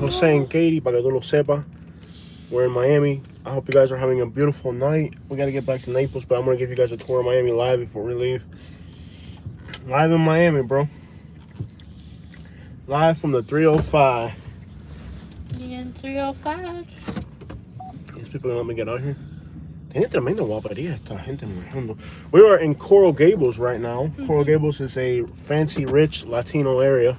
Jose and Katie, para que tú lo sepas. We're in Miami. I hope you guys are having a beautiful night. We got to get back to Naples, but I'm going to give you guys a tour of Miami live before we leave. Live in Miami, bro. Live from the 305. In 305. These people gonna let me get out here. Tiene tremenda guapería esta gente manejando. We are in Coral Gables right now. Coral Gables is a fancy, rich Latino area.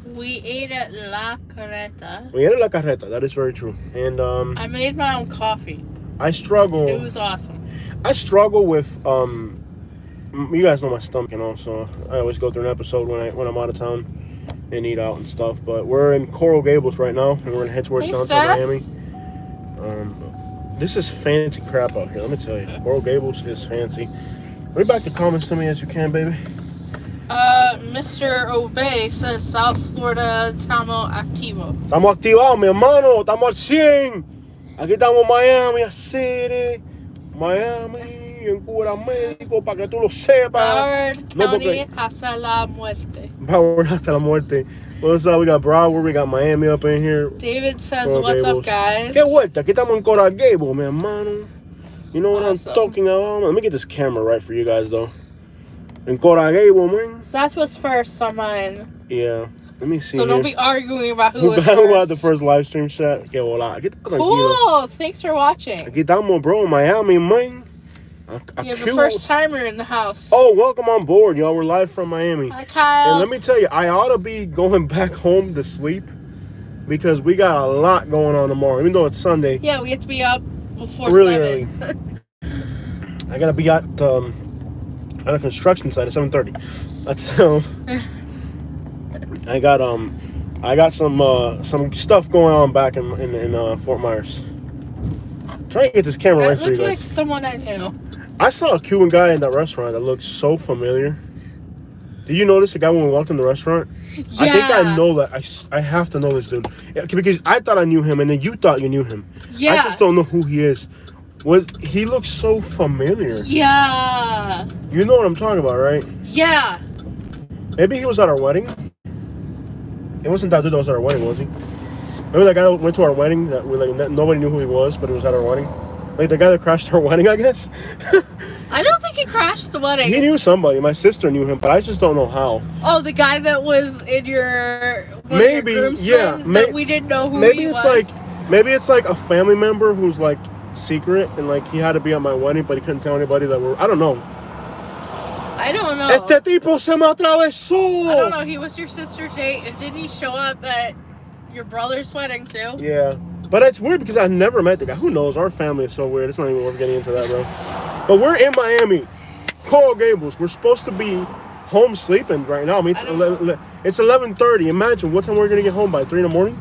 We ate at La Carreta. We ate at La Carreta. That is very true. And I made my own coffee. I struggle. It was awesome. I struggle with you guys know my stomach, you know, so I always go through an episode when I'm out of town and eat out and stuff. But we're in Coral Gables right now, and we're gonna head towards downtown Miami. This is fancy crap out here, let me tell you. Coral Gables is fancy. Read back the comments to me as you can, baby. Mr. Obey says South Florida estamos activo. Estamos activados, mi hermano. Estamos al 100. Aquí estamos en Miami City. Miami, en Cura, México, para que tú lo sepas. Broward County hasta la muerte. Broward hasta la muerte. What's up? We got Broward, we got Miami up in here. David says, Coral what's Gables. up, guys? Qué vuelta. Aquí estamos en Coral Gables, mi hermano. You know what Awesome. I'm talking about? Let me get this camera right for you guys, though. In Coral Gables, man. That was first on mine. Yeah. Let me see. So don't be arguing about who was Who had first. the first live stream shot? Okay, hola. Cool. Thanks for watching. Aquí estamos, bro, in Miami, man. You have a first timer in the house. Oh, welcome on board, y'all. We're live from Miami. Hi, Kyle. And let me tell you, I ought to be going back home to sleep because we got a lot going on tomorrow, even though it's Sunday. Yeah, we have to be up before Really 7. early. I gotta be at a construction site at 7:30. That's I got some stuff going on back in Fort Myers. Trying to get this camera right That for you looked guys. like someone I knew. I saw a Cuban guy in that restaurant that looked so familiar. Did you notice the guy when we walked in the restaurant? Yeah. I think I know that. I have to know this dude. Yeah, because I thought I knew him, and then you thought you knew him. Yeah. I just don't know who he is. He looks so familiar. Yeah. You know what I'm talking about, right? Yeah. Maybe he was at our wedding. It wasn't that dude that was at our wedding, was he? Remember that guy that went to our wedding that nobody knew who he was, but he was at our wedding? Like the guy that crashed our wedding, I guess? I don't think he crashed the wedding. He knew somebody. My sister knew him, but I just don't know how. Oh, the guy that was in your Maybe, yeah. that we didn't know who maybe he it's was. maybe it's like a family member who's like secret and like he had to be at my wedding, but he couldn't tell anybody that I don't know. I don't know. Este tipo se me atravesó. I don't know. He was your sister's date, and didn't he show up at your brother's wedding too? Yeah. But it's weird because I've never met the guy. Who knows? Our family is so weird. It's not even worth getting into that, bro. But we're in Miami. Coral Gables. We're supposed to be home sleeping right now. I mean, it's 11:30. Imagine what time we're going to get home by 3 in the morning.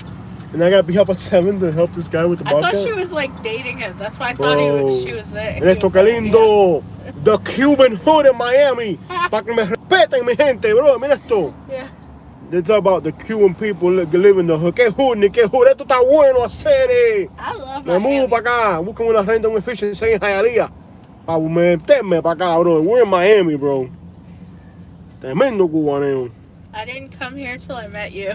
And I got to be up at 7 to help this guy with the bobcat. I thought she was like dating him. That's why I thought she was there. En esto que lindo. The Cuban hood in Miami. Para que me respeten, mi gente, bro. Mira esto. Yeah. They talk about the Cuban people that live in the hood. ¿Qué hood ni qué hood? Esto está bueno hacer. I love Me mudo para acá. Buscan una renta, un edificio en Hialeah. Para meterme para acá, bro. We're in Miami, bro. Tremendo cubaneo. I didn't come here till I met you.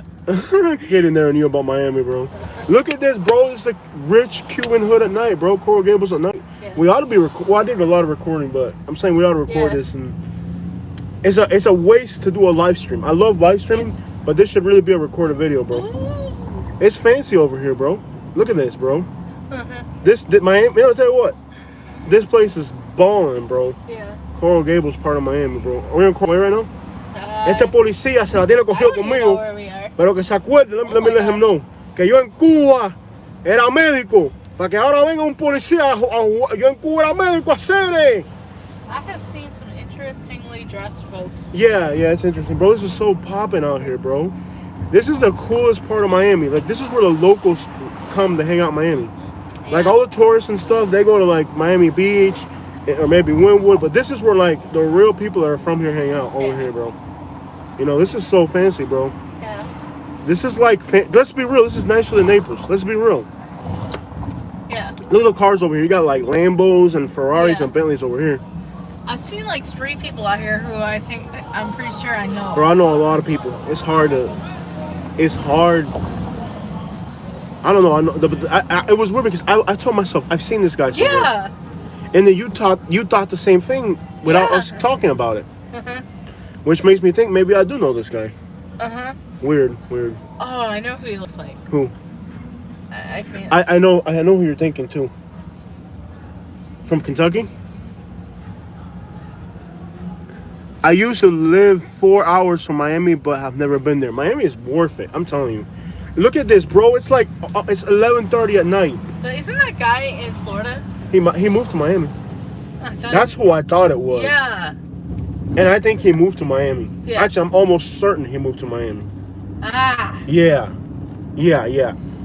Get in there and knew about Miami, bro. Look at this, bro. It's a rich Cuban hood at night, bro. Coral Gables at night. Yeah. We ought to be well, I did a lot of recording, but I'm saying we ought to record this. And it's a waste to do a live stream. I love live streaming, but this should really be a recorded video, bro. Ooh. It's fancy over here, bro. Look at this, bro. This Miami. I'll tell you what. This place is balling, bro. Yeah. Coral Gables part of Miami, bro. Are we in Coral right now? Este policía se la tiene cogido conmigo. Pero que se acuerde, let me let him know. Que yo en Cuba era médico. Para que ahora venga un policía. Yo en Cuba era médico a hacer. I have seen some interestingly dressed folks. Yeah, it's interesting, bro. This is so popping out here, bro. This is the coolest part of Miami. Like, this is where the locals come to hang out in Miami. Yeah. Like, all the tourists and stuff, they go to, like, Miami Beach or maybe Wynwood. But this is where, like, the real people that are from here hang out over here, bro. You know, this is so fancy, bro. Yeah. This is like, let's be real. This is nicer than Naples. Let's be real. Yeah. Look at the cars over here. You got, like, Lambos and Ferraris and Bentleys over here. I've seen like 3 people out here who I'm pretty sure I know. Bro, I know a lot of people. It's hard. I don't know. I know. It was weird because I told myself I've seen this guy somewhere. Yeah. And then you thought the same thing without us talking about it. Uh-huh. Which makes me think maybe I do know this guy. Uh-huh. Weird. Oh, I know who he looks like. Who? I can't. I know who you're thinking too. From Kentucky? I used to live 4 hours from Miami, but have never been there. Miami is worth it. I'm telling you. Look at this, bro. It's like it's 11:30 at night. But isn't that guy in Florida? He moved to Miami. That's who I thought it was. Yeah. And I think he moved to Miami. Yeah. Actually, I'm almost certain he moved to Miami. Ah. Yeah.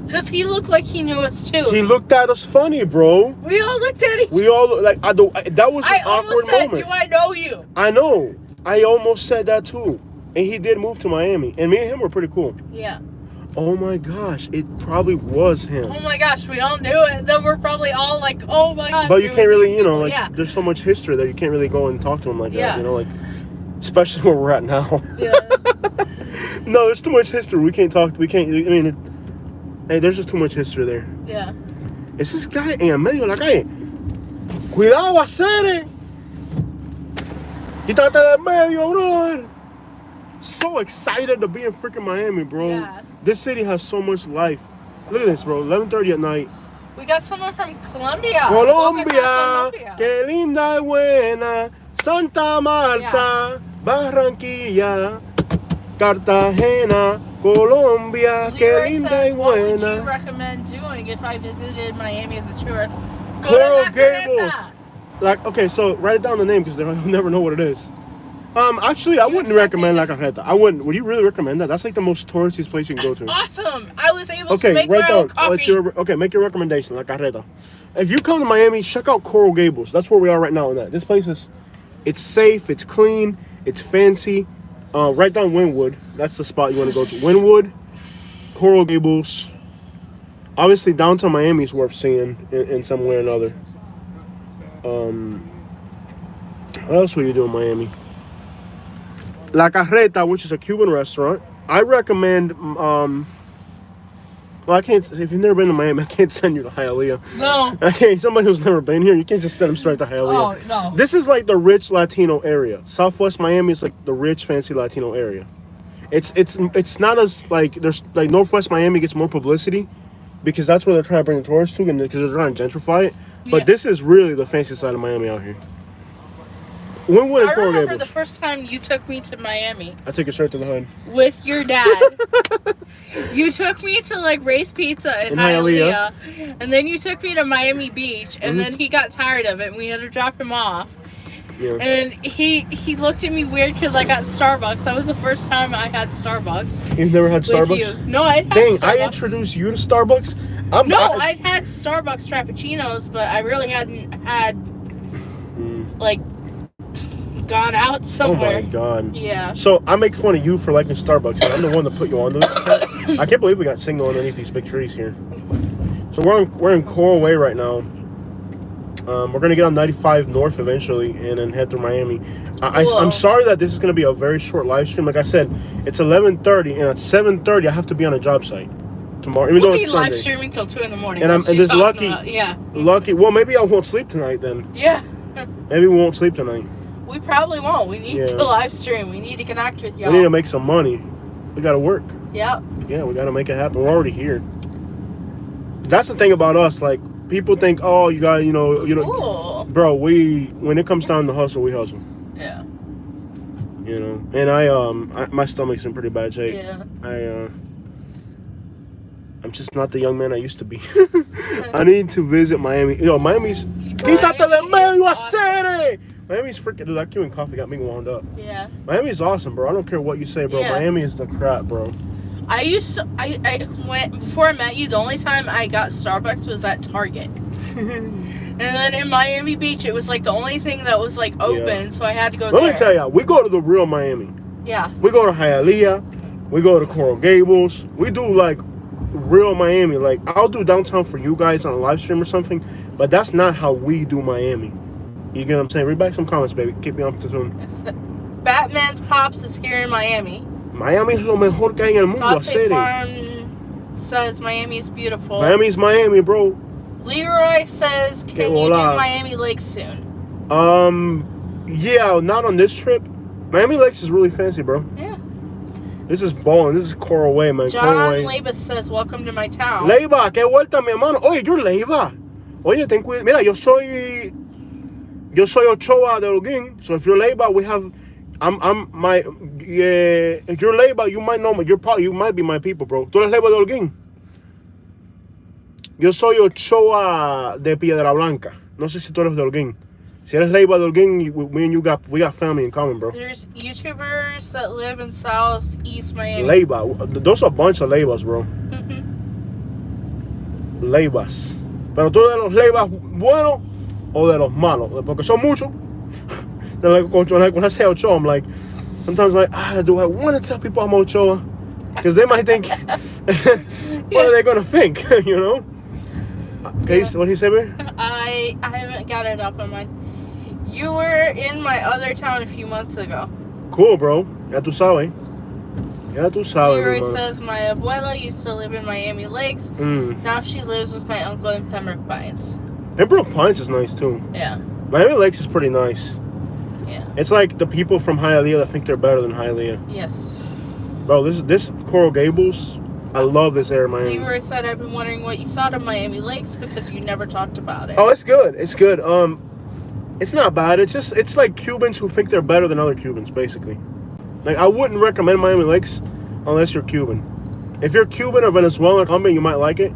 Because he looked like he knew us too. He looked at us funny, bro. We all looked at each other. We all like that was an awkward said, moment. "Do I know you?" I know. I almost said that too. And he did move to Miami. And me and him were pretty cool. Yeah. Oh my gosh, it probably was him. Oh my gosh, we all knew it. Then we're probably all like, "Oh my gosh." But you can't really, like, yeah. there's so much history that you can't really go and talk to him like Yeah. that, like, especially where we're at now. Yeah. No, there's too much history. We can't, hey, there's just too much history there. Yeah. Es this guy en medio de la calle. Cuidado, hacer. Quítate de medio, bro. So excited to be in freaking Miami, bro. Yes. This city has so much life. Look at this, bro. 11:30 at night. We got someone from Colombia. Colombia, Bogotá, Colombia. qué linda y buena. Santa Marta, Barranquilla, Cartagena, Colombia, qué Leroy linda says, y what would you buena. recommend doing if I visited Miami as a tourist? Go Coral to La Gables. Carreta. Like, okay, so write down the name because they'll never know what it is. Actually, I wouldn't recommend La Carreta. I wouldn't. Would you really recommend that? That's like the most touristy place you can go to. Awesome! I was able to Okay, make write my down. own coffee. Make your recommendation, La Carreta. If you come to Miami, check out Coral Gables. That's where we are right now. In that, this place it's safe, it's clean, it's fancy. Write down Wynwood. That's the spot you want to go to. Wynwood, Coral Gables. Obviously, downtown Miami is worth seeing in some way or another. What else will you do in Miami? La Carreta, which is a Cuban restaurant. I recommend. Well, I can't. If you've never been to Miami, I can't send you to Hialeah. No. Okay, somebody who's never been here, you can't just send them straight to Hialeah. Oh, no. This is like the rich Latino area. Southwest Miami is like the rich, fancy Latino area. It's not as like there's like Northwest Miami gets more publicity because that's where they're trying to bring the tourists to and because they're trying to gentrify it. But this is really the fancy side of Miami out here. Wynwood and I Coral remember Gables. the first time you took me to Miami I took it straight to the hood. with your dad. You took me to like Ray's Pizza in Hialeah, and then you took me to Miami Beach, and then he got tired of it, and we had to drop him off. Yeah. And he looked at me weird because I got Starbucks. That was the first time I had Starbucks. You've never had With Starbucks? you. No, I'd had Dang, Starbucks. I introduced you to Starbucks? I'd had Starbucks Frappuccinos, but I really hadn't had, like, gone out somewhere. Oh my god. Yeah. So I make fun of you for liking Starbucks, and I'm the one that put you on this. I can't believe we got signal underneath these big trees here. So we're in Coral Way right now. We're gonna get on 95 North eventually, and then head through Miami. I'm sorry that this is gonna be a very short live stream. Like I said, it's 11:30, and at 7:30 I have to be on a job site tomorrow. Even though it's Sunday. We'll be live streaming till 2 in the morning. And I'm She's just talking lucky. about, Lucky. Well, maybe I won't sleep tonight then. Yeah. Maybe we won't sleep tonight. We probably won't. We need to live stream. We need to connect with y'all. We need to make some money. We gotta work. Yep. Yeah, we gotta make it happen. We're already here. That's the thing about us. Like, people think, oh, you got, Cool. bro. When it comes down to hustle, we hustle. Yeah. And my stomach's in pretty bad shape. Yeah. I'm just not the young man I used to be. I need to visit Miami. Miami's. Quítate de medio, hacer. Miami's freaking. Dude, that Cuban coffee got me wound up. Yeah. Miami's awesome, bro. I don't care what you say, bro. Yeah. Miami is the crap, bro. I went, before I met you, the only time I got Starbucks was at Target. And then in Miami Beach, it was like the only thing that was like open, so I had to go there. Let me tell you, we go to the real Miami. Yeah. We go to Hialeah. We go to Coral Gables. We do like real Miami. Like, I'll do downtown for you guys on a live stream or something, but that's not how we do Miami. You get what I'm saying? Read back some comments, baby. Keep me up to tune. Batman's Pops is here in Miami. Miami es lo mejor que hay en el mundo. State Farm says Miami is beautiful. Miami's Miami, bro. Leroy says, can you do Miami Lakes soon? Yeah, not on this trip. Miami Lakes is really fancy, bro. Yeah. This is balling. This is Coral Way, man. John Leibus says, welcome to my town. Leiva, qué vuelta, mi hermano. Oye, you're Leiva. Oye, ten cuidado. Mira, yo soy Ochoa de Holguín. So if you're Leiva, if you're Leiva, you might know me. You might be my people, bro. Tú eres Leiva de Holguín. Yo soy Ochoa de Piedra Blanca. No sé si tú eres de Holguín. Si eres Leiva de Holguín, me and you we got family in common, bro. There's YouTubers that live in Southeast Miami. Leiva. Those are a bunch of Leivas, bro. Leivas. Pero tú de los Leivas buenos o de los malos. Porque son muchos. When I say Ochoa, I'm like, sometimes like, do I want to tell people I'm Ochoa? Because they might think, what are they going to think, you know? Okay, so what he said here? I haven't got it up on mine. You were in my other town a few months ago. Cool, bro. Ya tú sabes. Leroy says, my abuela used to live in Miami Lakes. Now she lives with my uncle in Pembroke Pines. Pembroke Pines is nice, too. Yeah. Miami Lakes is pretty nice. Yeah. It's like the people from Hialeah that think they're better than Hialeah. Yes. Bro, this Coral Gables, I love this area of Miami. Leroy said, I've been wondering what you thought of Miami Lakes because you never talked about it. Oh, it's good. It's good. It's not bad. It's like Cubans who think they're better than other Cubans, basically. Like, I wouldn't recommend Miami Lakes unless you're Cuban. If you're Cuban or Venezuelan or Colombian, you might like it.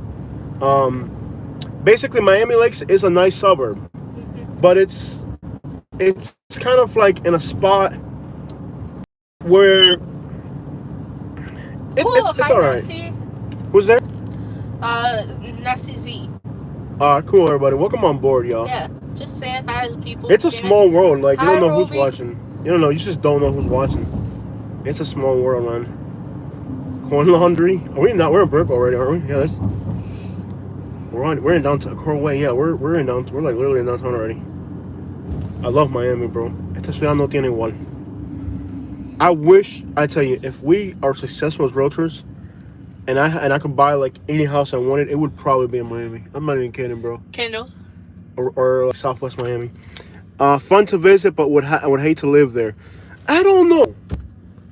Basically, Miami Lakes is a nice suburb, but it's kind of like in a spot where it's all right. Nessie. Who's there? Nessie Z. Cool, everybody. Welcome on board, y'all. Yeah, just saying hi to people. It's a small world. Like, you don't know who's Roby. watching. You don't know. You just don't know who's watching. It's a small world, man. Corn laundry. Are we not? We're in Brick already, aren't we? Yeah, we're in downtown Coral Way. Yeah, we're in downtown. We're like literally in downtown already. I love Miami, bro. Esta ciudad no tiene igual. I wish, I tell you, if we are successful as realtors, and I could buy like any house I wanted, it would probably be in Miami. I'm not even kidding, bro. Kendall. Or like Southwest Miami. Fun to visit, but I would hate to live there. I don't know.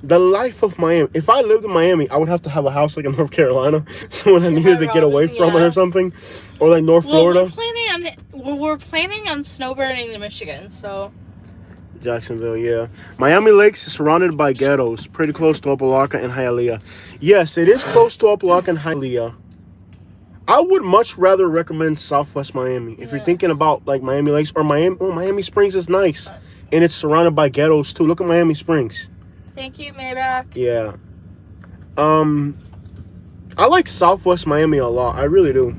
The life of Miami. If I lived in Miami, I would have to have a house like in North Carolina. So when I needed to get away from it or something, or like North Florida. We're planning on snowbirding in Michigan, so. Jacksonville, yeah. Miami Lakes is surrounded by ghettos, pretty close to Opa-locka and Hialeah. Yes, it is close to Opa-locka and Hialeah. I would much rather recommend Southwest Miami if you're thinking about like Miami Lakes or Miami. Oh, Miami Springs is nice, and it's surrounded by ghettos too. Look at Miami Springs. Thank you, Maybach. Yeah. I like Southwest Miami a lot. I really do.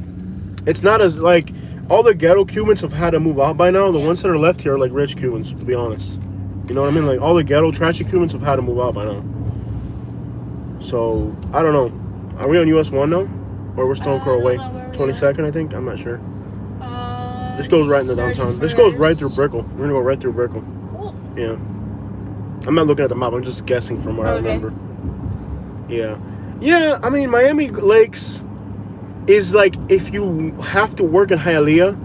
It's not as like all the ghetto Cubans have had to move out by now. The ones that are left here are like rich Cubans, to be honest. You know what I mean? Like all the ghetto trashy Cubans have had to move out by now. So I don't know. Are we on US 1 now? Or we're still on Coral Way? 22nd, I think. I'm not sure. This goes right into downtown. This goes right through Brickell. We're gonna go right through Brickell. Cool. Yeah. I'm not looking at the map. I'm just guessing from what I remember. Yeah. Yeah. I mean, Miami Lakes is like if you have to work in Hialeah.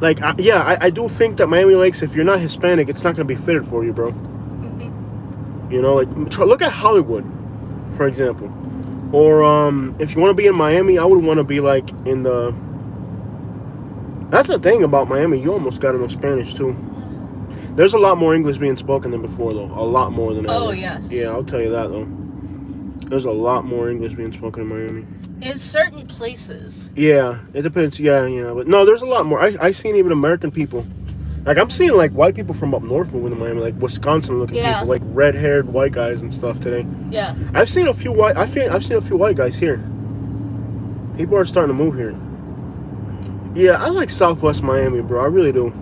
Like, I do think that Miami Lakes, if you're not Hispanic, it's not gonna be fitted for you, bro. You know, like look at Hollywood, for example. Or if you want to be in Miami, I would want to be like in the. That's the thing about Miami. You almost got to know Spanish too. There's a lot more English being spoken than before, though. A lot more than ever. Oh, yes. Yeah, I'll tell you that, though. There's a lot more English being spoken in Miami. In certain places. Yeah, it depends. Yeah. But no, there's a lot more. I seen even American people. Like, I'm seeing, like, white people from up north moving to Miami. Like, Wisconsin-looking people. Like, red-haired white guys and stuff today. Yeah. I've seen a few white guys here. People are starting to move here. Yeah, I like Southwest Miami, bro. I really do.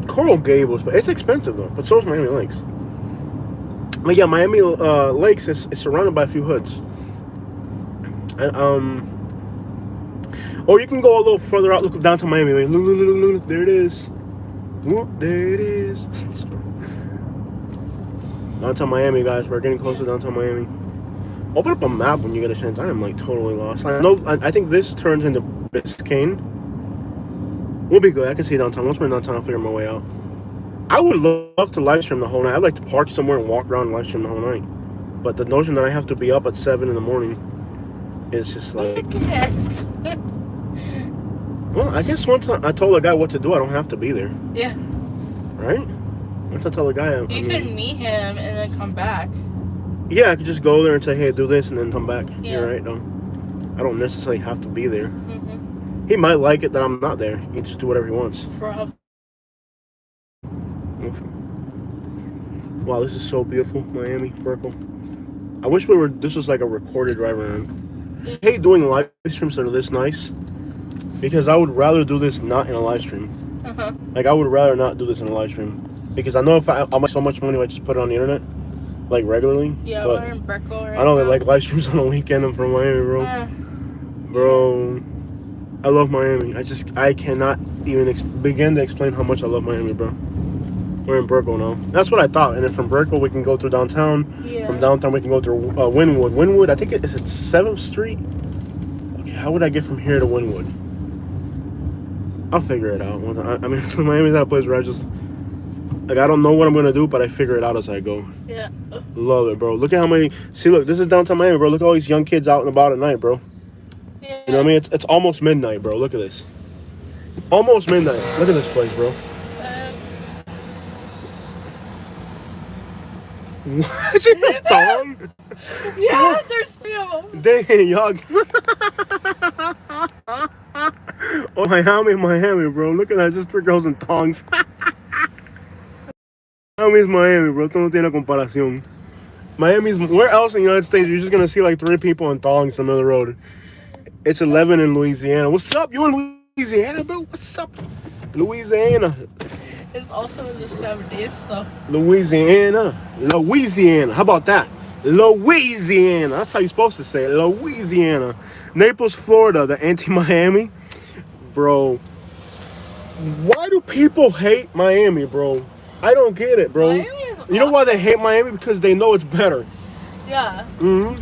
Coral Gables, but it's expensive though. But so is Miami Lakes. But yeah, Miami Lakes is surrounded by a few hoods. And or you can go a little further out. Look downtown Miami. Look, there it is. Whoop, there it is. Downtown Miami, guys. We're getting closer to downtown Miami. Open up a map when you get a chance. I am like totally lost. I know. I think this turns into Biscayne. We'll be good. I can see downtown. Once we're in downtown, I'll figure my way out. I would love to live stream the whole night. I'd like to park somewhere and walk around and live stream the whole night. But the notion that I have to be up at 7 in the morning is just like... Well, I guess once I told the guy what to do, I don't have to be there. Yeah. Right? Once I tell the guy... You can meet him and then come back. Yeah, I could just go there and say, hey, do this, and then come back. Yeah. You're right, though. I don't necessarily have to be there. Mm-hmm. He might like it that I'm not there. He can just do whatever he wants. Probably. Wow, this is so beautiful, Miami, Brickell. I wish this was like a recorded drive around. I hate doing live streams that are this nice because I would rather do this not in a live stream. Uh-huh. Like, I would rather not do this in a live stream because I know if I'll make so much money if I just put it on the internet, like regularly. Yeah, but we're in Brickell right I know now. they like live streams on the weekend. I'm from Miami, bro. Bro, I love Miami. I cannot even begin to explain how much I love Miami, bro. We're in Brickell now. That's what I thought. And then from Brickell, we can go through downtown. Yeah. From downtown, we can go through Wynwood. Wynwood, I think is it 7th Street? Okay, how would I get from here to Wynwood? I'll figure it out. I mean, Miami's not a place where I just... Like, I don't know what I'm going to do, but I figure it out as I go. Yeah. Love it, bro. Look at how many... See, look, this is downtown Miami, bro. Look at all these young kids out and about at night, bro. Yeah. You know what I mean? It's almost midnight, bro. Look at this. Almost midnight. Look at this place, bro. What? Dong? Yeah, there's 3 of them. Dang, y'all. Oh, Miami, bro. Look at that. Just 3 girls in thongs. Miami's Miami, bro. Esto no tiene comparación. Miami's... Where else in the United States are you just going to see like 3 people in thongs in the middle of the road? It's 11 in Louisiana. What's up? You in Louisiana, bro? What's up? Louisiana. It's also in the 70s, so... Louisiana. How about that? Louisiana. That's how you're supposed to say it. Louisiana. Naples, Florida, the anti-Miami. Bro. Why do people hate Miami, bro? I don't get it, bro. Miami is awesome. You know why they hate Miami? Because they know it's better. Yeah. Mm-hmm.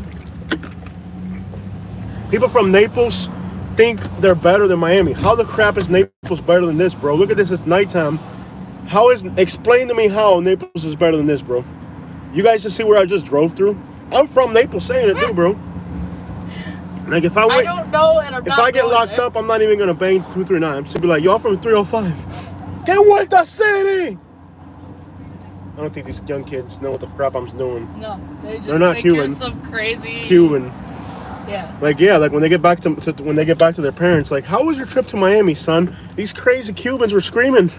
People from Naples think they're better than Miami. How the crap is Naples better than this, bro? Look at this. It's nighttime. Explain to me how Naples is better than this, bro. You guys just see where I just drove through? I'm from Naples saying it too, bro. Like if I don't know, and if I get locked up, I'm not even gonna bang 239. I'm just gonna be like, y'all from 305. Get what the city? I don't think these young kids know what the crap I'm doing. No, They're not think Cuban. you're some crazy... Cuban. Yeah. Like when they get back to their parents, like, how was your trip to Miami, son? These crazy Cubans were screaming.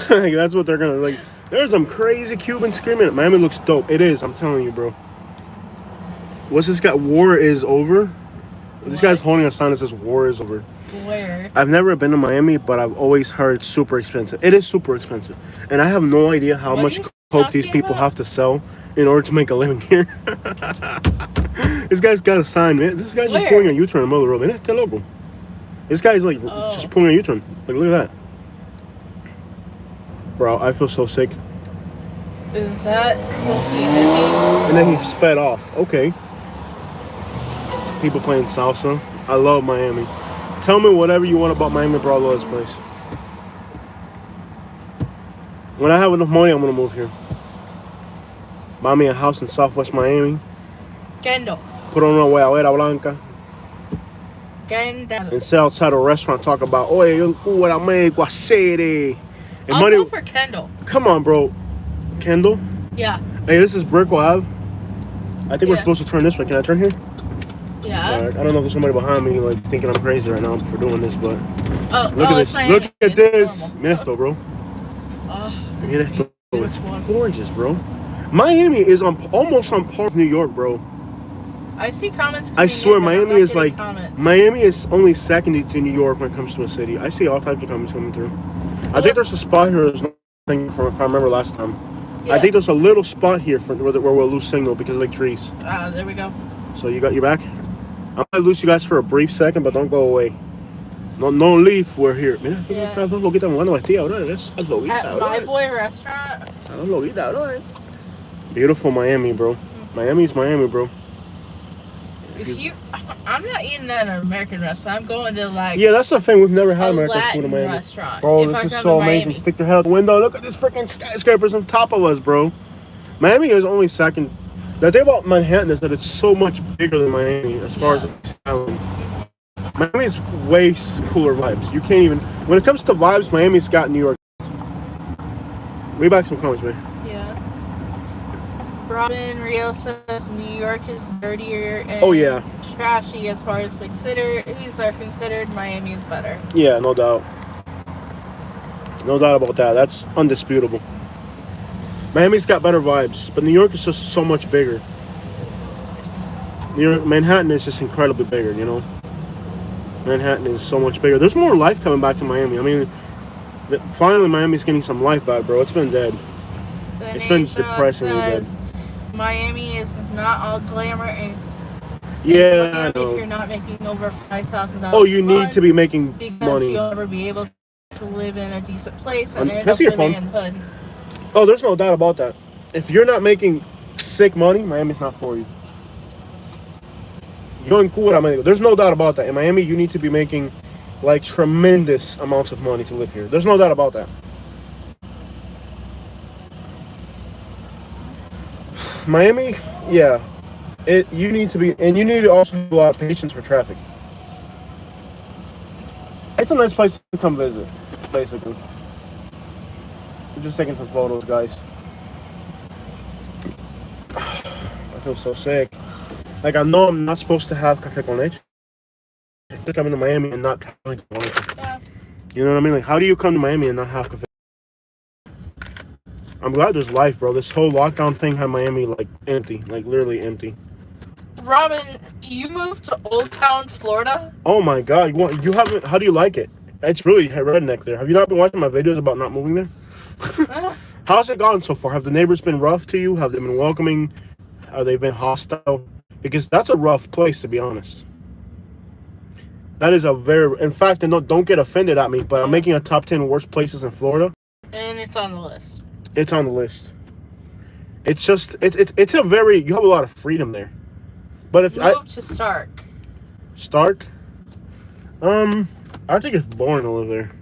Like, that's what they're gonna like. There's some crazy Cubans screaming. Miami looks dope. It is. I'm telling you, bro. What's this guy? War is over. This guy's holding a sign that says "War is over." Where? I've never been to Miami, but I've always heard it's super expensive. It is super expensive, and I have no idea how much coke these people have to sell in order to make a living here. This guy's got a sign, man. This guy's just pulling a U-turn in the middle of the road. Man, este loco. This guy's like just pulling a U-turn. Like, look at that. Bro, I feel so sick. Is that supposed to be heavy? And then he sped off. Okay. People playing salsa. I love Miami. Tell me whatever you want about Miami, bro. I love this place. When I have enough money, I'm going to move here. Buy me a house in Southwest Miami. Kendall. Put on una guayabera blanca. Kendall. And sit outside a restaurant talk about, oye, yo en Cuba la México hacer. I'll go for Kendall. Come on, bro. Kendall? Yeah. Hey, this is Brickell Ave. I think we're supposed to turn this way. Can I turn here? Yeah. Right. I don't know if there's somebody behind me like thinking I'm crazy right now for doing this, but look at this. Miami. Look at this. Mira esto, bro. Mira esto. It's gorgeous, bro. Miami is almost on par with New York, bro. I see comments. I swear, Miami is like comments. Miami is only second to New York when it comes to a city. I see all types of comments coming through. I think there's a spot here. There's nothing from if I remember last time. Yeah. I think there's a little spot here where we'll lose signal because of like trees. There we go. So you got your back. I'm gonna lose you guys for a brief second, but don't go away. No leave. We're here. Mira, estas dos loquitas jugando vestidas, bro. Esas loquitas, At My Boy Restaurant. Beautiful Miami, bro. Miami's Miami, bro. I'm not eating at an American restaurant. I'm going to like Yeah, that's the thing. We've never had a American Latin food in Miami. restaurant. Bro, if this I is come so to amazing. Miami. Stick your head out the window. Look at this freaking skyscrapers on top of us, bro. Miami is only second. The thing about Manhattan is that it's so much bigger than Miami as far as the island. Miami's way cooler vibes. You can't even. When it comes to vibes, Miami's got New York. Way back some comments, man. Yeah. Robin Rio says New York is dirtier and trashy as far as these are considered. Miami is better. Yeah, no doubt. No doubt about that. That's undisputable. Miami's got better vibes, but New York is just so much bigger. New York, Manhattan is just incredibly bigger, you know? Manhattan is so much bigger. There's more life coming back to Miami. I mean, finally Miami's getting some life back, bro. It's been dead. It's been depressingly dead. Miami is not all glamour and yeah, I know. If you're not making over $5,000. Oh, you need to be making because money. You'll never be able to live in a decent place and end up living in the hood. Oh, there's no doubt about that. If you're not making sick money, Miami's not for you. You're doing cool at Miami. There's no doubt about that. In Miami, you need to be making like tremendous amounts of money to live here. There's no doubt about that. Miami, yeah. You need to be, and you need to also have a lot of patience for traffic. It's a nice place to come visit, basically. I'm just taking some photos, guys. I feel so sick. Like, I know I'm not supposed to have café con leche. Just coming to Miami and not having café con leche. Yeah. You know what I mean? Like, how do you come to Miami and not have café? I'm glad there's life, bro. This whole lockdown thing had Miami, like, empty. Like, literally empty. Robin, you moved to Old Town, Florida? Oh, my God. You haven't... How do you like it? It's really redneck there. Have you not been watching my videos about not moving there? How's it gone so far? Have the neighbors been rough to you? Have they been welcoming? Have they been hostile? Because that's a rough place, to be honest. That is a very... In fact, and don't get offended at me, but I'm making a top 10 worst places in Florida. And it's on the list. It's on the list. It's just... It's a very... You have a lot of freedom there. But if Move to Stark. Stark? I think it's boring to live there.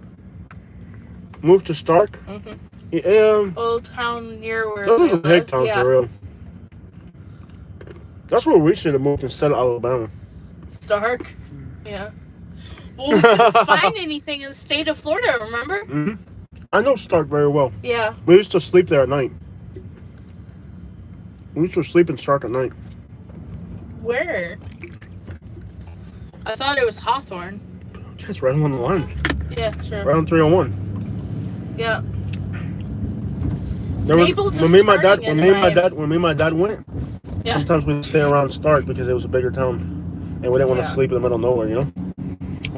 Move to Stark? Mm-hmm. Yeah. Old Town near where those are big towns for real. That's where we should have moved instead of Alabama. Stark? Yeah. Well, we couldn't find anything in the state of Florida, remember? Mm-hmm. I know Stark very well. Yeah. We used to sleep there at night. We used to sleep in Stark at night. Where? I thought it was Hawthorne. It's right on the line. Yeah, sure. Right on 301. Yeah. When me and my dad went, yeah. Sometimes we'd stay around Stark because it was a bigger town, and we didn't want to sleep in the middle of nowhere, you know.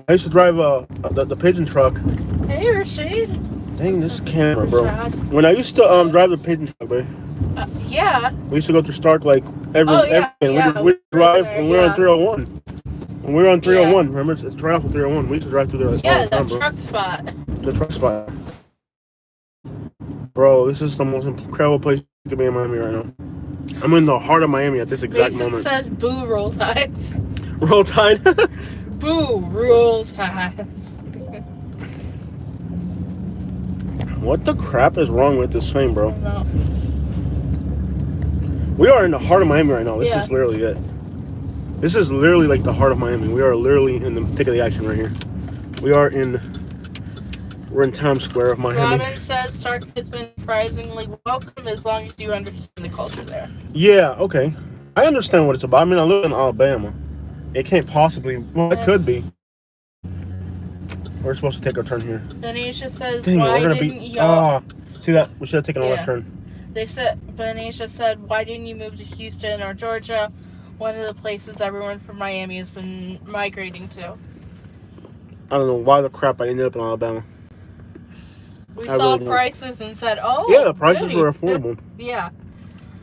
I used to drive the pigeon truck. Hey, Rashid. Dang, this camera, bro. When I used to drive the pigeon truck, babe. Yeah. We used to go through Stark like every we drive when we were on 301. When we were on 301, remember it's right off of 301. We used to drive through there. Yeah, that truck spot. The truck spot. Bro, this is the most incredible place you could be in Miami right now. I'm in the heart of Miami at this exact moment. It says boo roll tides. Roll tide? Boo roll tides. What the crap is wrong with this thing, bro? No. We are in the heart of Miami right now. This is literally it. This is literally like the heart of Miami. We are literally in the thick of the action right here. We're in Times Square of Miami. Robin says Stark has been surprisingly welcome as long as you understand the culture there. Yeah, okay. I understand what it's about. I mean, I live in Alabama. It can't possibly... Well, it could be. We're supposed to take our turn here. Benisha says, Dang, why didn't y'all... See that? We should have taken a left turn. Benisha said, why didn't you move to Houston or Georgia? One of the places everyone from Miami has been migrating to. I don't know why the crap I ended up in Alabama. We saw prices and said, oh, yeah, the prices were affordable. Yeah.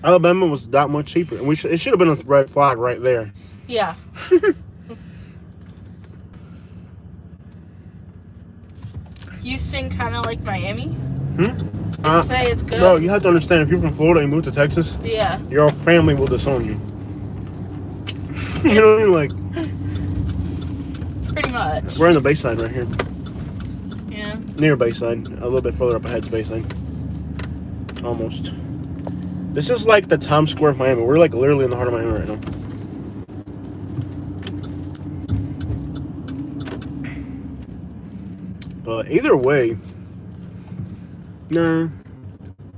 Alabama was that much cheaper. And it should have been a red flag right there. Yeah. Houston kind of like Miami? They say it's good. No, you have to understand, if you're from Florida and you move to Texas, Yeah. your family will disown you. You know what I mean? Like, pretty much. we're in the Bayside right here. Yeah. Near Bayside. A little bit further up ahead is Bayside. Almost. This is like the Times Square of Miami. We're like literally in the heart of Miami right now. But either way, nah,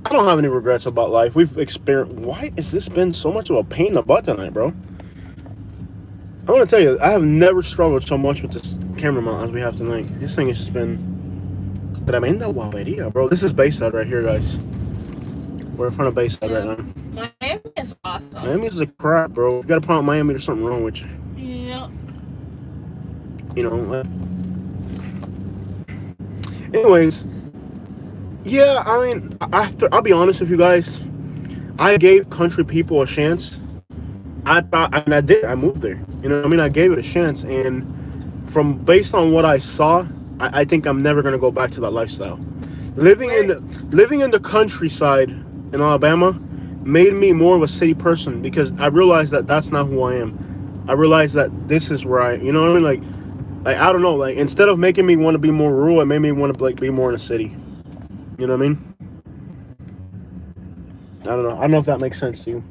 I don't have any regrets about life. We've experienced. Why has this been so much of a pain in the butt tonight, bro? I want to tell you, I have never struggled so much with this camera mount as we have tonight. This thing has just been. But I'm in the guaperia, bro. This is Bayside right here, guys. We're in front of Bayside right now. Miami is awesome. Miami's a crap, bro. You got a problem with Miami, there's something wrong with you. Yeah. You know, like. Anyways, yeah, I mean, I'll be honest with you guys, I gave country people a chance. I thought, and I did. I moved there. You know what I mean? I gave it a chance, and based on what I saw, I think I'm never gonna go back to that lifestyle. Living in the countryside in Alabama made me more of a city person because I realized that that's not who I am. I realized that this is where you know what I mean? Like I don't know. Like instead of making me want to be more rural, it made me want to like be more in a city. You know what I mean? I don't know. I don't know if that makes sense to you.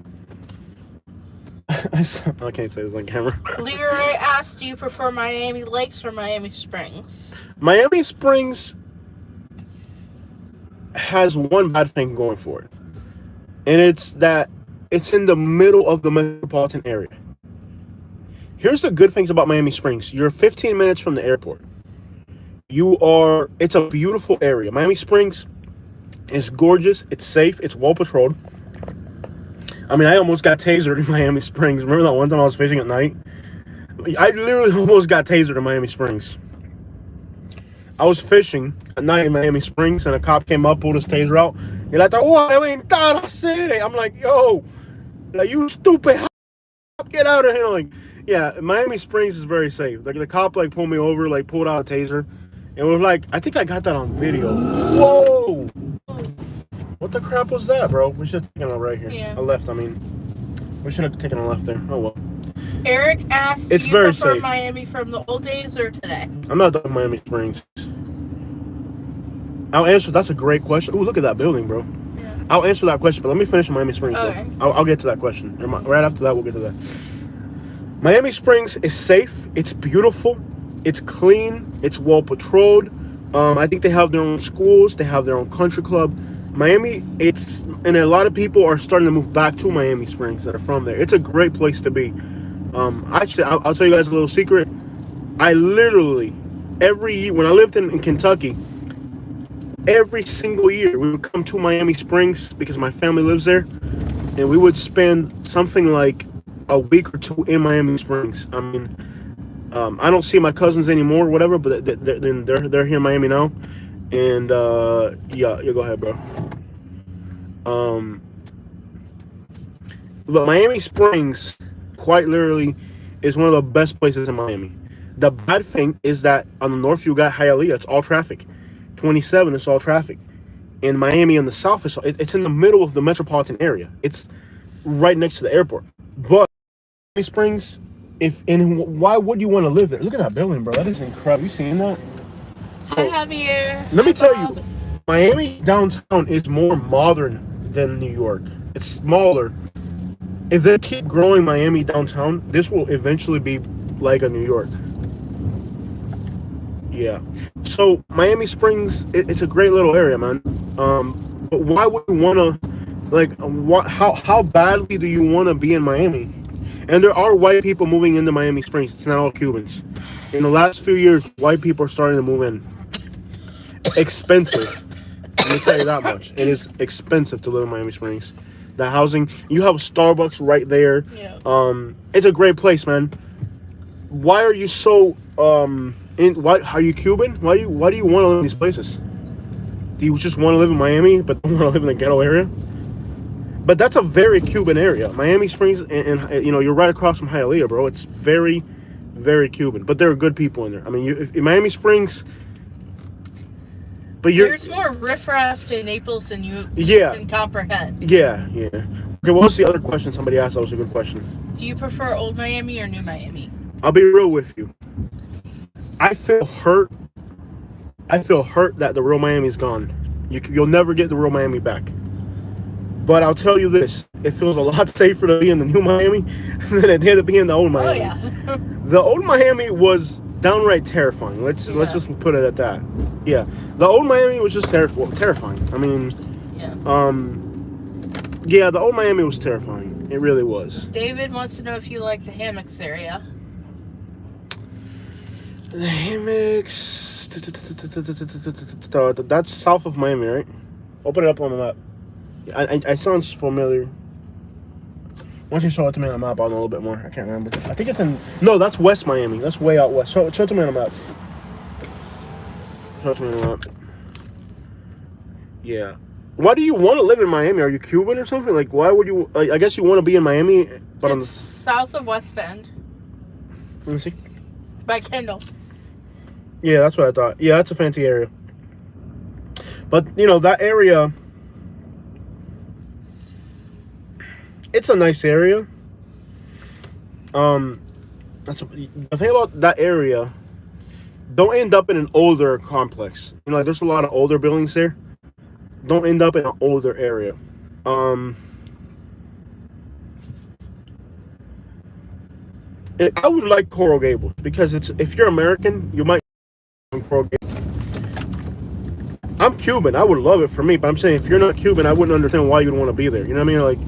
I can't say this on camera. Leroy asked, do you prefer Miami Lakes or Miami Springs? Miami Springs has one bad thing going for it. And it's that it's in the middle of the metropolitan area. Here's the good things about Miami Springs. You're 15 minutes from the airport. It's a beautiful area. Miami Springs is gorgeous. It's safe. It's well patrolled. I mean, I almost got tasered in Miami Springs. Remember that one time I was fishing at night? I literally almost got tasered in Miami Springs. I was fishing at night in Miami Springs, and a cop came up, pulled his taser out. You're like, I'm like, yo, like, you stupid, get out of here. Like, yeah, Miami Springs is very safe. Like, the cop, like, pulled me over, like, pulled out a taser. And was like, I think I got that on video. Whoa! What the crap was that, bro? We should have taken a right here. Yeah. A left, I mean. We should have taken a left there. Oh, well. Eric asked, It's do you very prefer safe. Miami from the old days or today? I'm not done with Miami Springs. I'll answer. That's a great question. Ooh, look at that building, bro. Yeah. I'll answer that question, but let me finish Miami Springs. Okay. I'll get to that question. Right after that, we'll get to that. Miami Springs is safe. It's beautiful. It's clean. It's well patrolled. I think they have their own schools. They have their own country club. Miami, and a lot of people are starting to move back to Miami Springs that are from there. It's a great place to be. Actually, I'll tell you guys a little secret. I literally, every year, when I lived in Kentucky, every single year we would come to Miami Springs because my family lives there, and we would spend something like a week or two in Miami Springs. I mean, I don't see my cousins anymore, whatever, but they're here in Miami now. And yeah, go ahead, bro. Look, Miami Springs, quite literally, is one of the best places in Miami. The bad thing is that on the north you got Hialeah, it's all traffic. 27, it's all traffic. In Miami on the south, it's in the middle of the metropolitan area. It's right next to the airport. But Miami Springs, why would you want to live there? Look at that building, bro. That is incredible. You seen that? Hi, Javier. Let me tell Bob. you, Miami downtown is more modern than New York. It's smaller. If they keep growing Miami downtown, this will eventually be like a New York. Yeah. So Miami Springs, it's a great little area, man. But why would you want to, how badly do you want to be in Miami? And there are white people moving into Miami Springs. It's not all Cubans. In the last few years, white people are starting to move in. Expensive. Let me tell you that much. It is expensive to live in Miami Springs. The housing, you have Starbucks right there. Yeah. It's a great place, man. Why are you so why are you Cuban? Why do you want to live in these places? Do you just want to live in Miami but don't want to live in the ghetto area? But that's a very Cuban area. Miami Springs, and you know, you're right across from Hialeah, bro. It's very, very Cuban. But there are good people in there. I mean, in Miami Springs, But you're... There's more riffraff in Naples than you Yeah. can comprehend. Yeah. Okay, what was the other question somebody asked? That was a good question. Do you prefer Old Miami or New Miami? I'll be real with you. I feel hurt that the real Miami's gone. You'll never get the real Miami back. But I'll tell you this: it feels a lot safer to be in the new Miami than it did to be in the old Miami. Oh yeah. The old Miami was downright terrifying. Let's just put it at that. Yeah, the old Miami was just terrifying. I mean, yeah, the old Miami was terrifying. It really was. David wants to know if you like the hammocks area. The hammocks. That's south of Miami, right? Open it up on the map. I sounds familiar. Once you show it to me on the map, I'll know a little bit more. I can't remember. I think it's in... No, that's West Miami. That's way out west. Show it to me on the map. Show it to me on the map. Yeah. Why do you want to live in Miami? Are you Cuban or something? Like, why would you... I guess you want to be in Miami, but it's south of West End. Let me see. By Kendall. Yeah, that's what I thought. Yeah, that's a fancy area. But, you know, that area... It's a nice area. The thing about that area, don't end up in an older complex. You know, like there's a lot of older buildings there. Don't end up in an older area. I would like Coral Gables because if you're American, you might Coral Gables. I'm Cuban. I would love it for me, but I'm saying if you're not Cuban, I wouldn't understand why you'd want to be there. You know what I mean? Like.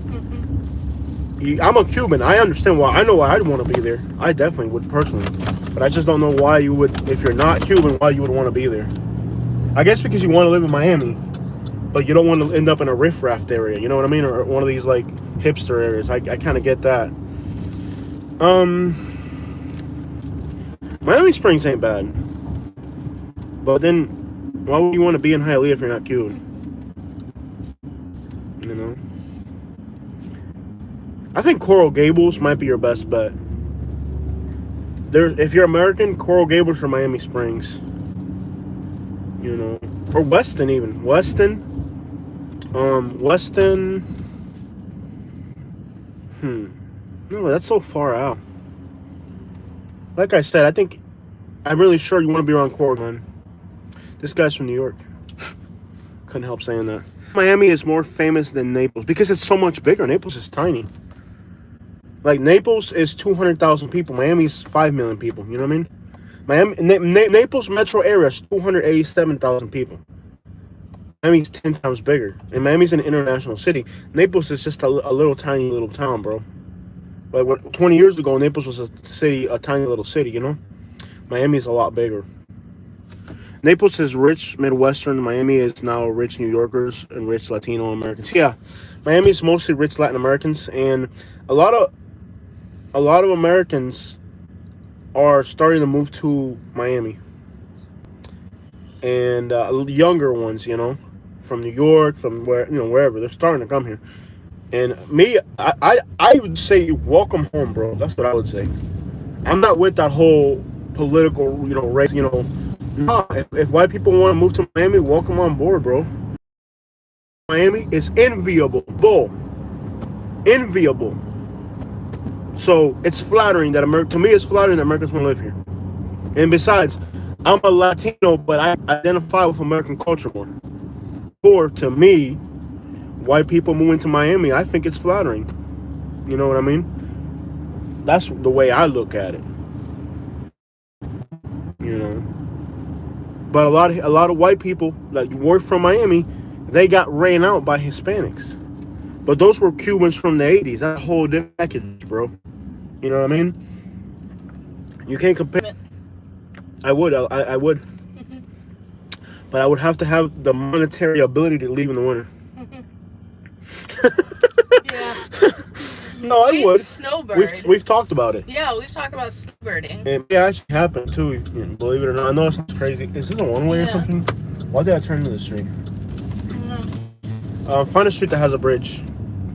I'm a Cuban. I understand why. I know why I'd want to be there. I definitely would personally. But I just don't know why you would, if you're not Cuban, why you would want to be there. I guess because you want to live in Miami, but you don't want to end up in a riffraff area. You know what I mean? Or one of these, like, hipster areas. I kind of get that. Miami Springs ain't bad. But then, why would you want to be in Hialeah if you're not Cuban? You know? I think Coral Gables might be your best bet. If you're American, Coral Gables or Miami Springs. You know, or Weston even. Weston. No, that's so far out. Like I said, I'm really sure you want to be around Coral, man. This guy's from New York. Couldn't help saying that. Miami is more famous than Naples because it's so much bigger. Naples is tiny. Like, Naples is 200,000 people. Miami's 5 million people. You know what I mean? Naples metro area is 287,000 people. Miami's 10 times bigger. And Miami's an international city. Naples is just a little tiny little town, bro. Like, 20 years ago, Naples was a tiny little city, you know? Miami's a lot bigger. Naples is rich Midwestern. Miami is now rich New Yorkers and rich Latino Americans. Yeah, Miami's mostly rich Latin Americans, and a lot of Americans are starting to move to Miami. And younger ones, you know, from New York, from wherever, they're starting to come here. And me, I would say welcome home, bro. That's what I would say. I'm not with that whole political, race, No, if white people want to move to Miami, welcome on board, bro. Miami is enviable. Enviable. So it's flattering that to me, it's flattering that Americans want to live here. And besides, I'm a Latino, but I identify with American culture more. Or to me, white people moving to Miami, I think it's flattering. You know what I mean? That's the way I look at it. But a lot of white people that work from Miami, they got ran out by Hispanics. But those were Cubans from the 80s. That whole different package, bro. You know what I mean? You can't compare. I would. But I would have to have the monetary ability to leave in the winter. Yeah. No, I would. Snowbird. We've talked about it. Yeah, we've talked about snowbirding. And it actually happened too. Believe it or not. I know it sounds crazy. Is this a one-way or something? Why did I turn to the street? I don't know. Find a street that has a bridge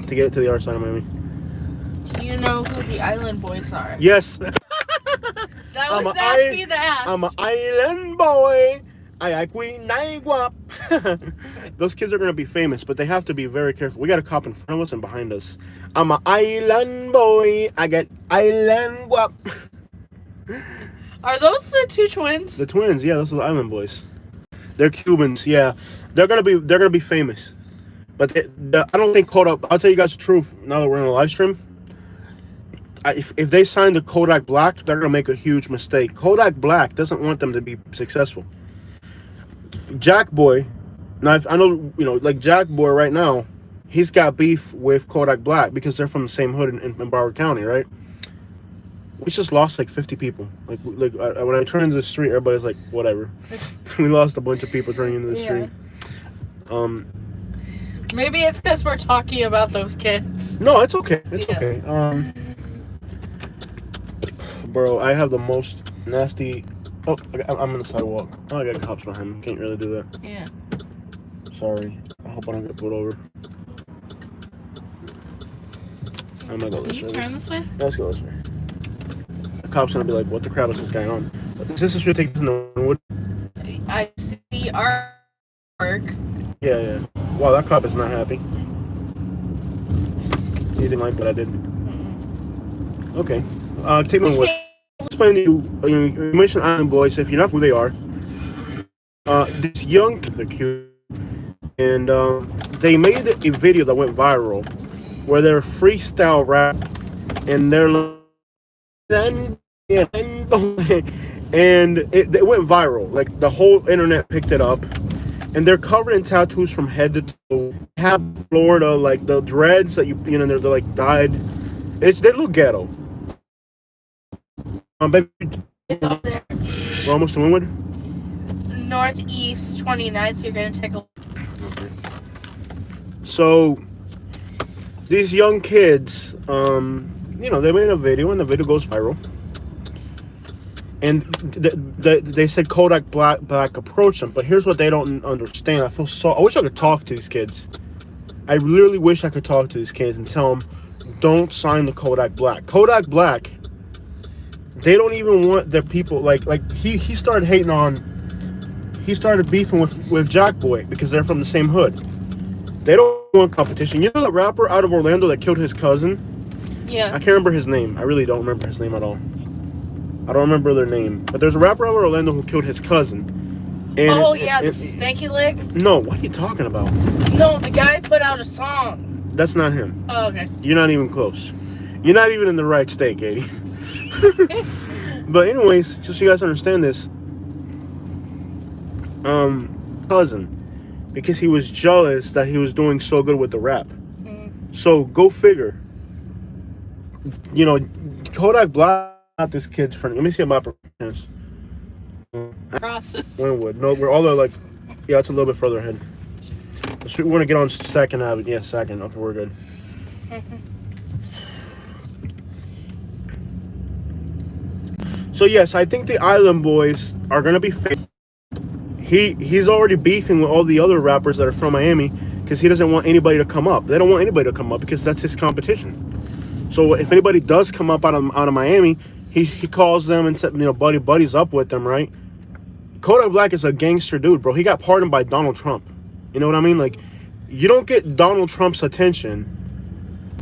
to get to the other side of Miami. Do you know who the Island Boys are? Yes. That was Nashby the Ass. I'm an island boy. I queen guap. Those kids are gonna be famous, but they have to be very careful. We got a cop in front of us and behind us. I'm an island boy. I get island guap. Are those the two twins? The twins, yeah, those are the island boys. They're Cubans, yeah. They're gonna be famous. But I don't think Kodak. I'll tell you guys the truth. Now that we're on a live stream, if they sign to Kodak Black, they're gonna make a huge mistake. Kodak Black doesn't want them to be successful. Jack Boy, now I know like Jack Boy right now, he's got beef with Kodak Black because they're from the same hood in Broward County, right? We just lost like 50 people. Like when I turn into the street, everybody's like, whatever. We lost a bunch of people turning into the street. Maybe it's because we're talking about those kids. No, it's okay. It's okay. Bro, I have the most nasty. Oh, I'm on the sidewalk. Oh, I got cops behind me. Can't really do that. Yeah. Sorry. I hope I don't get pulled over. I'm gonna go this way. Can you turn this way? Yeah, let's go this way. The cop's gonna be like, "What the crap is this guy on?" But this is take this in the wood. I see artwork. Yeah. Wow, that cop is not happy. He didn't like what I did. Okay. Take me with. Explain to you. You mentioned Island Boys. If you know who they are, this young kid, they're cute, and they made a video that went viral where they're freestyle rap, and they're like, and it went viral. Like the whole internet picked it up. And they're covered in tattoos from head to toe. Half Florida, like the dreads that they're like dyed. They look ghetto. Baby, It's up there. we're almost to Winwood. Northeast 29th. You're gonna take a look. Okay. So these young kids, they made a video and the video goes viral. And they said Kodak Black approached them, but here's what they don't understand. I wish I could talk to these kids. I literally wish I could talk to these kids and tell them, don't sign the Kodak Black. Kodak Black, they don't even want their people, like he started hating on, he started beefing with Jack Boy because they're from the same hood. They don't want competition. You know the rapper out of Orlando that killed his cousin? Yeah. I can't remember his name. I really don't remember his name at all. I don't remember their name, but there's a rapper out of Orlando who killed his cousin. And the Stanky Leg? No, what are you talking about? No, the guy put out a song. That's not him. Oh, okay. You're not even close. You're not even in the right state, Katie. But anyways, just so you guys understand this, cousin, because he was jealous that he was doing so good with the rap. So go figure. Kodak Black. Not this kid's friend. Let me see my preference. Crosses. Winwood. No, we're all like, yeah, it's a little bit further ahead. So we want to get on Second Avenue. Yeah, Second. Okay, we're good. So yes, I think the Island Boys are gonna be famous. He's already beefing with all the other rappers that are from Miami because he doesn't want anybody to come up. They don't want anybody to come up because that's his competition. So if anybody does come up out of Miami, he calls them and said, buddies up with them, right? Kodak Black is a gangster dude, bro. He got pardoned by Donald Trump. You know what I mean? Like, you don't get Donald Trump's attention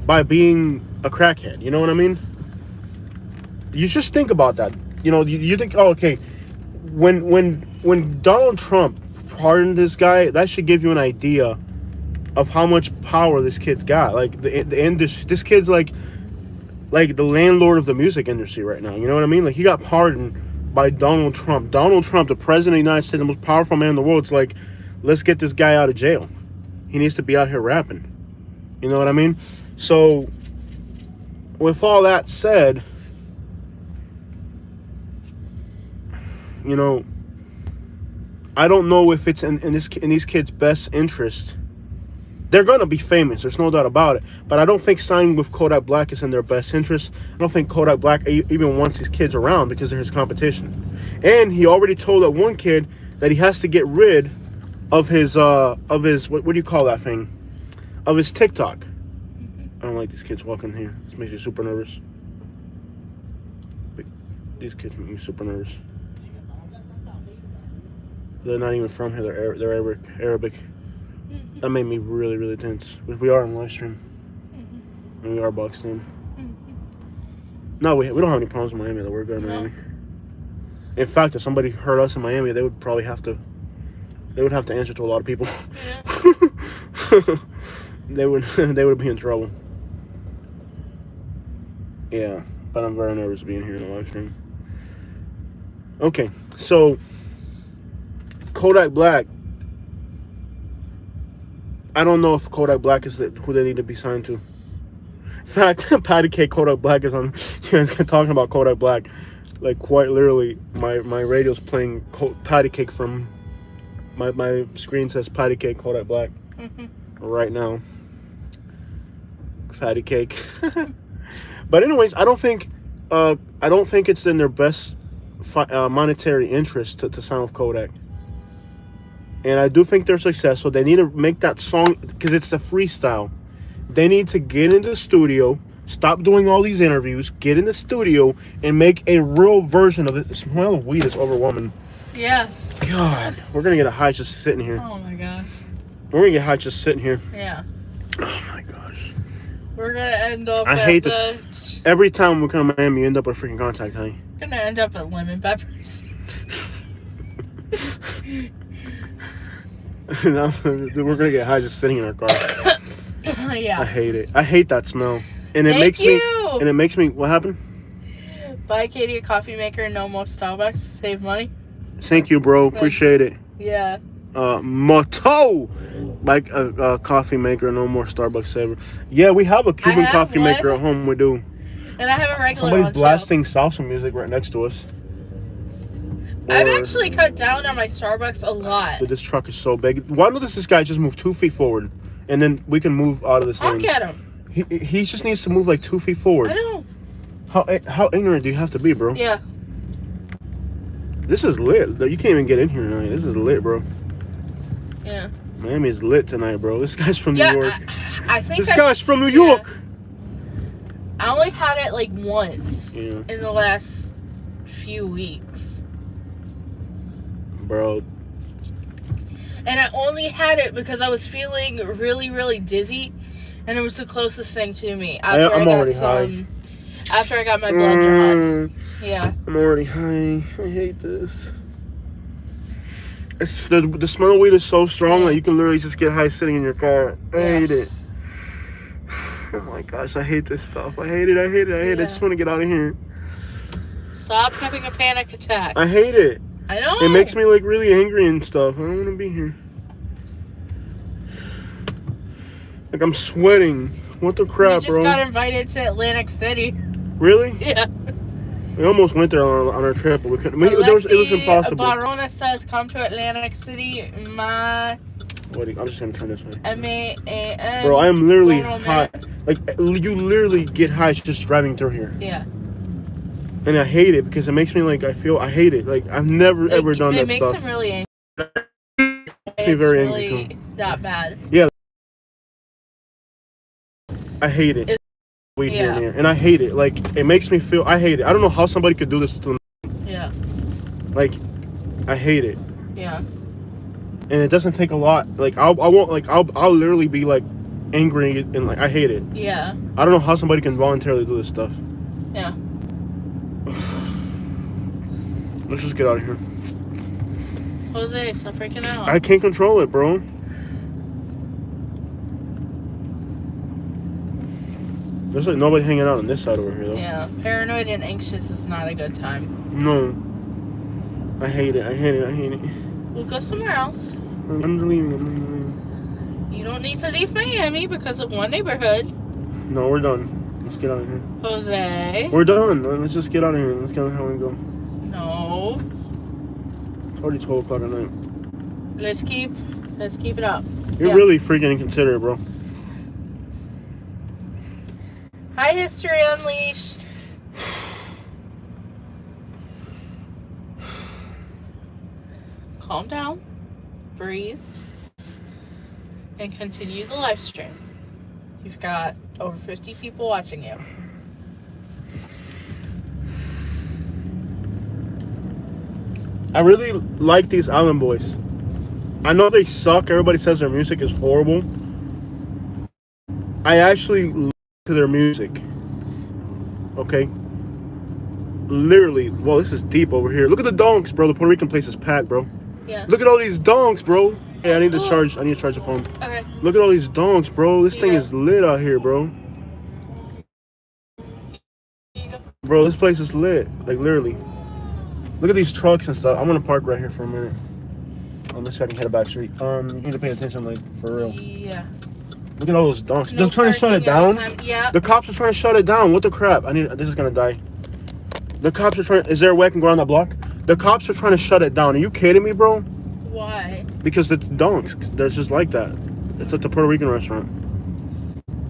by being a crackhead. You know what I mean? You just think about that. You think, oh, okay, when Donald Trump pardoned this guy, that should give you an idea of how much power this kid's got. Like the industry, this kid's like the landlord of the music industry right now. You know what I mean? Like, he got pardoned by Donald Trump. Donald Trump, the president of the United States, the most powerful man in the world. It's like, let's get this guy out of jail. He needs to be out here rapping. You know what I mean? So, with all that said, I don't know if it's in these kids' best interest. They're going to be famous. There's no doubt about it. But I don't think signing with Kodak Black is in their best interest. I don't think Kodak Black even wants these kids around because they're his competition. And he already told that one kid that he has to get rid of his what do you call that thing? Of his TikTok. I don't like these kids walking here. This makes me super nervous. These kids make me super nervous. They're not even from here. They're Arabic. Mm-hmm. That made me really, really tense. We are on live stream. Mm-hmm. And we are boxed in. Mm-hmm. No, we don't have any problems in Miami, though. We're good in Miami. No. In fact, if somebody hurt us in Miami, they would probably have to... They would have to answer to a lot of people. Yeah. they would be in trouble. Yeah, but I'm very nervous being here in the live stream. Okay, so Kodak Black. I don't know if Kodak Black is who they need to be signed to. In fact, Patty Cake Kodak Black is on. You guys talking about Kodak Black, like quite literally. My radio's playing Patty Cake from. My screen says Patty Cake Kodak Black right now. Patty Cake. But anyways, I don't think it's in their best monetary interest to sign with Kodak. And I do think they're successful. They need to make that song because it's a freestyle. They need to get into the studio, stop doing all these interviews, get in the studio, and make a real version of it. The smell of weed is overwhelming. Yes. God, we're gonna get a high just sitting here. Oh my gosh. We're gonna get high just sitting here. Yeah. Oh my gosh. We're gonna end up. I hate this. Every time we come to Miami, you end up with freaking contact, honey. We're gonna end up at lemon peppers. We're gonna get high just sitting in our car. Yeah. I hate it. I hate that smell, and it makes me. What happened? Buy Katie a coffee maker. No more Starbucks. Save money. Thank you, bro. Appreciate it. Yeah. Motto. Like a coffee maker. No more Starbucks saver. Yeah, we have a Cuban coffee maker at home. We do. And I have a regular Somebody's one blasting salsa music right next to us. I've actually cut down on my Starbucks a lot. But this truck is so big. Why don't this guy just move 2 feet forward, and then we can move out of this lane? I'll get him. He just needs to move like 2 feet forward. I know. How ignorant do you have to be, bro? Yeah. This is lit. You can't even get in here tonight. This is lit, bro. Yeah. Miami is lit tonight, bro. This guy's from New York. I think this guy's from New York. I only had it like once in the last few weeks. Bro. And I only had it because I was feeling really, really dizzy. And it was the closest thing to me. I'm already high. After I got my blood drawn. Yeah. I'm already high. I hate this. It's the smell of weed is so strong that you can literally just get high sitting in your car. I hate it. Oh my gosh, I hate this stuff. I hate it. I just want to get out of here. Stop having a panic attack. I hate it. I know. It makes me like really angry and stuff. I don't want to be here. Like I'm sweating. What the crap, bro? We just got invited to Atlantic City. Really? Yeah. We almost went there on our trip, but we couldn't. It was impossible. Barona says, "Come to Atlantic City." Wait, I'm just gonna turn this way. M-A-A-N. Bro, I am literally high. Like you literally get high just driving through here. Yeah. And I hate it because it makes me like I hate it. Like I've never ever done that stuff. It makes him really angry. Makes me very angry too. Not bad. Yeah. I hate it. Weed here and there, and I hate it. Like it makes me feel. I hate it. I don't know how somebody could do this to them. Yeah. Like, I hate it. Yeah. And it doesn't take a lot. Like I'll literally be like angry and like I hate it. Yeah. I don't know how somebody can voluntarily do this stuff. Yeah. Let's just get out of here. Jose, stop freaking out. I can't control it, bro. There's like nobody hanging out on this side over here, though. Yeah, paranoid and anxious is not a good time. No. I hate it. I hate it. We'll go somewhere else. I'm leaving. You don't need to leave Miami because of one neighborhood. No, we're done. Let's get out of here. Jose. We're done. Let's just get out of here. Let's get on how we go. No. It's already 12 o'clock at night. Let's keep it up. You're really freaking inconsiderate, bro. Hi, History Unleashed. Calm down, breathe, and continue the live stream. You've got over 50 people watching you. I really like these Island Boys. I know they suck. Everybody says their music is horrible. I actually listen to their music. Okay? Literally. Well, this is deep over here. Look at the donks, bro. The Puerto Rican place is packed, bro. Yeah. Look at all these donks, bro. Hey, I need to charge the phone. Okay. Look at all these donks, bro. This thing is lit out here, bro. Bro, this place is lit. Like, literally. Look at these trucks and stuff. I'm gonna park right here for a minute. Let's see if I can hit a back street. You need to pay attention, like, for real. Yeah. Look at all those donks. No They're trying to shut it down. Yeah. The cops are trying to shut it down. What the crap? This is gonna die. The cops are trying. Is there a way I can go around that block? The cops are trying to shut it down. Are you kidding me, bro? Why? Because it's donks. They're just like that. It's at the Puerto Rican restaurant.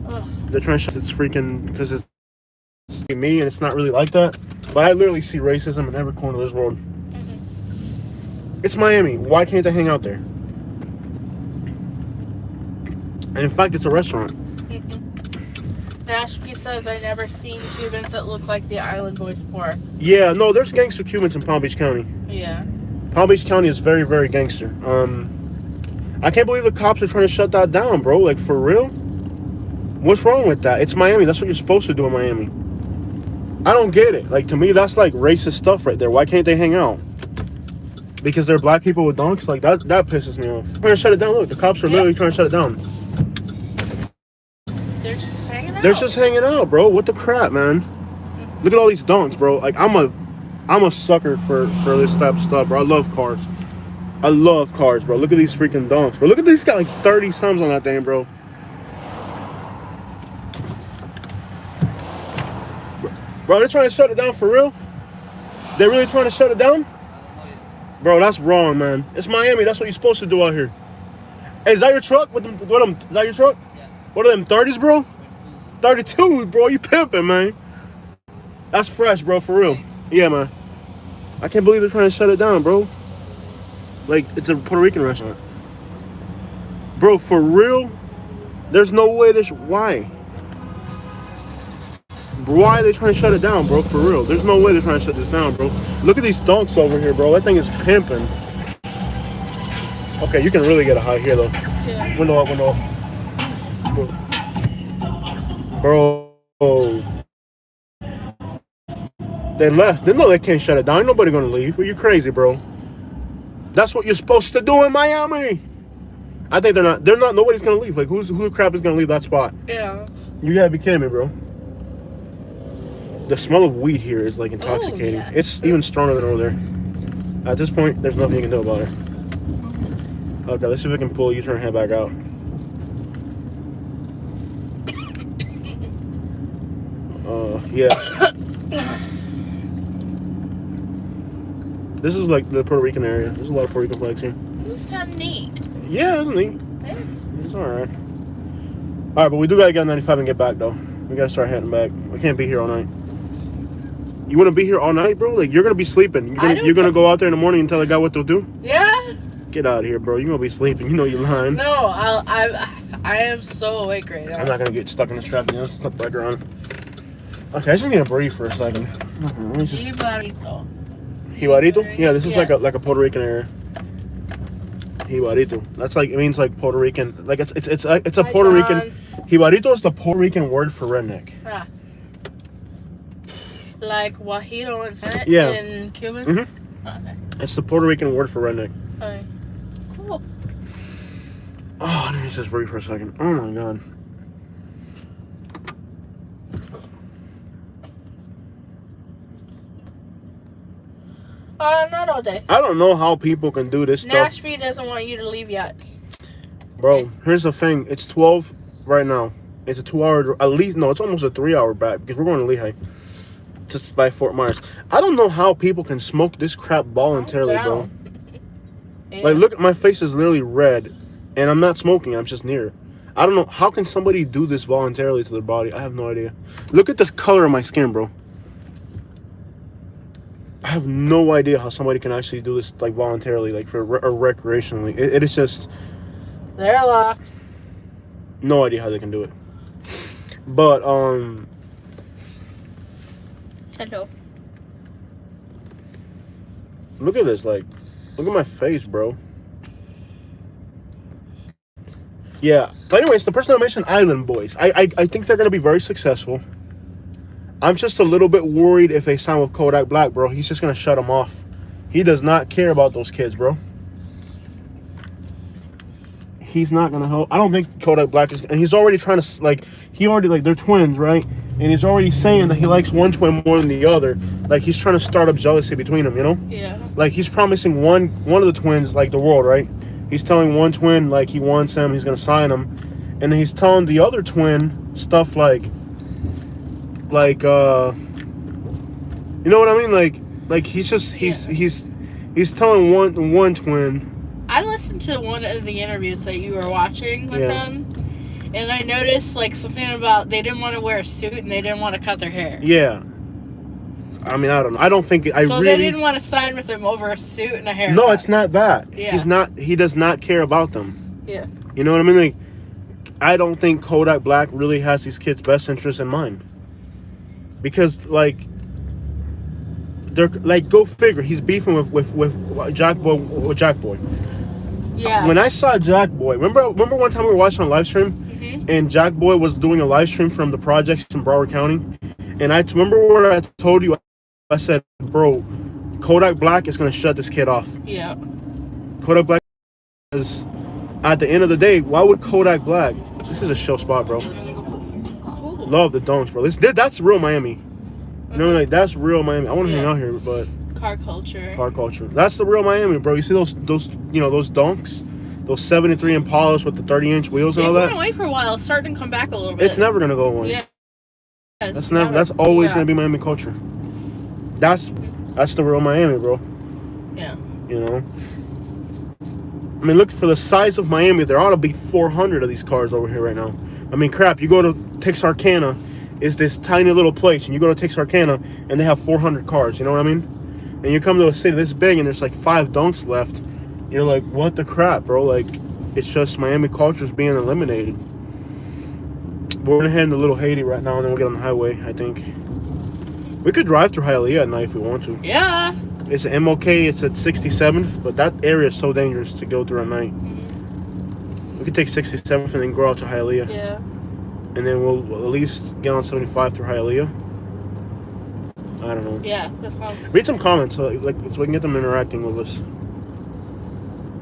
Ugh. They're trying to shut. It's freaking because it's me and it's not really like that. But I literally see racism in every corner of this world. Mm-hmm. It's Miami. Why can't they hang out there? And in fact, it's a restaurant. Nashby says I never seen Cubans that look like the Island Boys before. Yeah, no, there's gangster Cubans in Palm Beach County. Yeah. Palm Beach County is very, very gangster. I can't believe the cops are trying to shut that down, bro. Like, for real? What's wrong with that? It's Miami. That's what you're supposed to do in Miami. I don't get it. Like, to me, that's like racist stuff right there. Why can't they hang out? Because they're black people with donks? Like, that pisses me off. They're trying to shut it down. Look, the cops are literally trying to shut it down. They're just hanging out. They're just hanging out, bro. What the crap, man? Look at all these donks, bro. Like, I'm a sucker for this type of stuff, bro. I love cars. I love cars, bro. Look at these freaking donks, bro. Look at this. Got like 30 sums on that thing, bro. Bro, they're trying to shut it down for real? They're really trying to shut it down? Bro, that's wrong, man. It's Miami. That's what you're supposed to do out here. Hey, is that your truck? Is that your truck? Yeah. What are them, 30s, bro? 32, bro. You pimping, man. That's fresh, bro, for real. Yeah, man. I can't believe they're trying to shut it down, bro. Like, it's a Puerto Rican restaurant. Bro, for real? There's no way why? Why are they trying to shut it down, bro? For real. There's no way they're trying to shut this down, bro. Look at these donks over here, bro. That thing is pimping. Okay, you can really get a high here, though. Yeah. Window up, window up. Bro. They left. They know they can't shut it down. Ain't nobody gonna leave. Are you crazy, bro? That's what you're supposed to do in Miami. I think they're not. Nobody's gonna leave. Like, who the crap is gonna leave that spot? Yeah. You gotta be kidding me, bro. The smell of weed here is like intoxicating. Oh, yeah. It's even stronger than over there. At this point, there's nothing you can do about it. Okay, let's see if we can pull a U-turn and head back out. Yeah. This is like the Puerto Rican area. There's a lot of Puerto Rican flags here. This is kind of neat. Yeah, it's neat. Yeah. It's alright. Alright, but we do gotta get on 95 and get back though. We gotta start heading back. We can't be here all night. You wanna be here all night, bro? Like, you're gonna be sleeping. You're gonna go out there in the morning and tell the guy what to do? Yeah. Get out of here, bro. You're gonna be sleeping. You know you're lying. No, I am so awake right now. I'm not gonna get stuck in this traffic. You know, stuck back around. Okay, I just need to breathe for a second. Let me just. Jibarito? Yeah, this is like a Puerto Rican area. Jibarito. That's like, it means like Puerto Rican. Like it's a Puerto Rican. Jibarito is the Puerto Rican word for redneck. Ah. Like Guajiro in Cuban? Mm-hmm. Okay. It's the Puerto Rican word for redneck. Okay. Cool. Oh, let me just breathe for a second. Oh my god. Not all day. I don't know how people can do this stuff. Nashby doesn't want you to leave yet. Bro, here's the thing. It's 12 right now. It's a 2-hour, at least, no, it's almost a 3-hour back because we're going to Lehigh. Just by Fort Myers. I don't know how people can smoke this crap voluntarily, bro. Yeah. Like, look, my face is literally red, and I'm not smoking. I'm just near. I don't know. How can somebody do this voluntarily to their body? I have no idea. Look at the color of my skin, bro. I have no idea how somebody can actually do this, like, voluntarily, like, or recreationally. It is just... They're locked. No idea how they can do it. But, Hello. Look at this, like, look at my face, bro. Yeah. But anyways, the person I mentioned, Island Boys. I think they're gonna be very successful. I'm just a little bit worried if they sign with Kodak Black, bro. He's just gonna shut them off. He does not care about those kids, bro. He's not gonna help. I don't think Kodak Black is, and he's already trying to like. He already like they're twins, right? And he's already saying that he likes one twin more than the other. Like he's trying to start up jealousy between them, you know? Yeah. Like he's promising one of the twins like the world, right? He's telling one twin like he wants him, he's gonna sign him, and then he's telling the other twin stuff like you know what I mean? Like he's just he's telling one twin. I listened to one of the interviews that you were watching with them, and I noticed like something about they didn't want to wear a suit and they didn't want to cut their hair. Yeah. I mean, I don't know. I don't think So they didn't want to sign with him over a suit and a haircut. No, it's not that. Yeah. He does not care about them. Yeah. You know what I mean? Like, I don't think Kodak Black really has these kids' best interests in mind. Because, like, they're like, go figure. He's beefing with Jack Boy. Yeah. When I saw Jack Boy, remember one time we were watching a live stream, and Jack Boy was doing a live stream from the projects in Broward County, and I remember what I told you. I said, bro, Kodak Black is gonna shut this kid off. Yeah. Kodak Black is, at the end of the day, why would Kodak Black? This is a show spot, bro. Cool. Love the donks, bro. That's real Miami. You know, like that's real Miami. I want to hang out here, but car culture. Car culture. That's the real Miami, bro. You see those those donks, those 73 Impalas with the 30-inch wheels and all that. It went away for a while. It's starting to come back a little bit. It's never gonna go away. Yeah. That's never. That's always gonna be Miami culture. That's the real Miami, bro. Yeah. You know. I mean, look, for the size of Miami, there ought to be 400 of these cars over here right now. I mean, crap. You go to Texarkana, is this tiny little place, and you go to Texarkana, and they have 400 cars. You know what I mean? And you come to a city this big, and there's like 5 donks left. You're like, what the crap, bro? Like, it's just Miami culture's being eliminated. We're gonna head into Little Haiti right now, and then we'll get on the highway. I think we could drive through Hialeah at night if we want to. Yeah. It's an MOK. It's at 67th, but that area is so dangerous to go through at night. We could take 67th and then go out to Hialeah. Yeah. And then we'll at least get on 75 through Hialeah. I don't know. Yeah, that sounds. Read some comments so we can get them interacting with us.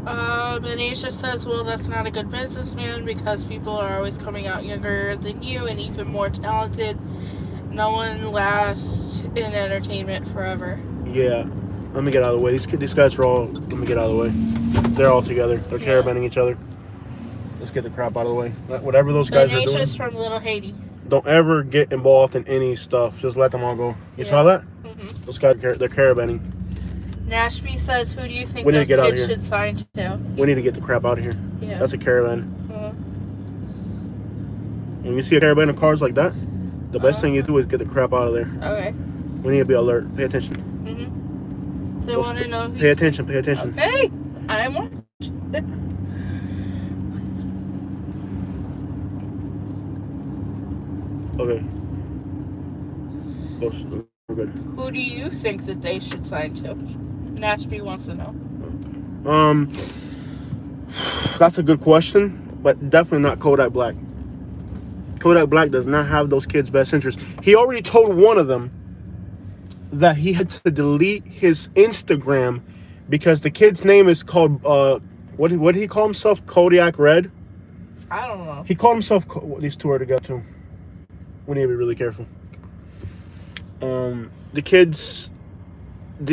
Anisha says, well, that's not a good businessman because people are always coming out younger than you and even more talented. No one lasts in entertainment forever. Yeah. Let me get out of the way. These guys are all... Let me get out of the way. They're all together. They're caravanning each other. Let's get the crap out of the way. Whatever those guys are doing. Anisha's from Little Haiti. Don't ever get involved in any stuff. Just let them all go. You saw that? Mm-hmm. Those guys, they're caravanning. Nashby says, who do you think We need those to get out kids of here. should sign to? We need to get the crap out of here. Yeah. That's a caravan. When you see a caravan of cars like that, the best thing you do is get the crap out of there. Okay. We need to be alert. Pay attention. They want to know who. Pay attention. Pay attention. Okay. I'm watching. Okay. We're good. Who do you think that they should sign to? Nashby wants to know. That's a good question, but definitely not Kodak Black. Kodak Black does not have those kids' best interests. He already told one of them that he had to delete his Instagram because the kid's name is called what did he call himself? Kodiak Red. I don't know. He called himself. These two are together too. We need to be really careful. The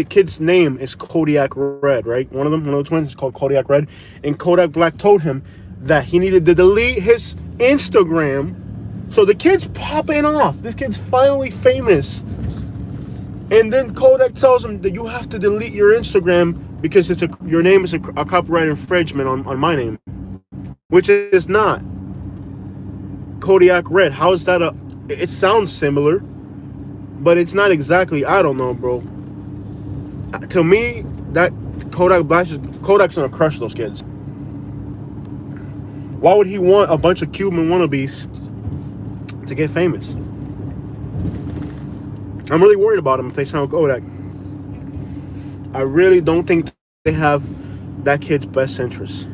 kid's name is Kodiak Red, right? One of the twins is called Kodiak Red, and Kodak Black told him that he needed to delete his Instagram. So the kid's popping off. This kid's finally famous. And then Kodak tells him that you have to delete your Instagram because your name is a copyright infringement on my name, which is not. Kodiak Red. How is that it sounds similar, but it's not exactly. I don't know, bro. To me, that Kodak's gonna crush those kids. Why would he want a bunch of Cuban wannabes to get famous? I'm really worried about him if they sound Kodak. I really don't think they have that kid's best interest.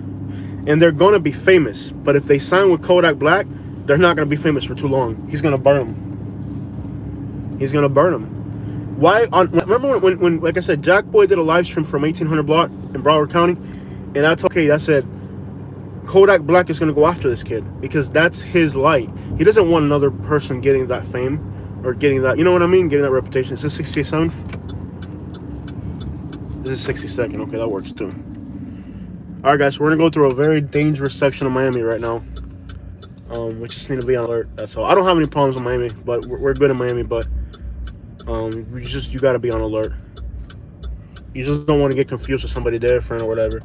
And they're gonna be famous, but if they sign with Kodak Black, they're not gonna be famous for too long. He's gonna burn them. He's gonna burn them. Why? Remember when, like I said, Jack Boy did a live stream from 1800 block in Broward County, and I told I said, Kodak Black is gonna go after this kid because that's his light. He doesn't want another person getting that fame or getting that, you know what I mean, getting that reputation. Is this 67th? This is 62nd. Okay, that works too. All right, guys, so we're gonna go through a very dangerous section of Miami right now. We just need to be on alert. That's all. I don't have any problems with Miami, but we're good in Miami. But you gotta be on alert. You just don't want to get confused with somebody different or whatever.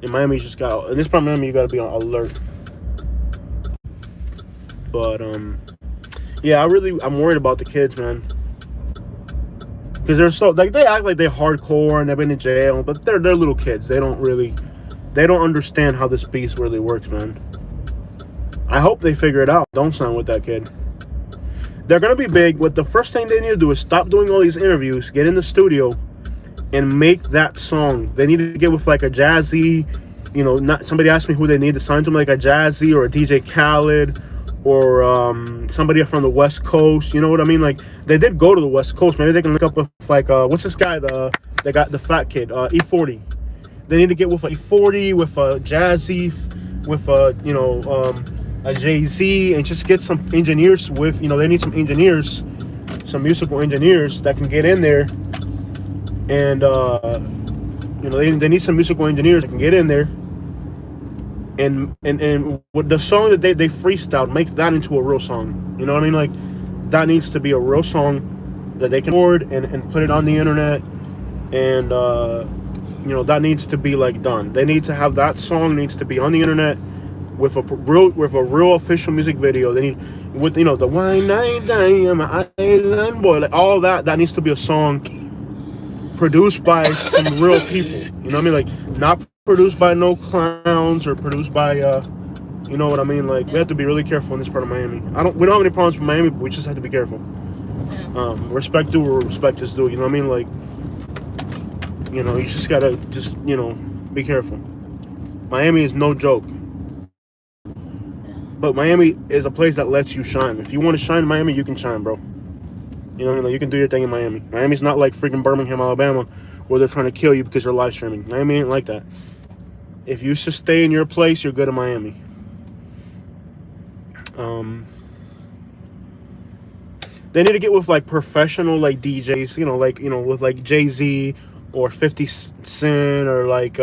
In Miami, you just got. In this part of Miami, you gotta be on alert. But yeah, I'm worried about the kids, man. Because they're so like they act like they're hardcore and they've been in jail, but they're little kids. They don't understand how this beast really works, man. I hope they figure it out. Don't sign with that kid. They're gonna be big. What the first thing they need to do is stop doing all these interviews, get in the studio, and make that song. They need to get with like a Jazzy, you know. Not somebody asked me who they need to sign to, like a Jazzy or a DJ Khaled, or somebody from the West Coast. You know what I mean? Like they did go to the West Coast. Maybe they can look up with like what's this guy? They got the fat kid, E40. They need to get with a E40, with a Jazzy, with a a Jay-Z, and just get some engineers with, they need some engineers, some musical engineers that can get in there, and they need some musical engineers that can get in there, and with the song that they freestyled, make that into a real song. You know what I mean? Like that needs to be a real song that they can record and put it on the internet, and that needs to be like done. They need to have that song needs to be on the internet with a real official music video. They need with the wine night I'm an island boy, like all that needs to be a song produced by some real people. You know what I mean? Like not produced by no clowns or produced by you know what I mean? Like we have to be really careful in this part of Miami. We don't have any problems with Miami, but we just have to be careful. Respect due where respect is due. You know what I mean? Like you just gotta be careful. Miami is no joke. But Miami is a place that lets you shine. If you want to shine in Miami, you can shine, bro. You know what I mean? Like, you can do your thing in Miami. Miami's not like freaking Birmingham, Alabama, where they're trying to kill you because you're live streaming. Miami ain't like that. If you just stay in your place, you're good in Miami. They need to get with like professional like DJs, with like Jay-Z or 50 Cent or like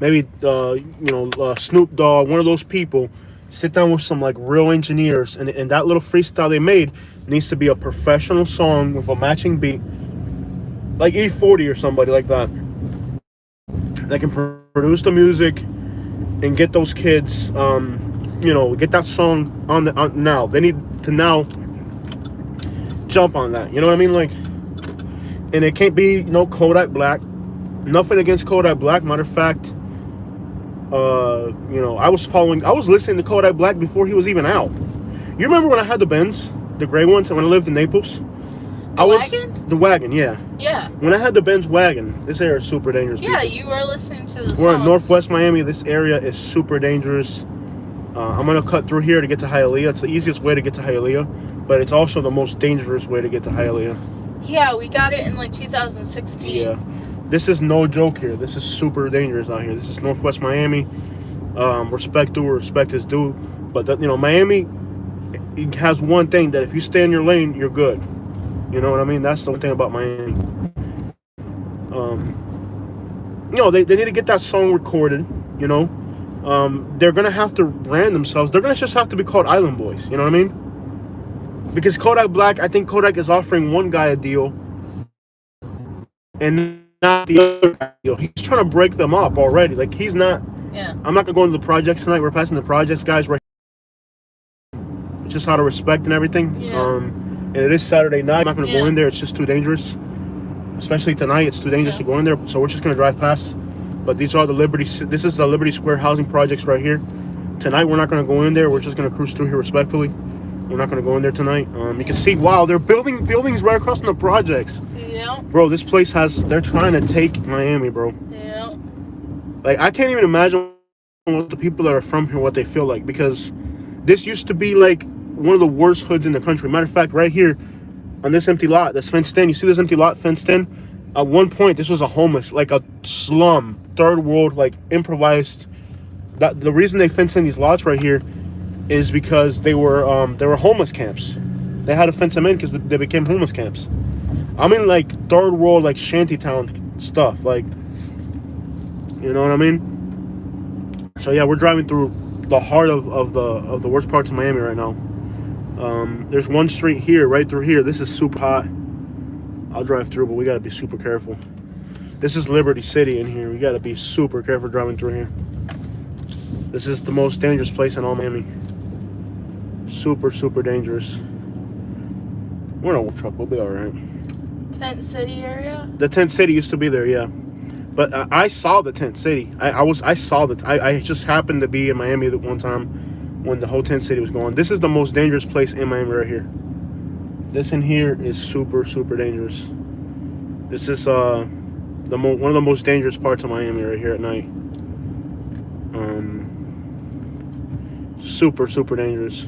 maybe Snoop Dogg, one of those people. Sit down with some like real engineers, and that little freestyle they made needs to be a professional song with a matching beat, like E40 or somebody like that can produce the music and get those kids, get that song on now. They need to now jump on that. You know what I mean? Like, and it can't be Kodak Black. Nothing against Kodak Black. Matter of fact. I was listening to Kodak Black before he was even out. You remember when I had the Benz, the gray ones, when I lived in Naples? The wagon, yeah. Yeah. When I had the Benz wagon, this area is super dangerous. Yeah, people. You were listening to the We're in Northwest Miami. This area is super dangerous. I'm gonna cut through here to get to Hialeah. It's the easiest way to get to Hialeah, but it's also the most dangerous way to get to Hialeah. Yeah, we got it in like 2016. Yeah. This is no joke here. This is super dangerous out here. This is Northwest Miami. Respect due where respect is due. But Miami, it has one thing that if you stay in your lane, you're good. You know what I mean? That's the one thing about Miami. They need to get that song recorded. They're gonna have to brand themselves. They're gonna just have to be called Island Boys. You know what I mean? Because Kodak Black, I think Kodak is offering one guy a deal, and not the other guy. He's trying to break them up already. Like he's not. Yeah. I'm not gonna go into the projects tonight. We're passing the projects, guys. Right. It's just out of respect and everything. Yeah. And it is Saturday night. I'm not gonna go in there. It's just too dangerous. Especially tonight, it's too dangerous to go in there. So we're just gonna drive past. But these are the This is the Liberty Square housing projects right here. Tonight we're not gonna go in there. We're just gonna cruise through here respectfully. We're not gonna go in there tonight. You can see, wow, they're building buildings right across from the projects. Yeah. Yeah. Bro, this place they're trying to take Miami, bro. Yeah. Like, I can't even imagine what the people that are from here, what they feel like, because this used to be like one of the worst hoods in the country. Matter of fact, right here on this empty lot that's fenced in, you see this empty lot fenced in? At one point, this was a homeless, like a slum, third world, like improvised. That the reason they fenced in these lots right here is because they were homeless camps. They had to fence them in because they became homeless camps. I'm in like third world, like shantytown stuff, like, you know what I mean? So yeah, we're driving through the heart of the worst parts of Miami right now. There's one street here, right through here. This is super hot. I'll drive through, but we gotta be super careful. This is Liberty City in here. We gotta be super careful driving through here. This is the most dangerous place in all Miami. Super, super dangerous. We're in a truck. We'll be all right. Tent City area? The Tent City used to be there, yeah. But I saw the Tent City. I just happened to be in Miami at one time when the whole Tent City was going. This is the most dangerous place in Miami right here. This in here is super, super dangerous. This is one of the most dangerous parts of Miami right here at night. Super, super dangerous.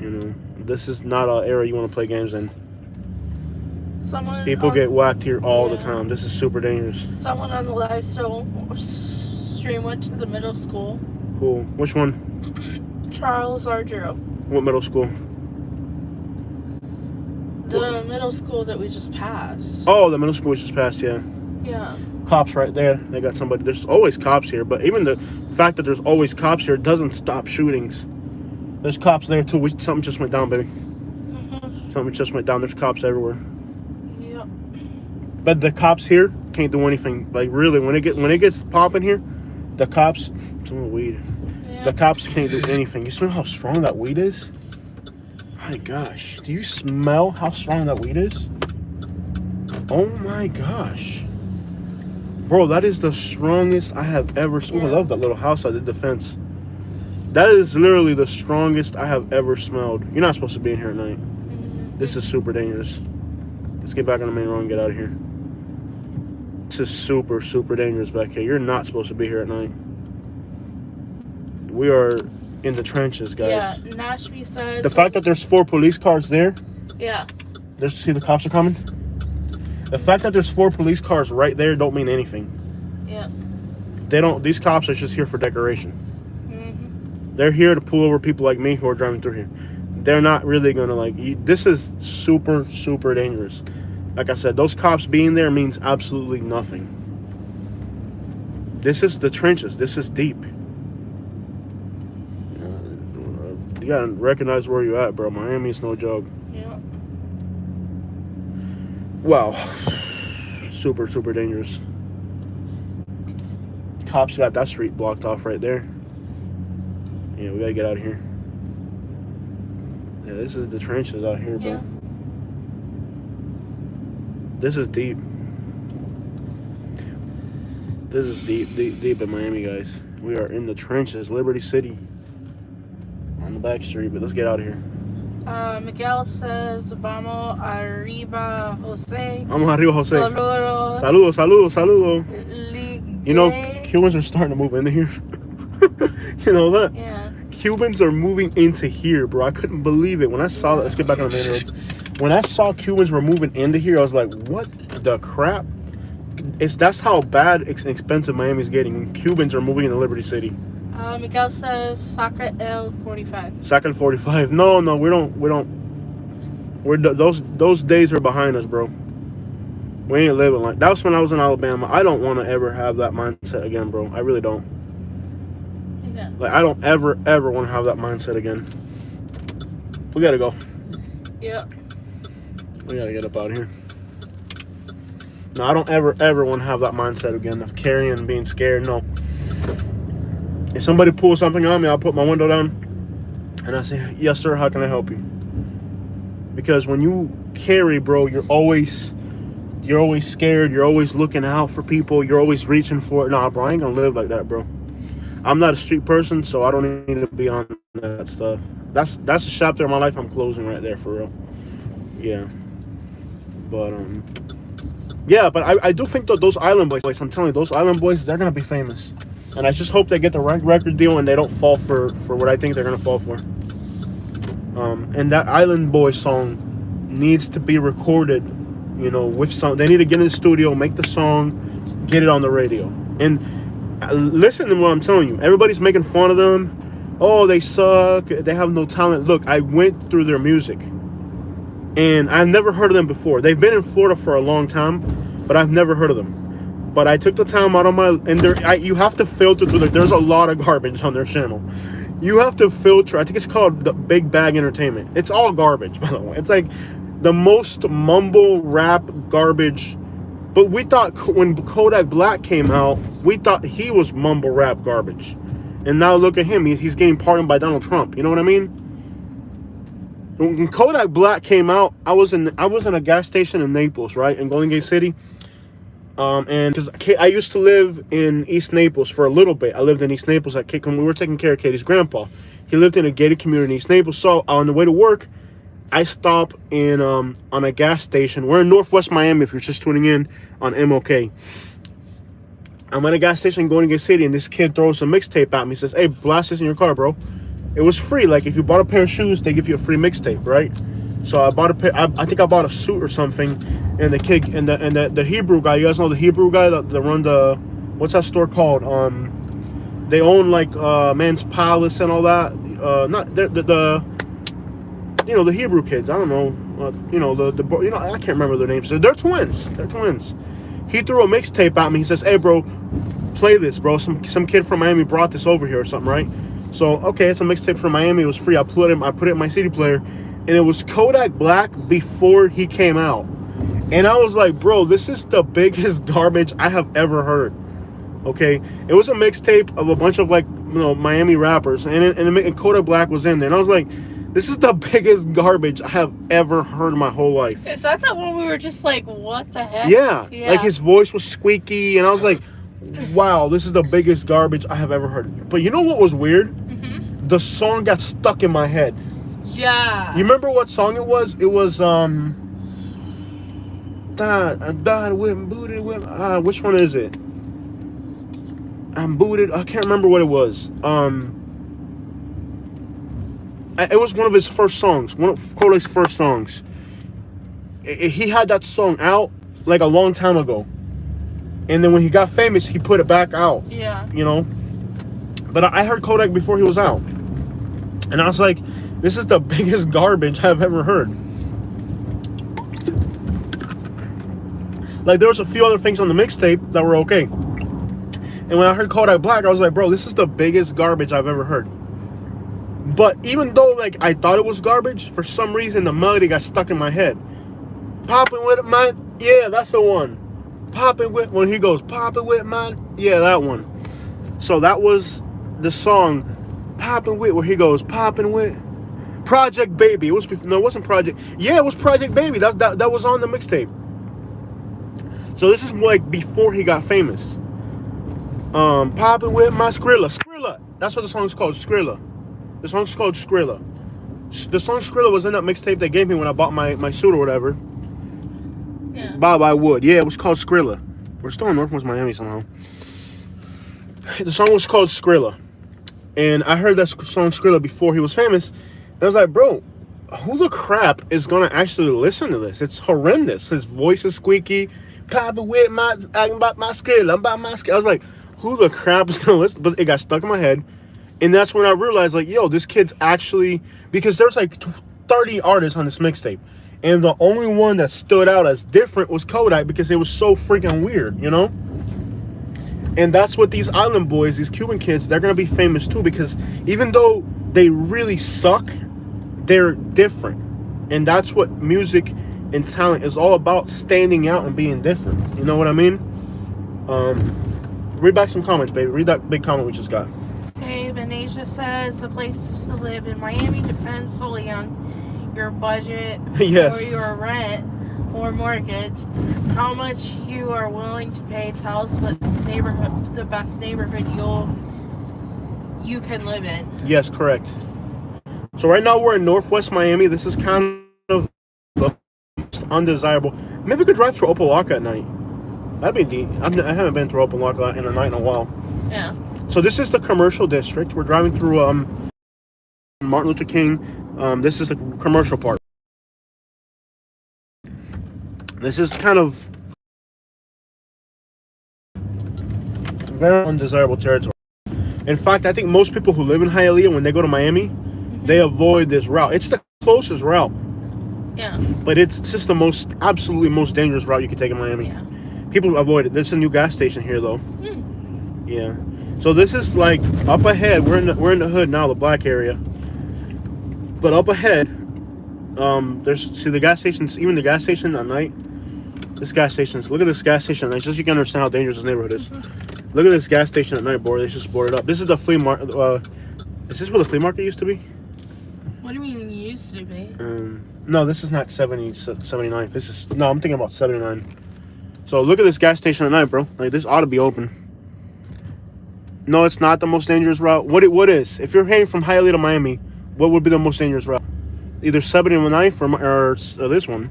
You know, this is not an area you want to play games in. People get whacked here all the time. This is super dangerous. Someone on the live stream went to the middle school. Cool. Which one? Charles Argero. What middle school? The middle school that we just passed. Oh, the middle school we just passed, yeah. Yeah. Cops right there. They got somebody. There's always cops here, but even the fact that there's always cops here doesn't stop shootings. There's cops there too. Something just went down, baby. Mm-hmm. Something just went down. There's cops everywhere. Yep. But the cops here can't do anything. Like, really, when it gets popping here, the cops. Some weed. Yeah. The cops can't do anything. You smell how strong that weed is? My gosh. Do you smell how strong that weed is? Oh my gosh. Bro, that is the strongest I have ever smelled. Yeah. I love that little house I did the fence. That is literally the strongest I have ever smelled. You're not supposed to be in here at night. Mm-hmm. This is super dangerous. Let's get back on the main road and get out of here. This is super, super dangerous back here. You're not supposed to be here at night. We are in the trenches, guys. Yeah, Nashby says... The fact that there's 4 police cars there. Yeah. See the cops are coming? The fact that there's 4 police cars right there don't mean anything. Yeah. These cops are just here for decoration. Mm-hmm. They're here to pull over people like me who are driving through here. They're not really gonna this is super, super dangerous. Like I said, those cops being there means absolutely nothing. This is the trenches. This is deep. You gotta recognize where you're at, bro. Miami's no joke. Yeah. Wow. Super, super dangerous. Cops got that street blocked off right there. Yeah, we gotta get out of here. Yeah, this is the trenches out here, bro. Yeah. This is deep. This is deep, deep, deep in Miami, guys. We are in the trenches, Liberty City. On the back street, but let's get out of here. Miguel says, Vamos arriba, Jose. Vamos arriba, Jose. Saludos. Saludos, saludos, saludos. You know, Cubans are starting to move into here. You know that? Yeah. Cubans are moving into here, bro. I couldn't believe it when I saw that. Let's get back on the main road. When I saw Cubans were moving into here, I was like, what the crap? That's how bad expensive Miami's getting. And Cubans are moving into Liberty City. Miguel says Sacra El 45. Sacra El 45. No, we don't. Those days are behind us, bro. We ain't living like that. Was when I was in Alabama. I don't want to ever have that mindset again, bro. I really don't. Yeah. Like, I don't ever want to have that mindset again. We gotta go. Yep. We gotta get up out of here. No, I don't ever want to have that mindset again of carrying and being scared. No. If somebody pulls something on me, I'll put my window down and I say, yes, sir, how can I help you? Because when you carry, bro, you're always scared. You're always looking out for people. You're always reaching for it. Nah, bro, I ain't gonna live like that, bro. I'm not a street person, so I don't need to be on that stuff. That's a chapter in my life I'm closing right there, for real. Yeah. But yeah, but I do think that those Island Boys, I'm telling you, those Island Boys, they're gonna be famous. And I just hope they get the right record deal and they don't fall for what I think they're gonna fall for. And that Island Boy song needs to be recorded, you know, with some. They need to get in the studio, make the song, get it on the radio, and listen to what I'm telling you. Everybody's making fun of them. Oh, they suck. They have no talent. Look, I went through their music, and I've never heard of them before. They've been in Florida for a long time, but I've never heard of them. But I took the time out of my, and you have to filter through. There's a lot of garbage on their channel. You have to filter. I think it's called the Big Bag Entertainment. It's all garbage, by the way. It's like the most mumble rap garbage. But we thought when Kodak Black came out, we thought he was mumble rap garbage. And now look at him. He's getting pardoned by Donald Trump. You know what I mean? When Kodak Black came out, I was in a gas station in Naples, right? In Golden Gate City. And because I used to live in East Naples for a little bit. I lived in East Naples when we were taking care of Katie's grandpa. He lived in a gated community in East Naples. So on the way to work, I stop in on a gas station. We're in Northwest Miami if you're just tuning in on MOK. I'm at a gas station in Golden Gate City, and this kid throws a mixtape at me. He says, "Hey, blast this in your car, bro." It was free. Like if you bought a pair of shoes, they give you a free mixtape, right? So I bought a pair. I think I bought a suit or something, and the kid and the Hebrew guy. You guys know the Hebrew guy that run the, what's that store called? They own like Man's Palace and all that. Not the you know, the Hebrew kids. I don't know. You know I can't remember their names. They're twins. They're twins. He threw a mixtape at me. He says, "Hey, bro, play this, bro. Some kid from Miami brought this over here or something, right?" So okay, it's a mixtape from Miami. It was free. I put it in my CD player. And it was Kodak Black before he came out. And I was like, bro, this is the biggest garbage I have ever heard. Okay? It was a mixtape of a bunch of, like, you know, Miami rappers. And Kodak Black was in there. And I was like, this is the biggest garbage I have ever heard in my whole life. Is that one we were just like, what the heck? Yeah. Like, his voice was squeaky. And I was like, wow, this is the biggest garbage I have ever heard. But you know what was weird? Mm-hmm. The song got stuck in my head. Yeah. You remember what song it was? It was which one is it? I'm booted. I can't remember what it was. It was one of his first songs. One of Kodak's first songs. He had that song out like a long time ago. And then when he got famous, he put it back out. Yeah. You know? But I heard Kodak before he was out. And I was like, this is the biggest garbage I've ever heard. Like, there was a few other things on the mixtape that were okay. And when I heard Kodak Black, I was like, bro, this is the biggest garbage I've ever heard. But even though, like, I thought it was garbage, for some reason, the melody got stuck in my head. Popping with it, man. Yeah, that's the one. Popping with, when he goes, popping with it, man. Yeah, that one. So that was the song, Popping with, where he goes, popping with. Project Baby. It was before, no, it wasn't Project. Yeah, it was Project Baby. That was on the mixtape. So this is like before he got famous. Popping with my Skrilla. Skrilla. That's what the song's called. Skrilla. The song's called Skrilla. The song Skrilla was in that mixtape they gave me when I bought my suit or whatever. Yeah. Bob I Would. Yeah, it was called Skrilla. We're still in Northwest Miami somehow. The song was called Skrilla. And I heard that song Skrilla before he was famous. And I was like, bro, who the crap is going to actually listen to this? It's horrendous. His voice is squeaky. Papa with my, I'm about my Skrilla. I'm about my Skrilla. I was like, who the crap is going to listen? But it got stuck in my head. And that's when I realized, like, yo, this kid's actually, because there's like 30 artists on this mixtape. And the only one that stood out as different was Kodak because it was so freaking weird, you know? And that's what these island boys, these Cuban kids, they're going to be famous too because even though they really suck, they're different. And that's what music and talent is all about, standing out and being different. You know what I mean? Read back some comments, baby. Read that big comment we just got. Okay, Venetia says the place to live in Miami depends solely on your budget Yes. or your rent or mortgage. How much you are willing to pay tells what neighborhood, the best neighborhood you can live in. Yes, correct. So right now we're in Northwest Miami. This is kind of the most undesirable. Maybe we could drive through Opelika at night. That'd be deep. I haven't been through Opelika in a night in a while. Yeah. So this is the commercial district. We're driving through Martin Luther King. This is the commercial part. This is kind of very undesirable territory. In fact, I think most people who live in Hialeah, when they go to Miami, they avoid this route. It's the closest route. Yeah. But it's just the absolutely most dangerous route you can take in Miami. Yeah. People avoid it. There's a new gas station here, though. Yeah. So this is like up ahead. We're in the hood now, the black area. But up ahead, see the gas stations. Even the gas station at night. This gas station's. Look at this gas station at night. Just so you can understand how dangerous this neighborhood is. Look at this gas station at night, boy. They just boarded up. This is the flea market. Is this where the flea market used to be? What do you mean used to be? No, this is not 79. This is I'm thinking about 79. So look at this gas station at night, bro. Like this ought to be open. No, it's not the most dangerous route. What is? If you're heading from Hialeah to Miami, what would be the most dangerous route? Either 79 or this one.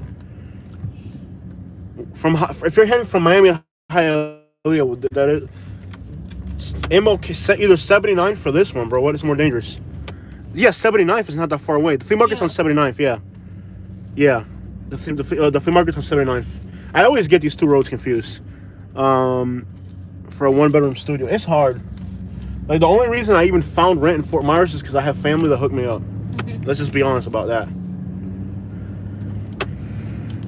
If you're heading from Miami to Hialeah, that is. Either 79 for this one, bro. What is more dangerous? Yeah, 79th is not that far away. The flea market's on 79th, yeah. Yeah. The flea market's on 79th. I always get these two roads confused. For a one-bedroom studio. It's hard. Like, the only reason I even found rent in Fort Myers is because I have family that hooked me up. Let's just be honest about that.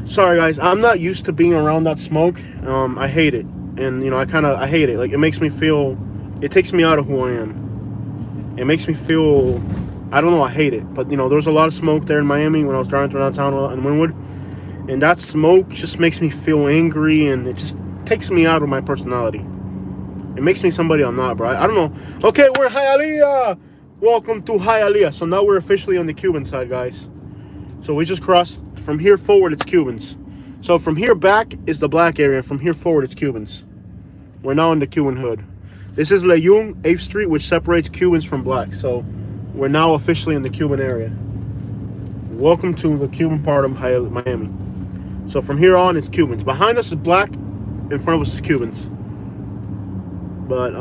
Sorry, guys. I'm not used to being around that smoke. I hate it. And, you know, I hate it. Like, it makes me feel, it takes me out of who I am. It makes me feel, I don't know, I hate it. But, you know, there was a lot of smoke there in Miami when I was driving through downtown in Wynwood. And that smoke just makes me feel angry, and it just takes me out of my personality. It makes me somebody I'm not, bro. I don't know. Okay, we're in Hialeah. Welcome to Hialeah. So now we're officially on the Cuban side, guys. So we just crossed, from here forward, it's Cubans. So from here back is the black area. From here forward, it's Cubans. We're now in the Cuban hood. This is Leung, 8th Street, which separates Cubans from blacks. So we're now officially in the Cuban area. Welcome to the Cuban part of Miami. So from here on, it's Cubans. Behind us is black. In front of us is Cubans. But,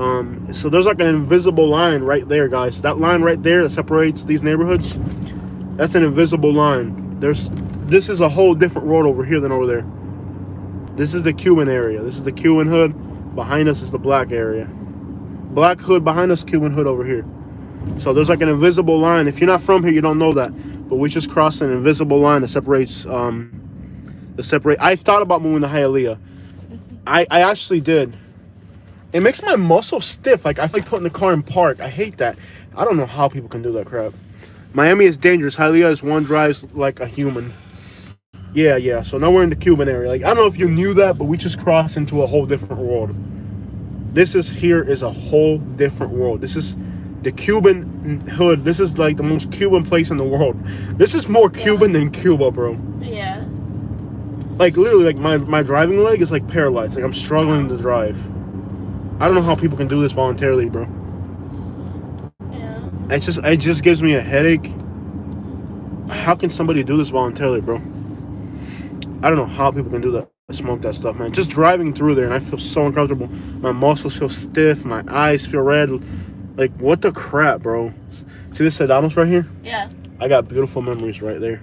so there's like an invisible line right there, guys. That line right there that separates these neighborhoods, that's an invisible line. This is a whole different road over here than over there. This is the Cuban area. This is the Cuban hood. Behind us is the black area. Black hood behind us, Cuban hood over here. So there's like an invisible line. If you're not from here, you don't know that. But we just crossed an invisible line that separates, I thought about moving to Hialeah. I actually did. It makes my muscles stiff. Like, I feel like putting the car in park. I hate that. I don't know how people can do that crap. Miami is dangerous. Hialeah is one drives like a human. Yeah. So now we're in the Cuban area. Like, I don't know if you knew that, but we just crossed into a whole different world. This is a whole different world. This is the Cuban hood. This is like the most Cuban place in the world. This is more Cuban than Cuba, bro. Yeah. Like, literally, like, my driving leg is like paralyzed. Like, I'm struggling to drive. I don't know how people can do this voluntarily, bro. Yeah. It just gives me a headache. How can somebody do this voluntarily, bro? I don't know how people can do that. Smoke that stuff, man. Just driving through there, and I feel so uncomfortable. My muscles feel stiff. My eyes feel red. Like, what the crap, bro? See this Sedanos right here? Yeah. I got beautiful memories right there.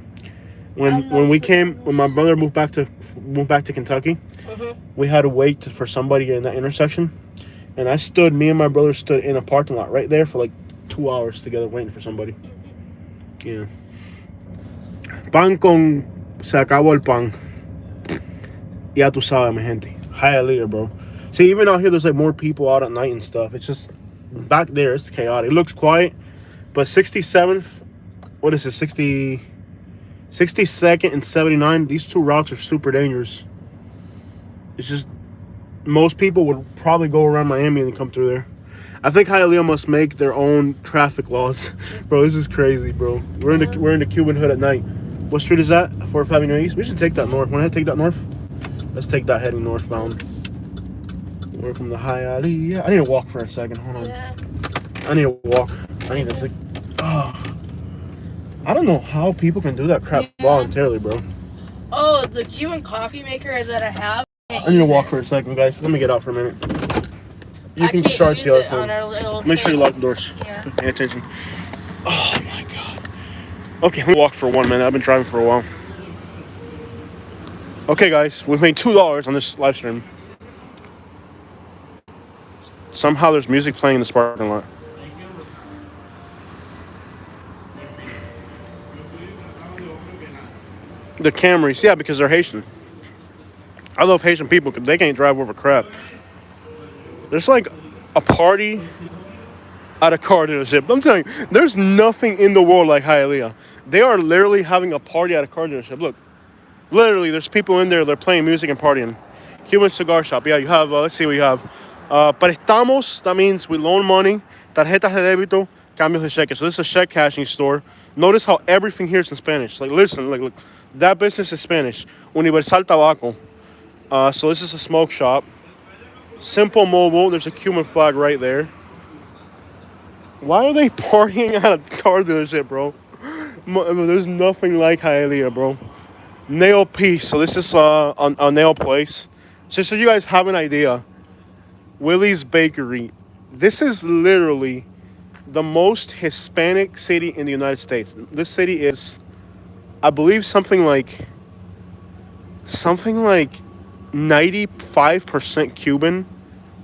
When my brother moved back to Kentucky, we had to wait for somebody in that intersection. And me and my brother stood in a parking lot right there for like 2 hours together waiting for somebody. Yeah. Pan con... Se acabó el pan. Ya tú sabes, mi gente. Hialeah, bro. See, even out here, there's like more people out at night and stuff. It's just... Back there, it's chaotic. It looks quiet. But 67th... What is it? 62nd and 79. These two routes are super dangerous. It's just... Most people would probably go around Miami and come through there. I think Hialeah must make their own traffic laws. Bro, this is crazy, bro. We're in the Cuban hood at night. What street is that? 4th Avenue East? We should take that north. Want to take that north? Let's take that heading northbound. Welcome to Hialeah. I need to walk for a second. Hold on. Yeah. I need to walk. I need to like... Oh. I don't know how people can do that crap voluntarily, bro. Oh, the Cuban coffee maker that I have. I need to walk for a second, guys. Let me get out for a minute. You can charge the other phone. Make sure you lock the doors. Yeah. Pay attention. Oh my god. Okay, let me walk for 1 minute. I've been driving for a while. Okay, guys, we've made $2 on this live stream. Somehow there's music playing in this parking lot. The Camrys, yeah, because they're Haitian. I love Haitian people because they can't drive over crap. There's like a party at a car dealership. I'm telling you, there's nothing in the world like Hialeah. They are literally having a party at a car dealership. Look, literally, there's people in there. They're playing music and partying. Cuban cigar shop. Yeah, you have. Let's see what you have. Prestamos. That means we loan money. Tarjetas de débito. Cambios de cheque. So this is a check cashing store. Notice how everything here is in Spanish. Like, listen, look. That business is Spanish. Universal Tabaco. So this is a smoke shop. Simple Mobile. There's a Cuban flag right there. Why are they partying at a car dealership, bro? There's nothing like Hialeah, bro. Nail Piece. So this is a nail place. Just so you guys have an idea, Willie's Bakery. This is literally the most Hispanic city in the United States. This city is, I believe, something like 95% Cuban,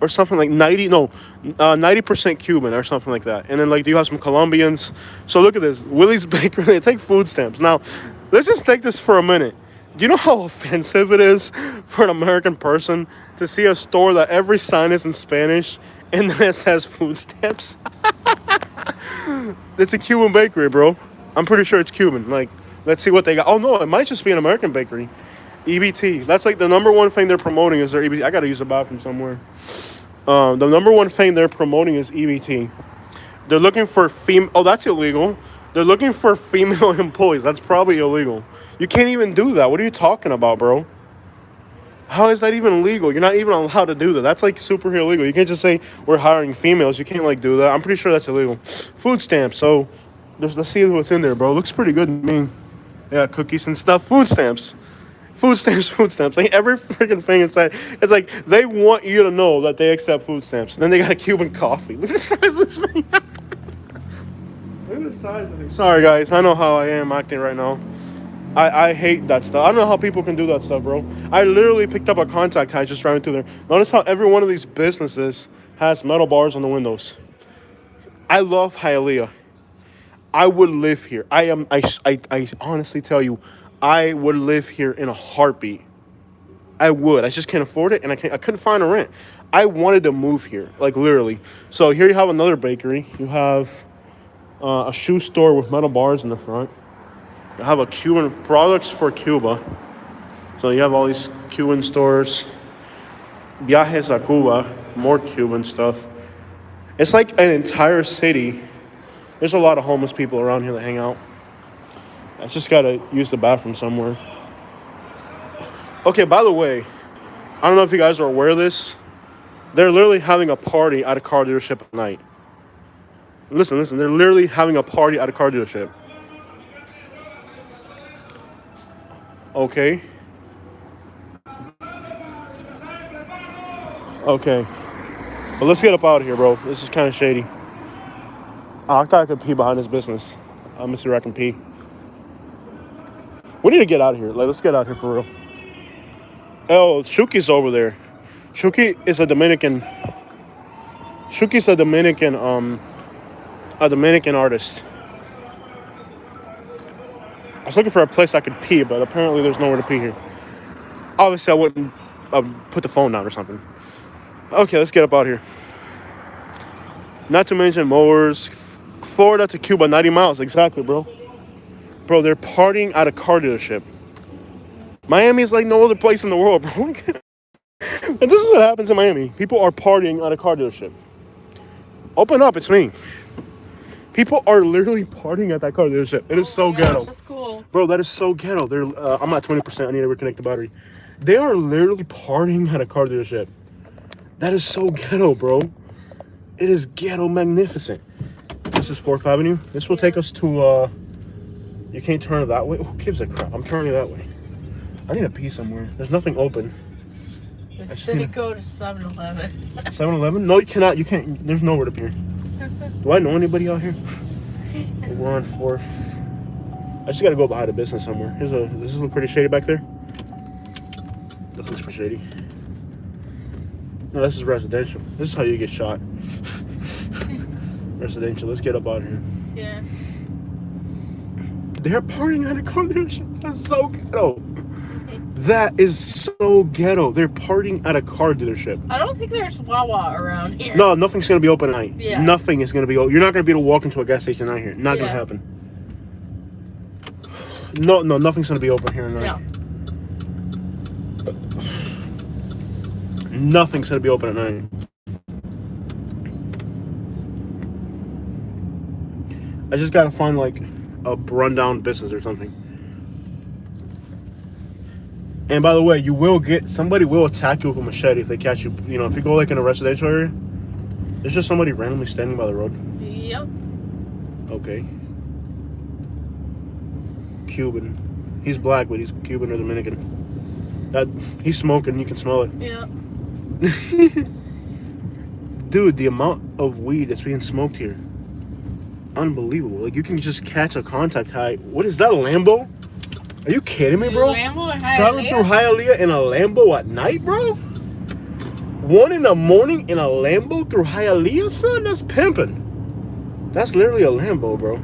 or something like 90% Cuban or something like that. And then like you have some Colombians. So look at this, Willie's Bakery. They take food stamps. Now, let's just take this for a minute. Do you know how offensive it is for an American person to see a store that every sign is in Spanish and then it says food stamps? It's a Cuban bakery, bro. I'm pretty sure it's Cuban. Like, let's see what they got. Oh no, it might just be an American bakery. EBT. That's like the number one thing they're promoting is their EBT. I gotta use a bathroom somewhere. The number one thing they're promoting is EBT. They're looking for Oh, that's illegal. They're looking for female employees. That's probably illegal. You can't even do that. What are you talking about, bro? How is that even legal? You're not even allowed to do that. That's like super illegal. You can't just say we're hiring females. You can't like do that. I'm pretty sure that's illegal. Food stamps. So let's see what's in there, bro. Looks pretty good to me. Yeah, cookies and stuff. Food stamps. Food stamps. Like every freaking thing inside. It's like they want you to know that they accept food stamps. And then they got a Cuban coffee. Look at the size of this thing. Look at the size of it. Sorry, guys. I know how I am acting right now. I hate that stuff. I don't know how people can do that stuff, bro. I literally picked up a contact high just driving through there. Notice how every one of these businesses has metal bars on the windows. I love Hialeah. I would live here. I honestly tell you, I would live here in a heartbeat. I would. I just can't afford it, and I couldn't find a rent. I wanted to move here, like literally. So here you have another bakery. You have a shoe store with metal bars in the front. You have a Cuban products for Cuba. So you have all these Cuban stores. Viajes a Cuba, more Cuban stuff. It's like an entire city. There's a lot of homeless people around here that hang out. I just gotta use the bathroom somewhere. Okay, by the way, I don't know if you guys are aware of this. They're literally having a party at a car dealership at night. Listen, they're literally having a party at a car dealership. Okay. But let's get up out of here, bro. This is kind of shady. I thought I could pee behind this business. I'm gonna see where I can pee. We need to get out of here. Like, let's get out of here for real. Oh, Shuki's over there. Shuki is a Dominican. Shuki's a Dominican artist. I was looking for a place I could pee, but apparently there's nowhere to pee here. Obviously, I wouldn't put the phone down or something. Okay, let's get up out here. Not to mention mowers. Florida to Cuba, 90 miles. Exactly, bro. Bro, they're partying at a car dealership. Miami is like no other place in the world, bro. And this is what happens in Miami. People are partying at a car dealership. Open up, it's me. People are literally partying at that car dealership. It is so ghetto. That's cool. Bro, that is so ghetto. I'm at 20%. I need to reconnect the battery. They are literally partying at a car dealership. That is so ghetto, bro. It is ghetto magnificent. This is 4th Avenue. This will take us to, you can't turn it that way. Who gives a crap? I'm turning that way. I need to pee somewhere. There's nothing open. We said go to 7-Eleven. 7-Eleven? No, you cannot. You can't. There's nowhere to pee. Do I know anybody out here? We're on 4th. I just gotta go behind a business somewhere. Does this look pretty shady back there? That looks pretty shady. No, this is residential. This is how you get shot. Residential. Let's get up out here. Yeah. They're partying at a car dealership. That's so ghetto. That is so ghetto. They're partying at a car dealership. I don't think there's Wawa around here. No, nothing's gonna be open at night. Yeah. Nothing is gonna be open. You're not gonna be able to walk into a gas station out here. Not gonna happen. No, nothing's gonna be open here at night. No. Nothing's gonna be open at night. I just gotta find like a rundown business or something. And by the way, somebody will attack you with a machete if they catch you. You know, if you go like in a residential area, there's just somebody randomly standing by the road. Yep. Okay. Cuban. He's black, but he's Cuban or Dominican. He's smoking. You can smell it. Yeah. Dude, the amount of weed that's being smoked here, unbelievable. Like, you can just catch a contact high. What is that, a Lambo? Are you kidding me, bro? Lambo and Traveling through Hialeah in a Lambo at night, bro? 1 in the morning in a Lambo through Hialeah, son? That's pimping. That's literally a Lambo, bro.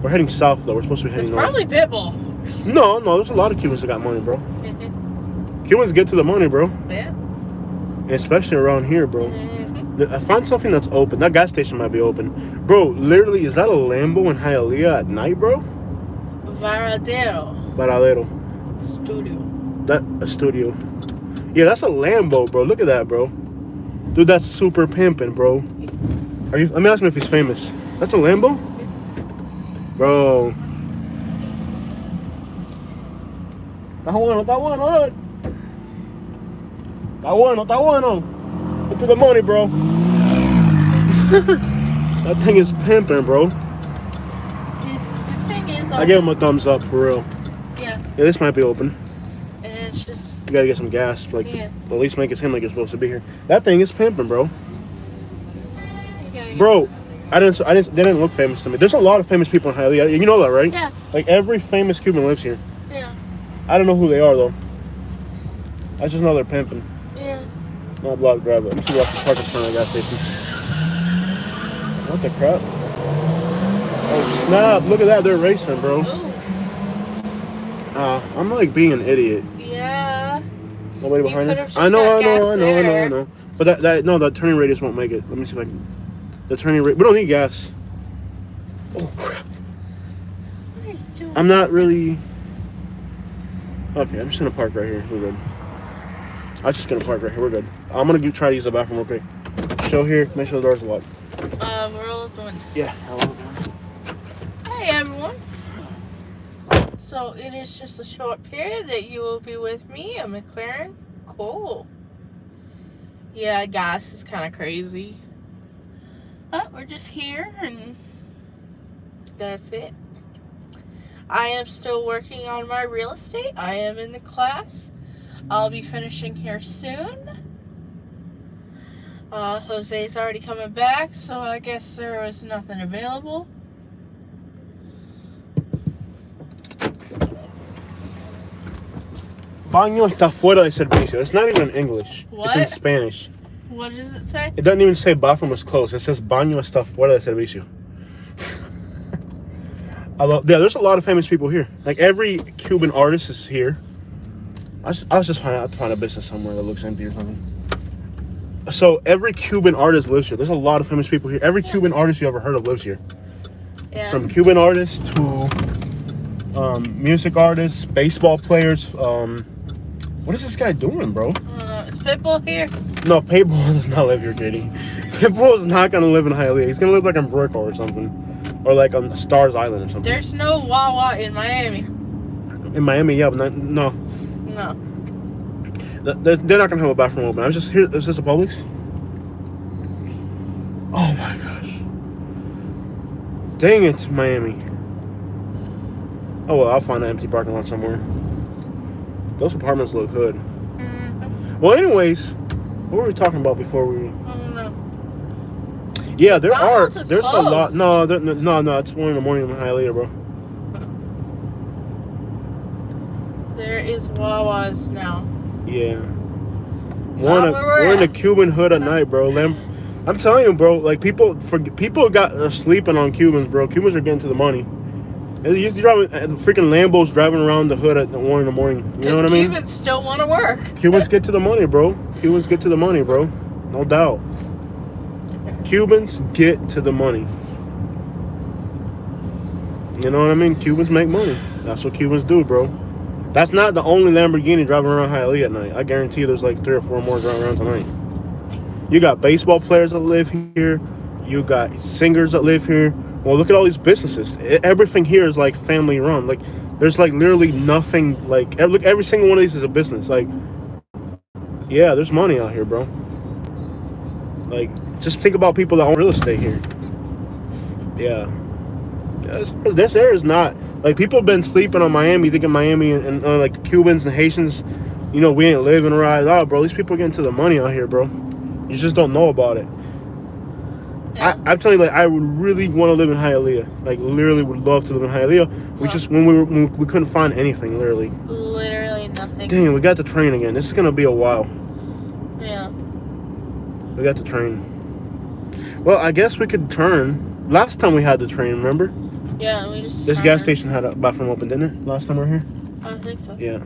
We're heading south, though. We're supposed to be heading north. It's probably Pitbull. No, there's a lot of Cubans that got money, bro. Cubans get to the money, bro. Yeah. And especially around here, bro. Mm-hmm. I find something that's open. That gas station might be open. Bro, literally, is that a Lambo in Hialeah at night, bro? Varadero. A studio. Yeah, that's a Lambo, bro. Look at that, bro. Dude, that's super pimping, bro. Let me ask him if he's famous. That's a Lambo? Bro. Está bueno. Get to the money, bro. That thing is pimping, bro. I gave him a thumbs up, for real. Yeah. Yeah, this might be open. And it's just... You gotta get some gas. Like, yeah. At least make it seem like you're supposed to be here. That thing is pimping, bro. Bro, they didn't look famous to me. There's a lot of famous people in Hialeah. You know that, right? Yeah. Like, every famous Cuban lives here. Yeah. I don't know who they are, though. I just know they're pimping. Yeah. Not block grab it. Let me see what I can park in front of the gas station. What the crap? Oh, snap. Look at that. They're racing, bro. Ooh. I'm like being an idiot. Yeah. Nobody behind You it? could've just got gas there. I know. But that turning radius won't make it. Let me see if I can. The turning radius. We don't need gas. Oh, crap. What are you doing? I'm not really. Okay, I'm just gonna park right here. We're good. I'm just gonna park right here. We're good. I'm gonna try to use the bathroom real quick. Show here. Make sure the door's locked. We're all doing. Yeah. Hey, everyone. So it is just a short period that you will be with me at McLaren. Cool. Yeah, gas is kind of crazy. But we're just here and that's it. I am still working on my real estate. I am in the class. I'll be finishing here soon. Jose's already coming back, so I guess there was nothing available. Baño está fuera de servicio. It's not even in English. What? It's in Spanish. What does it say? It doesn't even say bathroom is closed. It says baño está fuera de servicio. There's a lot of famous people here. Like, every Cuban artist is here. I was just trying to find a business somewhere that looks empty or something. So every Cuban artist lives here. There's a lot of famous people here. Every Cuban artist you ever heard of lives here. Yeah. From Cuban artists to music artists, baseball players. What is this guy doing, bro? I don't know. Is Pitbull here? No, Pitbull does not live here, JD. Pitbull is not gonna live in Hialeah. He's gonna live like in Brickell or something, or like on Stars Island or something. There's no Wawa in Miami. In Miami, yeah, but no. No. They're not gonna have a bathroom open. I was just here. Is this a Publix? Oh my gosh! Dang it, Miami. Oh well, I'll find an empty parking lot somewhere. Those apartments look hood. Mm-hmm. Well, anyways, what were we talking about before we? I don't know. Yeah, there's McDonald's is a lot. closed. No, it's 1 in the morning in Hialeah, bro. There is Wawa's now. Yeah. Not where We're in the Cuban hood at night, bro. I'm telling you, bro. Like people are sleeping on Cubans, bro. Cubans are getting to the money. They used to drive freaking Lambos driving around the hood at 1 in the morning. You know what I mean? Cubans still want to work. Cubans get to the money, bro. Cubans get to the money, bro. No doubt. Cubans get to the money. You know what I mean? Cubans make money. That's what Cubans do, bro. That's not the only Lamborghini driving around Hialeah at night. I guarantee there's like 3 or 4 more driving around tonight. You got baseball players that live here. You got singers that live here. Well, look at all these businesses. Everything here is like family run. Like, there's like literally nothing. Like, look, every single one of these is a business. Like, yeah, there's money out here, bro. Like, just think about people that own real estate here. Yeah. This area is not. Like, people have been sleeping on Miami, thinking Miami and like the Cubans and Haitians, you know, we ain't living right. Oh, bro, these people are getting to the money out here, bro. You just don't know about it. Yeah. I'm telling you, like, I would really want to live in Hialeah. Like, literally would love to live in Hialeah. We just, when we couldn't find anything, literally. Literally nothing. Dang, we got the train again. This is going to be a while. Yeah. We got the train. Well, I guess we could turn. Last time we had the train, remember? Yeah, we just. This gas station had a bathroom open, didn't it? Last time we were here. I think so. Yeah.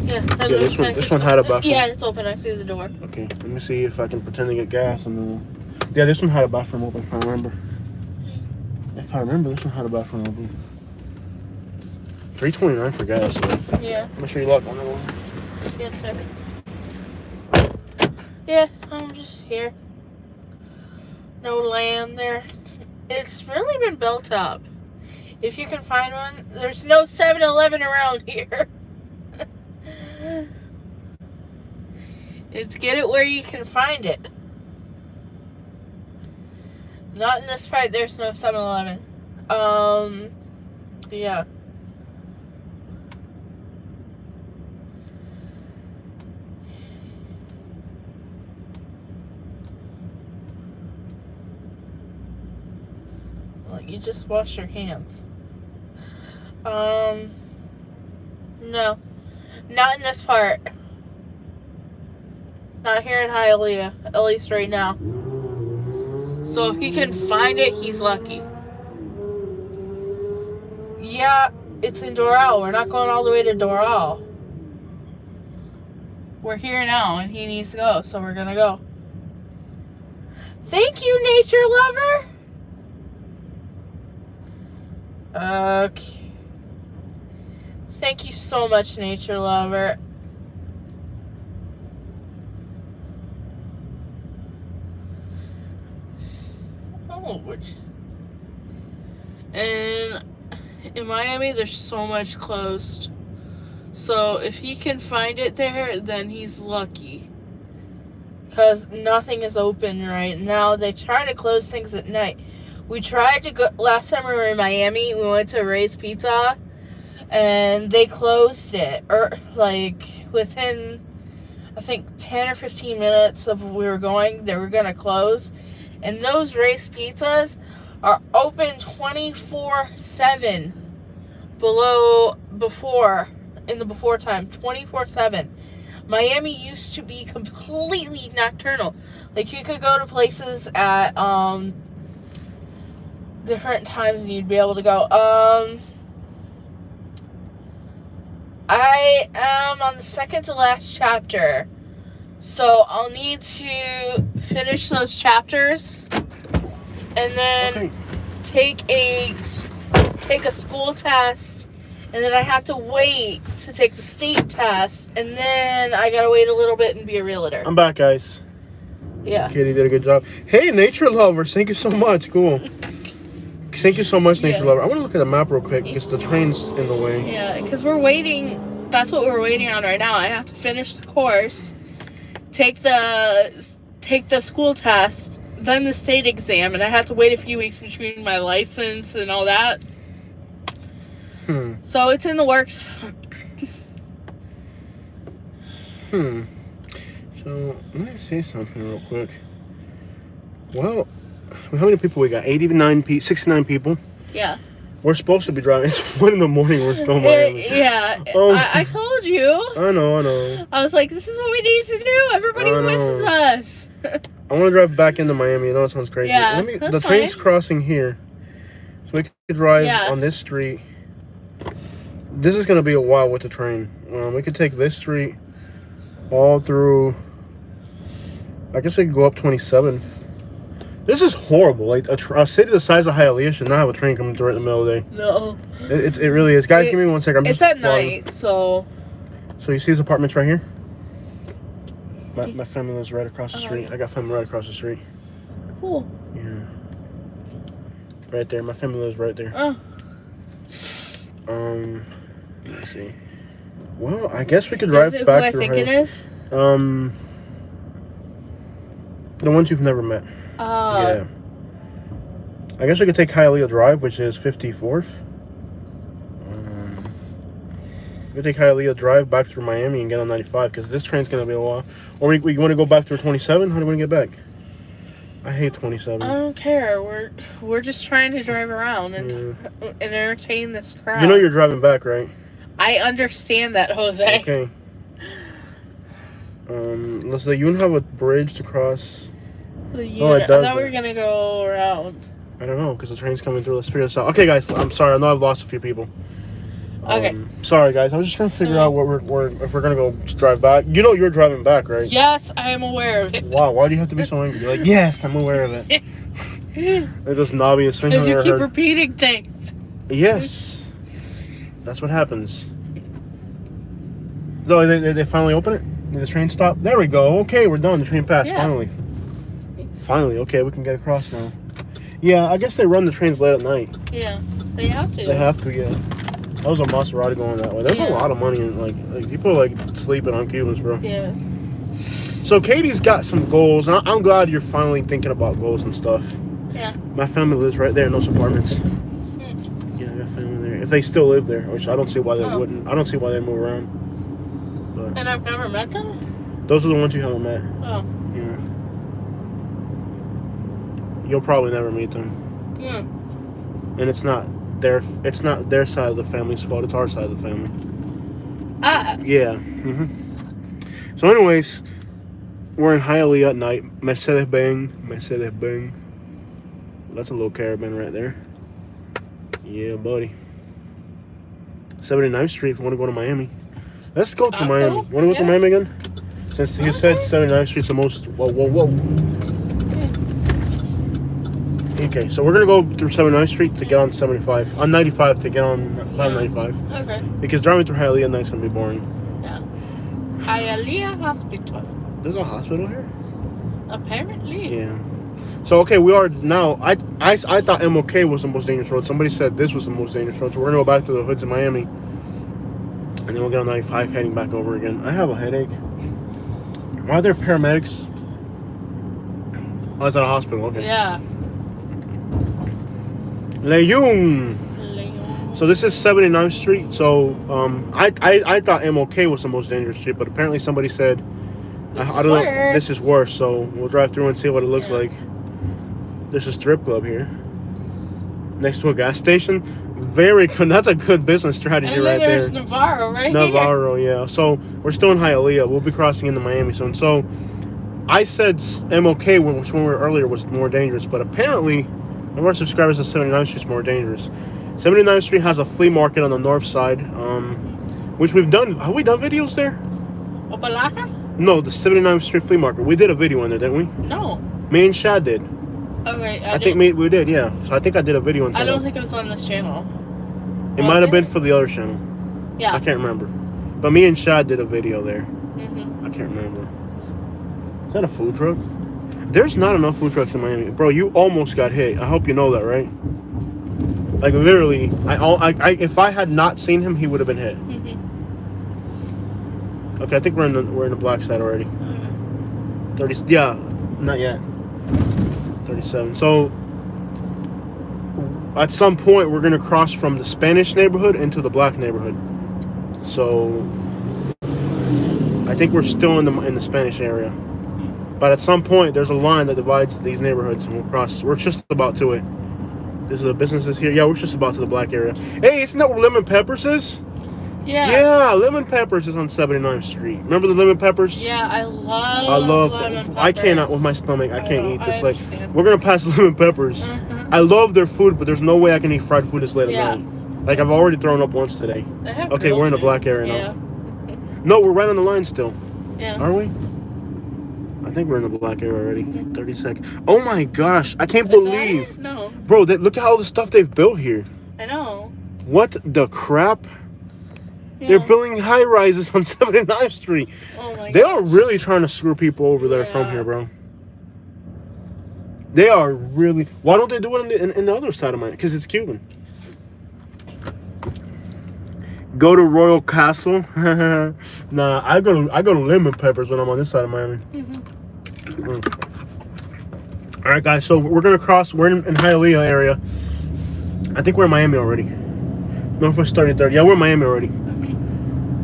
Yeah. This one had a bathroom. Yeah, it's open. I see the door. Okay, let me see if I can pretend to get gas and then. Yeah, this one had a bathroom open. If I remember. This one had a bathroom open. $3.29 for gas. So. Yeah. Make sure you lock on that one. Yes, sir. Yeah, I'm just here. No land there. It's really been built up. If you can find one, there's no 7-Eleven around here. It's get it where you can find it. Not in this part, there's no 7-Eleven. Yeah. You just wash your hands. No. Not in this part. Not here in Hialeah. At least right now. So if he can find it, he's lucky. Yeah, it's in Doral. We're not going all the way to Doral. We're here now, and he needs to go, so we're gonna go. Thank you, nature lover! Okay. Thank you so much, nature lover. Oh, and in Miami, there's so much closed. So if he can find it there, then he's lucky. Because nothing is open right now. They try to close things at night. We tried to go, last time we were in Miami, we went to Ray's Pizza, and they closed it, or like within, I think 10 or 15 minutes of we were going, they were going to close, and those Ray's Pizzas are open 24/7 in the before time, 24/7. Miami used to be completely nocturnal. Like, you could go to places at, different times and you'd be able to go. I am on the second to last chapter, so I'll need to finish those chapters and then take a school test, and then I have to wait to take the state test, and then I gotta wait a little bit and be a realtor. I'm back, guys. Yeah. Katie did a good job. Hey, nature lovers, thank you so much. Cool. Thank you so much, nature lover. I want to look at the map real quick because the train's in the way. Yeah, because we're waiting. That's what we're waiting on right now. I have to finish the course, take the school test, then the state exam, and I have to wait a few weeks between my license and all that. So it's in the works. So, let me say something real quick. Well, how many people we got? 69 people. Yeah. We're supposed to be driving. It's 1 in the morning. We're still in Miami. Yeah. I told you. I know. I was like, this is what we need to do. Everybody misses us. I want to drive back into Miami. I know it sounds crazy. Yeah, the train's crossing here. So we could drive on this street. This is going to be a while with the train. We could take this street all through. I guess we could go up 27th. This is horrible. Like a city the size of Hialeah should not have a train coming through right in the middle of the day. No. It really is. Guys, give me 1 second. It's at night, so. So you see these apartments right here? My family lives right across the street. I got family right across the street. Cool. Yeah. Right there. My family lives right there. Oh. Let's see. Well, I guess we could drive back through who I think it is? The ones you've never met. Yeah. I guess we could take Hialeah Drive, which is 54th. We could take Hialeah Drive back through Miami and get on 95 because this train's going to be a while. Or we want to go back through 27? How do we want to get back? I hate 27. I don't care. We're just trying to drive around and entertain this crowd. You know you're driving back, right? I understand that, Jose. Okay. Let's say you don't have a bridge to cross. It does. I thought we were gonna go around. I don't know because the train's coming through. Let's figure this out. Okay, guys. I'm sorry. I know I've lost a few people. Okay. Sorry, guys. I was just trying to figure out what if we're gonna go drive back. You know you're driving back, right? Yes, I am aware of it. Wow. Why do you have to be so angry? You're like, yes, I'm aware of it. They're just knobby as things. Because you keep repeating things. Yes. That's what happens. No, they finally open it? Did the train stop? There we go. Okay, we're done. The train passed. Yeah. Finally. Okay, we can get across now. Yeah, I guess they run the trains late at night. Yeah, they have to. They have to, yeah. That was a Maserati going that way. There's a lot of money in like people are like sleeping on Cubans, bro. Yeah. So Katie's got some goals. I'm glad you're finally thinking about goals and stuff. Yeah. My family lives right there in those apartments. Yeah, I got family there. If they still live there, which I don't see why they wouldn't. I don't see why they move around. But and I've never met them? Those are the ones you haven't met. Oh. Yeah. You'll probably never meet them. And it's not their side of the family's fault. It's our side of the family. Yeah. So anyways, we're in Hialeah at night. Mercedes Benz. That's a little caravan right there. Yeah, buddy. 79th Street if you want to go to Miami. Let's go to Miami. Cool. Want to go to Miami again? Since you said 79th Street's the most... Whoa. Okay, so we're going to go through 79th Street to get on 75. On 95 to get on 95. Okay. Because driving through Hialeah at night's going to be boring. Yeah. Hialeah Hospital. There's a hospital here? Apparently. Yeah. So, okay, we are now... I thought MLK was the most dangerous road. Somebody said this was the most dangerous road. So we're going to go back to the hoods in Miami. And then we'll get on 95 heading back over again. I have a headache. Why are there paramedics? Oh, it's at a hospital. Okay. Yeah. Leon. So this is 79th Street. So I thought MLK was the most dangerous street, but apparently somebody said I don't know. This is worse. So we'll drive through and see what it looks like. There's a strip club here next to a gas station. Very good. That's a good business strategy right there. There's Navarro right Navarro, yeah. So we're still in Hialeah. We'll be crossing into Miami soon. So I said MLK, which when we were earlier was more dangerous, but apparently one of our subscribers said 79th Street's more dangerous. 79th Street has a flea market on the north side, which we've done. Have we done videos there? Opalaka? No, the 79th Street flea market. We did a video on there, didn't we? No. Me and Shad did. Okay, I think we did, yeah. So I think I did a video on. I don't think it was on this channel. It might have been for the other channel. Yeah. I can't remember. But me and Shad did a video there. I can't remember. Is that a food truck? There's not enough food trucks in Miami. Bro, you almost got hit. I hope you know that, right? Like, literally, if I had not seen him, he would have been hit. Okay, I think we're in the black side already. 30, yeah, not yet. 37. So, at some point, we're going to cross from the Spanish neighborhood into the black neighborhood. So, I I think we're still in the Spanish area. But at some point, there's a line that divides these neighborhoods, and we'll cross. We're just about to it. These are the businesses here. Yeah, we're just about to the black area. Hey, isn't that where Lemon Peppers is? Yeah. Yeah, Lemon Peppers is on 79th Street. Remember the Lemon Peppers? Yeah, I love lemon peppers. I cannot, with my stomach, I can't eat this. Like, understand. we're going to pass Lemon Peppers. I love their food, but there's no way I can eat fried food this late at night. Like, I've already thrown up once today. They have Okay, we're in the black area now. No, we're right on the line still. Yeah. Are we? I think we're in the black area already. 30 seconds. Oh my gosh, I can't believe. No. Bro, look at all the stuff they've built here. I know. What the crap? Yeah. They're building high rises on 79th Street. Oh my They gosh. are really trying to screw people over there from here, bro. They are really. Why don't they do it in the other side of Miami? Because it's Cuban. Go to Royal Castle. Nah, I go to Lemon Peppers when I'm on this side of Miami. All right, guys. So we're gonna cross. We're in Hialeah area. I think we're in Miami already. Northwest 33rd. Yeah, we're in Miami already.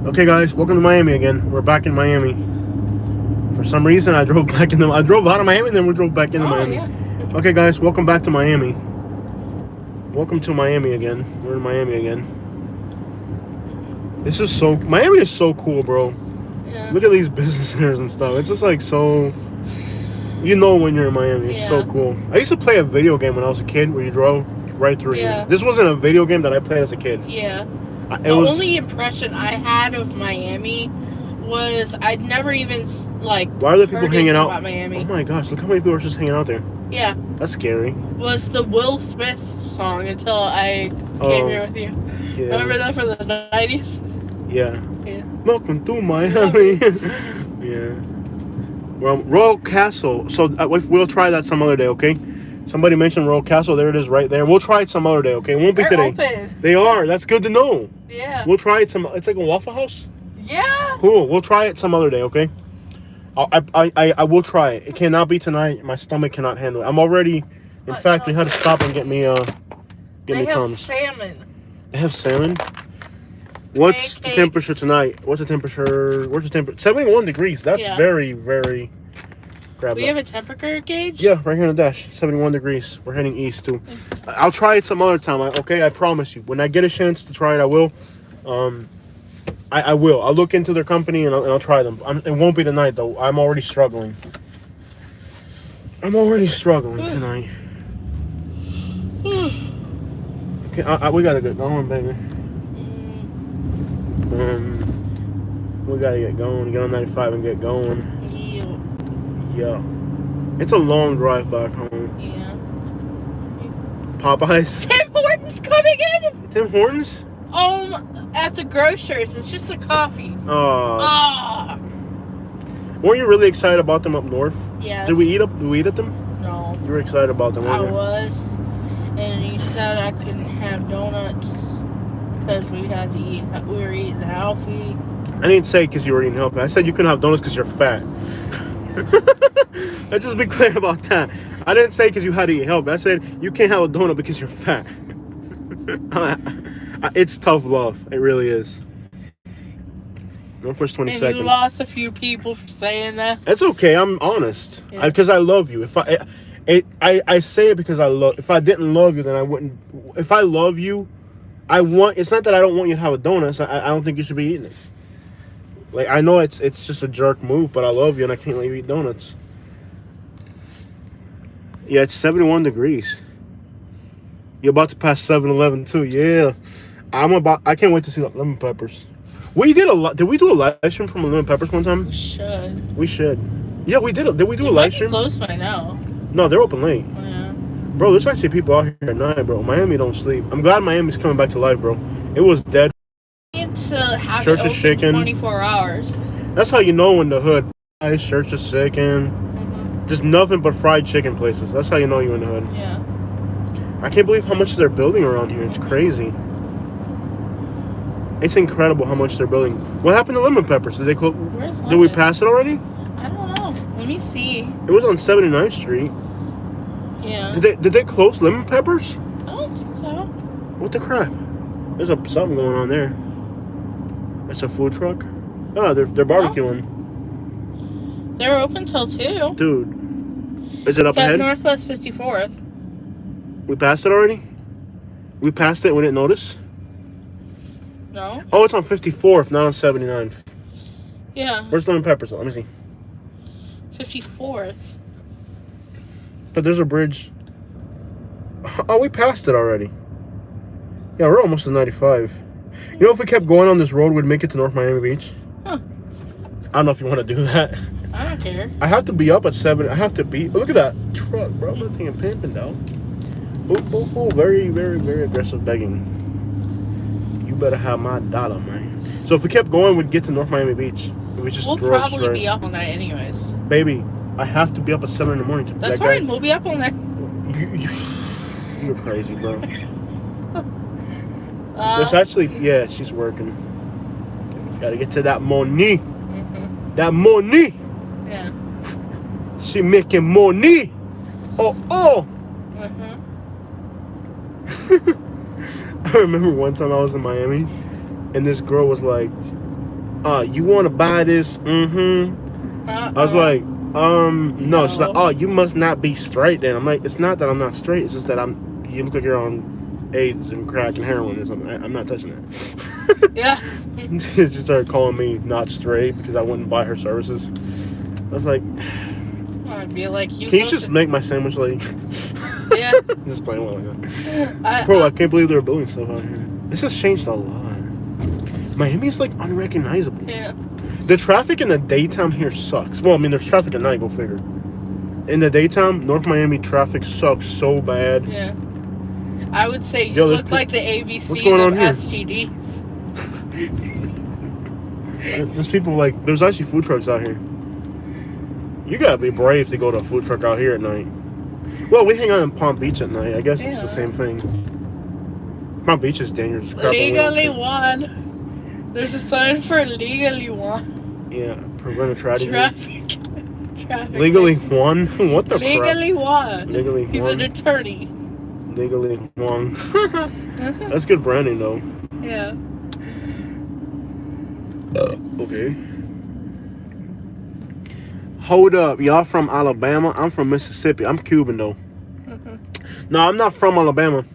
Okay, guys. Welcome to Miami again. We're back in Miami. For some reason, I drove out of Miami, and then we drove back into Miami. Yeah. Okay, guys. Welcome back to Miami. Welcome to Miami again. We're in Miami again. This is Miami is so cool, bro. Yeah. Look at these business centers and stuff. It's just like so, you know when you're in Miami. It's so cool. I used to play a video game when I was a kid where you drove right through here. This wasn't a video game that I played as a kid. Yeah. The only impression I had of Miami was I'd never even, like, why are there people hanging out? About Miami. Oh my gosh, look how many people are just hanging out there. Yeah. That's scary. Was the Will Smith song until I came here with you. Yeah. Remember that from the 90s? Yeah. Yeah. Welcome to Miami. Yeah. Well, Royal Castle. So we'll try that some other day, okay? Somebody mentioned Royal Castle. There it is right there. We'll try it some other day, okay? It won't be today. Open. They are. That's good to know. Yeah. We'll try it it's like a Waffle House? Yeah. Cool. We'll try it some other day, okay? I will try it. It cannot be tonight. My stomach cannot handle it. I'm already, in fact, they had to stop and get me Tums. They have salmon. They have salmon? What's the temperature tonight? What's the temperature? 71 degrees. That's very, very... We have a temperature gauge? Yeah, right here on the dash. 71 degrees. We're heading east, too. I'll try it some other time, okay? I promise you. When I get a chance to try it, I will. I will. I'll look into their company and I'll try them. It won't be tonight, though. I'm already struggling. Tonight. Okay, we gotta get going, baby. We gotta get going. Get on 95 and get going. Yeah. It's a long drive back home. Yeah. Popeyes. Tim Hortons coming in. Tim Hortons? At the grocers. It's just a coffee. Weren't you really excited about them up north? Yeah. Did we eat at them? No. You were excited about them, weren't you? I was. And you said I couldn't have donuts because we had to eat. We were eating healthy. I didn't say because you were eating healthy. I said you couldn't have donuts because you're fat. Let's just be clear about that. I didn't say because you had to eat healthy. I said you can't have a donut because you're fat. It's tough love. It really is. Northwest 22nd. And you lost a few people for saying that. It's okay. I'm honest. Yeah. Because I love you. I say it because I love. If I didn't love you, then I wouldn't. If I love you, it's not that I don't want you to have a donut. I don't think you should be eating it. Like, I know it's just a jerk move, but I love you and I can't let you eat donuts. Yeah, it's 71 degrees. You're about to pass 7-Eleven too. Yeah. I can't wait to see the lemon peppers. Did we do a live stream from Lemon Peppers one time? We should. Yeah, we did. Did we do a live stream? Closed by now. No, they're open late. Yeah. Bro, there's actually people out here at night, bro. Miami don't sleep. I'm glad Miami's coming back to life, bro. It was dead. Need to have Church it is open shaking. 24 hours. That's how you know in the hood. Nice church is shaking. Just nothing but fried chicken places. That's how you know you're in the hood. Yeah. I can't believe how much they're building around here. It's crazy. It's incredible how much they're building. What happened to Lemon Peppers? Did they close? Did we pass it already? I don't know. Let me see. It was on 79th Street. Yeah. Did they close Lemon Peppers? I don't think so. What the crap? There's something going on there. It's a food truck. Oh, they're barbecuing. They're open till 2. Dude, is it up It's at ahead? Northwest 54th. We passed it already? We passed it and we didn't notice? No? Oh, it's on 54th, not on 79th. Yeah. Where's Lemon Peppers? Let me see. 54th. But there's a bridge. Oh, we passed it already. Yeah, we're almost to 95. You know, if we kept going on this road, we'd make it to North Miami Beach. Huh. I don't know if you want to do that. I don't care. I have to be up at 7. I have to be. Look at that truck, bro. That thing is pimping down. Oh, very, very, very aggressive begging. You better have my dollar, man. So if we kept going, we'd get to North Miami Beach. We just We'll drove probably straight. be up all night anyways. Baby, I have to be up at 7 in the morning. That's fine. We'll be up all night. You're crazy, bro. There's actually, yeah, she's working. Gotta get to that money. Mm-hmm. That money. Yeah. She making money. Oh. Mm-hmm. I remember one time I was in Miami, and this girl was like, you want to buy this? Mm-hmm. I was like, no. She's like, oh, you must not be straight then. I'm like, it's not that I'm not straight. It's just that you look like you're on AIDS and crack and heroin or something. I'm not touching that. Yeah. She started calling me not straight because I wouldn't buy her services. I was like, I'd be like, can you just make my sandwich lady? Yeah. Just playing one like that. Bro, I can't believe they're building stuff out here. This has changed a lot. Miami is like unrecognizable. Yeah. The traffic in the daytime here sucks. Well, I mean, there's traffic at night, go figure. In the daytime, North Miami traffic sucks so bad. Yeah. I would say you Yo, look like the ABCs what's going on of here? STDs. There's people like, there's actually food trucks out here. You gotta be brave to go to a food truck out here at night. Well, we hang out in Palm Beach at night. I guess it's the same thing. Palm Beach is dangerous. Crap, Legally one. There's a sign for legally one. Yeah, prevent a tragedy. Traffic. Legally one? What the crap? Legally one. Legally He's one. an attorney. Legally one. That's good branding, though. Yeah. Okay. Hold up. Y'all from Alabama? I'm from Mississippi. I'm Cuban, though. No, I'm not from Alabama.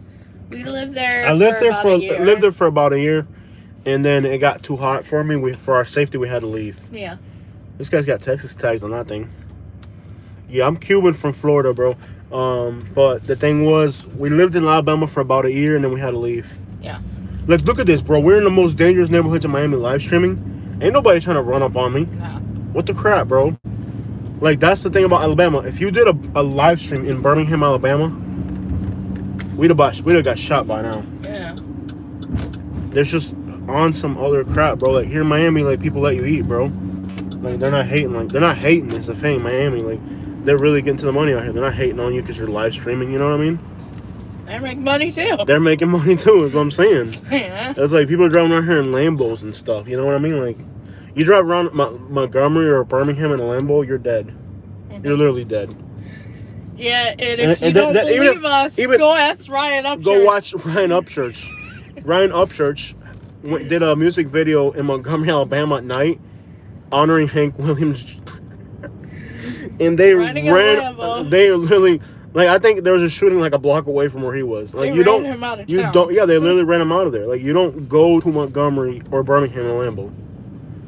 We lived there. I lived lived there for about a year, and then it got too hot for me. For our safety, we had to leave. Yeah. This guy's got Texas tags on that thing. Yeah, I'm Cuban from Florida, bro. But the thing was, we lived in Alabama for about a year, and then we had to leave. Yeah. Look at this, bro. We're in the most dangerous neighborhoods in Miami live streaming. Ain't nobody trying to run up on me. No. What the crap, bro? Like, that's the thing about Alabama. If you did a live stream in Birmingham, Alabama, we'd have got shot by now. Yeah. There's just on some other crap, bro. Like, here in Miami, like, people let you eat, bro. Like, they're not hating. Like, they're not hating. It's the thing, Miami. Like, they're really getting to the money out here. They're not hating on you because you're live streaming. You know what I mean? They make money too. They're making money too. Is what I'm saying. Yeah. It's like people are driving around here in Lambos and stuff. You know what I mean? Like, you drive around Montgomery or Birmingham in a Lambo, you're dead. Mm-hmm. You're literally dead. Yeah, and if you don't believe us, go ask Ryan Upchurch. Go watch Ryan Upchurch. Ryan Upchurch did a music video in Montgomery, Alabama at night, honoring Hank Williams. And they literally, like, I think there was a shooting like a block away from where he was. Like, they ran him out of town. Yeah, they literally ran him out of there. Like, you don't go to Montgomery or Birmingham in a Lambo.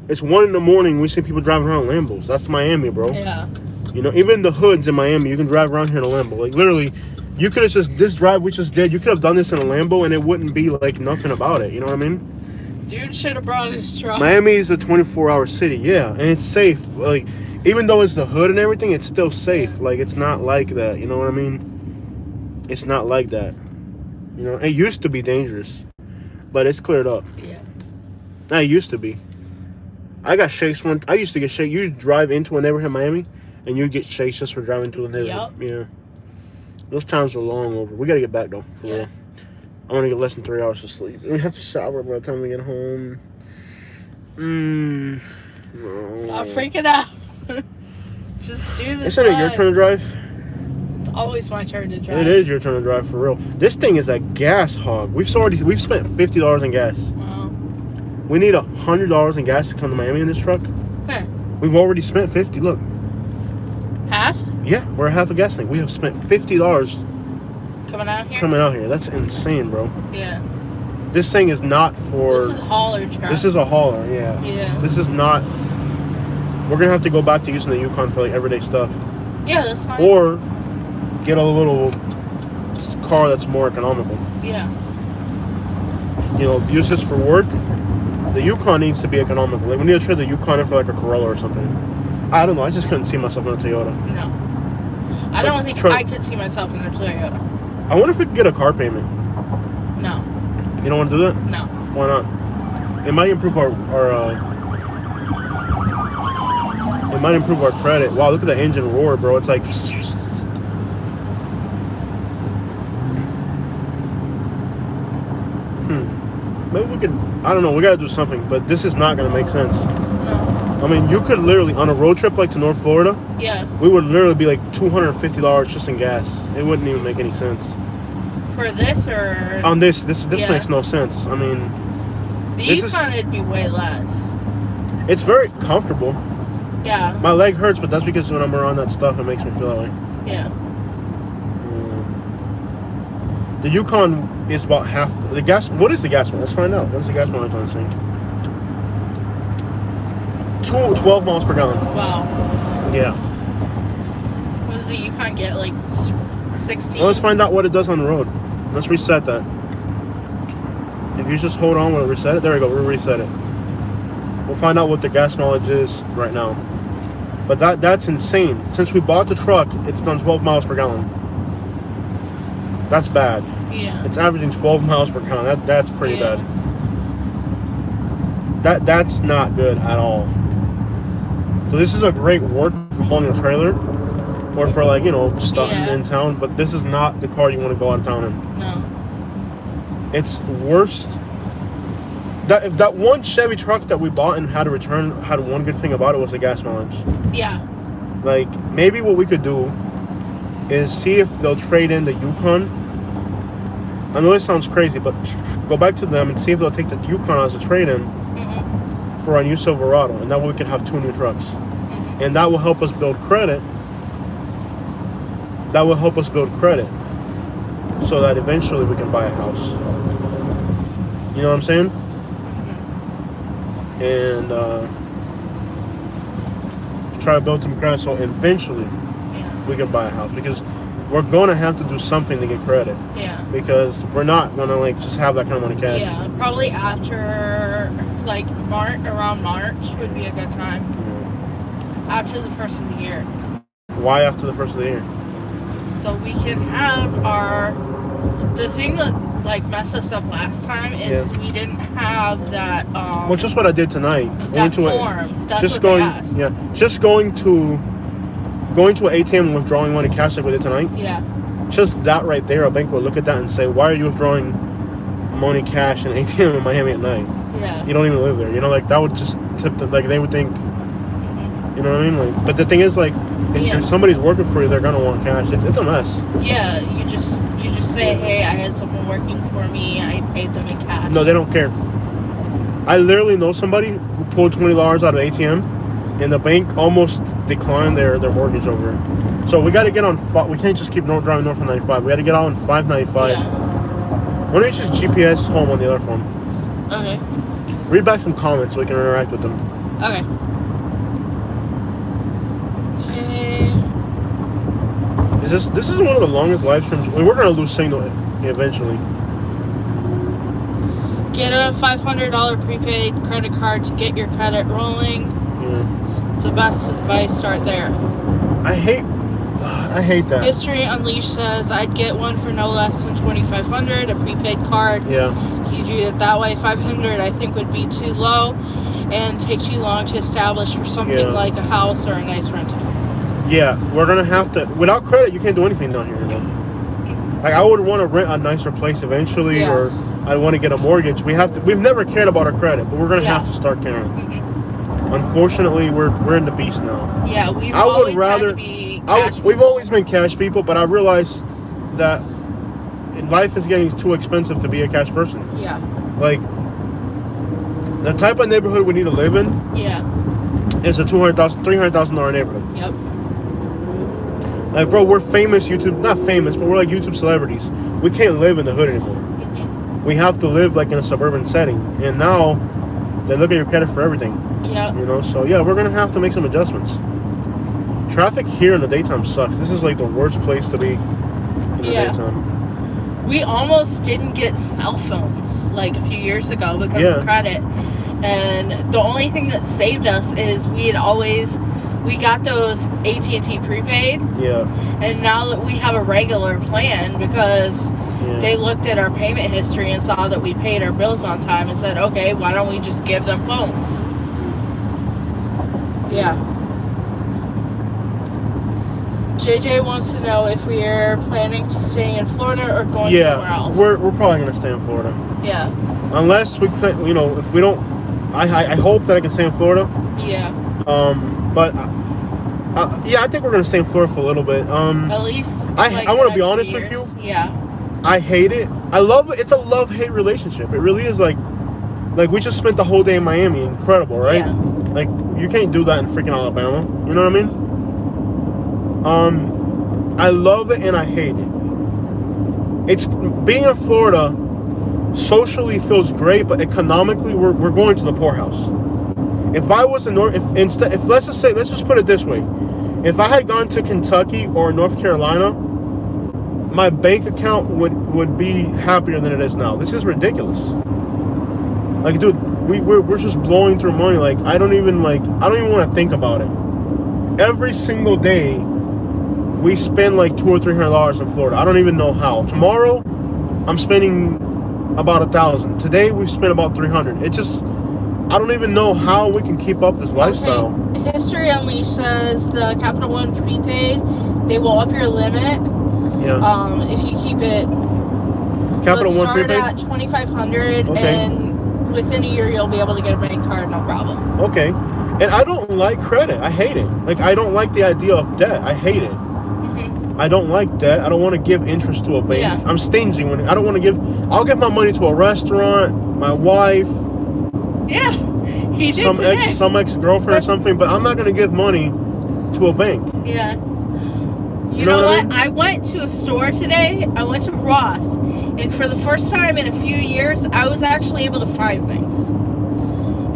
It's 1 in the morning. We see people driving around in Lambos. That's Miami, bro. Yeah. You know, even the hoods in Miami, you can drive around here in a Lambo. Like, literally, you could have this drive we just did, you could have done this in a Lambo and it wouldn't be like nothing about it. You know what I mean? Dude should have brought his truck. Miami is a 24-hour city, yeah, and it's safe. Like, even though it's the hood and everything, it's still safe. Yeah. Like, it's not like that. You know what I mean? It's not like that. You know, it used to be dangerous, but it's cleared up. Yeah. It used to be. I got chased one. I used to get chased. You drive into a neighborhood in Miami, and you get chased just for driving through the neighborhood. Yep. Yeah. Those times are long over. We gotta get back though. For real. I want to get less than 3 hours of sleep. We have to shower by the time we get home. No. Stop freaking out. Just do this. Isn't it your turn to drive? It's always my turn to drive. It is your turn to drive for real. This thing is a gas hog. We've spent $50 in gas. Wow. We need $100 in gas to come to Miami in this truck. Huh. We've already spent $50. Look, Yeah, we're half a gas tank. We have spent $50 Coming out here? coming out here. That's insane, bro. Yeah. This thing is not for... This is a hauler truck. This is a hauler, yeah. Yeah. This is not... We're going to have to go back to using the Yukon for, like, everyday stuff. Yeah, that's fine. Or get a little car that's more economical. Yeah. You know, use this for work. The Yukon needs to be economical. Like, we need to trade the Yukon in for, like, a Corolla or something. I don't know. I just couldn't see myself in a Toyota. No. I don't think I could see myself in a Toyota. I wonder if we could get a car payment. No. You don't want to do that? No. Why not? It might improve our it might improve our credit. Wow, look at the engine roar, bro. It's like... Maybe we could... I don't know. We got to do something. But this is not going to make sense. No. I mean, you could literally... On a road trip like to North Florida... Yeah. We would literally be like $250 just in gas. It wouldn't even make any sense. For this or... On this makes no sense. I mean... The Yukon would be way less. It's very comfortable. Yeah. My leg hurts, but that's because when I'm around that stuff, it makes me feel that way. Yeah. The Yukon is about half the gas. What is the gas mileage? Let's find out. What is the gas mileage on this thing? 12 miles per gallon. Wow. Yeah. What does the Yukon get? Like 16? Well, let's find out what it does on the road. Let's reset that. If you just hold on, we'll reset it. There we go. We'll reset it. We'll find out what the gas mileage is right now. But that's insane. Since we bought the truck, it's done 12 miles per gallon. That's bad. Yeah. It's averaging 12 miles per gallon. That's pretty bad. That's not good at all. So this is a great work for hauling a trailer, or for, like, you know, stuff in town. But this is not the car you want to go out of town in. No. It's worst. If that one Chevy truck that we bought and had to return had one good thing about it was the gas mileage. Yeah. Like, maybe what we could do is see if they'll trade in the Yukon. I know this sounds crazy, but go back to them and see if they'll take the Yukon as a trade-in for our new Silverado, and that way we can have 2 new trucks. And that will help us build credit. That will help us build credit so that eventually we can buy a house. You know what I'm saying? And try to build some credit so eventually we can buy a house, because we're going to have to do something to get credit. Yeah. Because we're not going to, like, just have that kind of money cash. Yeah, probably after, like, around March would be a good time. Yeah. After the first of the year. Why after the first of the year? So we can have the thing that, like, messed us up last time is we didn't have that, well, just what I did tonight. That form. That's just what going, they asked. Yeah. Just going to an ATM and withdrawing money cash like we did tonight. Yeah. Just that right there, a bank would look at that and say, why are you withdrawing money cash in an ATM in Miami at night? Yeah. You don't even live there. You know, like, that would just tip them, like, they would think, you know what I mean? Like, but the thing is, like, if somebody's working for you, they're gonna want cash. It's a mess. Yeah, you just say, hey, I had someone working for me, I paid them in cash. No, they don't care. I literally know somebody who pulled $20 out of the ATM, and the bank almost declined their mortgage over it. So we got to get on. We can't just keep driving north on 95. We got to get on 595. Yeah. Why don't you just GPS home on the other phone? Okay. Read back some comments so we can interact with them. Okay. This is one of the longest live streams. We're gonna lose signal eventually. Get a $500 prepaid credit card to get your credit rolling. Yeah. It's the best advice. Start there. I hate that. History Unleashed says I'd get one for no less than $2,500, a prepaid card. Yeah. You do it that way. $500 I think would be too low, and take too long to establish for something like a house or a nice rental. Yeah, we're gonna have to. Without credit, you can't do anything down here. Like, I would want to rent a nicer place eventually, or I want to get a mortgage. We've never cared about our credit, but we're gonna have to start caring. Unfortunately, we're in the beast now. Yeah, we've always been cash people, but I realized that life is getting too expensive to be a cash person. Yeah. Like, the type of neighborhood we need to live in is a $300,000 neighborhood. Yep. Like, bro, we're famous YouTube, not famous, but we're like YouTube celebrities. We can't live in the hood anymore. We have to live like in a suburban setting. And now they look at your credit for everything. Yeah. You know, so yeah, we're gonna have to make some adjustments. Traffic here in the daytime sucks. This is like the worst place to be in the daytime. We almost didn't get cell phones like a few years ago because of credit. And the only thing that saved us is we got those AT&T prepaid. Yeah. And now that we have a regular plan because they looked at our payment history and saw that we paid our bills on time and said, okay, why don't we just give them phones? Yeah. JJ wants to know if we are planning to stay in Florida or going somewhere else. We're probably going to stay in Florida. Yeah. Unless we could, you know, if we don't, I hope that I can stay in Florida. Yeah. But yeah, I think we're going to stay in Florida for a little bit. At least. I want to be honest with you. Yeah. I hate it. I love it. It's a love-hate relationship. It really is. Like we just spent the whole day in Miami. Incredible, right? Yeah. Like, you can't do that in freaking Alabama. You know what I mean? I love it and I hate it. It's being in Florida socially feels great, but economically we're going to the poorhouse. If I was in if let's just put it this way, if I had gone to Kentucky or North Carolina, my bank account would be happier than it is now. This is ridiculous. Like, dude, we're just blowing through money. Like, I don't even want to think about it. Every single day we spend like $200 or $300 in Florida. I don't even know how. Tomorrow I'm spending about $1,000. Today we spent about $300. It just, I don't even know how we can keep up this lifestyle. Okay. History Unleashed says the Capital One prepaid, they will up your limit. Yeah. If you keep it. Capital One prepaid at $2,500, and within a year you'll be able to get a bank card, no problem. Okay. And I don't like credit. I hate it. Like, I don't like the idea of debt. I hate it. I don't like debt. I don't want to give interest to a bank. Yeah. I'm stingy when I don't want to give. I'll give my money to a restaurant, my wife. Yeah, he did some ex-girlfriend or something. But I'm not going to give money to a bank. Yeah. You know what? I went to a store today. I went to Ross, and for the first time in a few years, I was actually able to find things.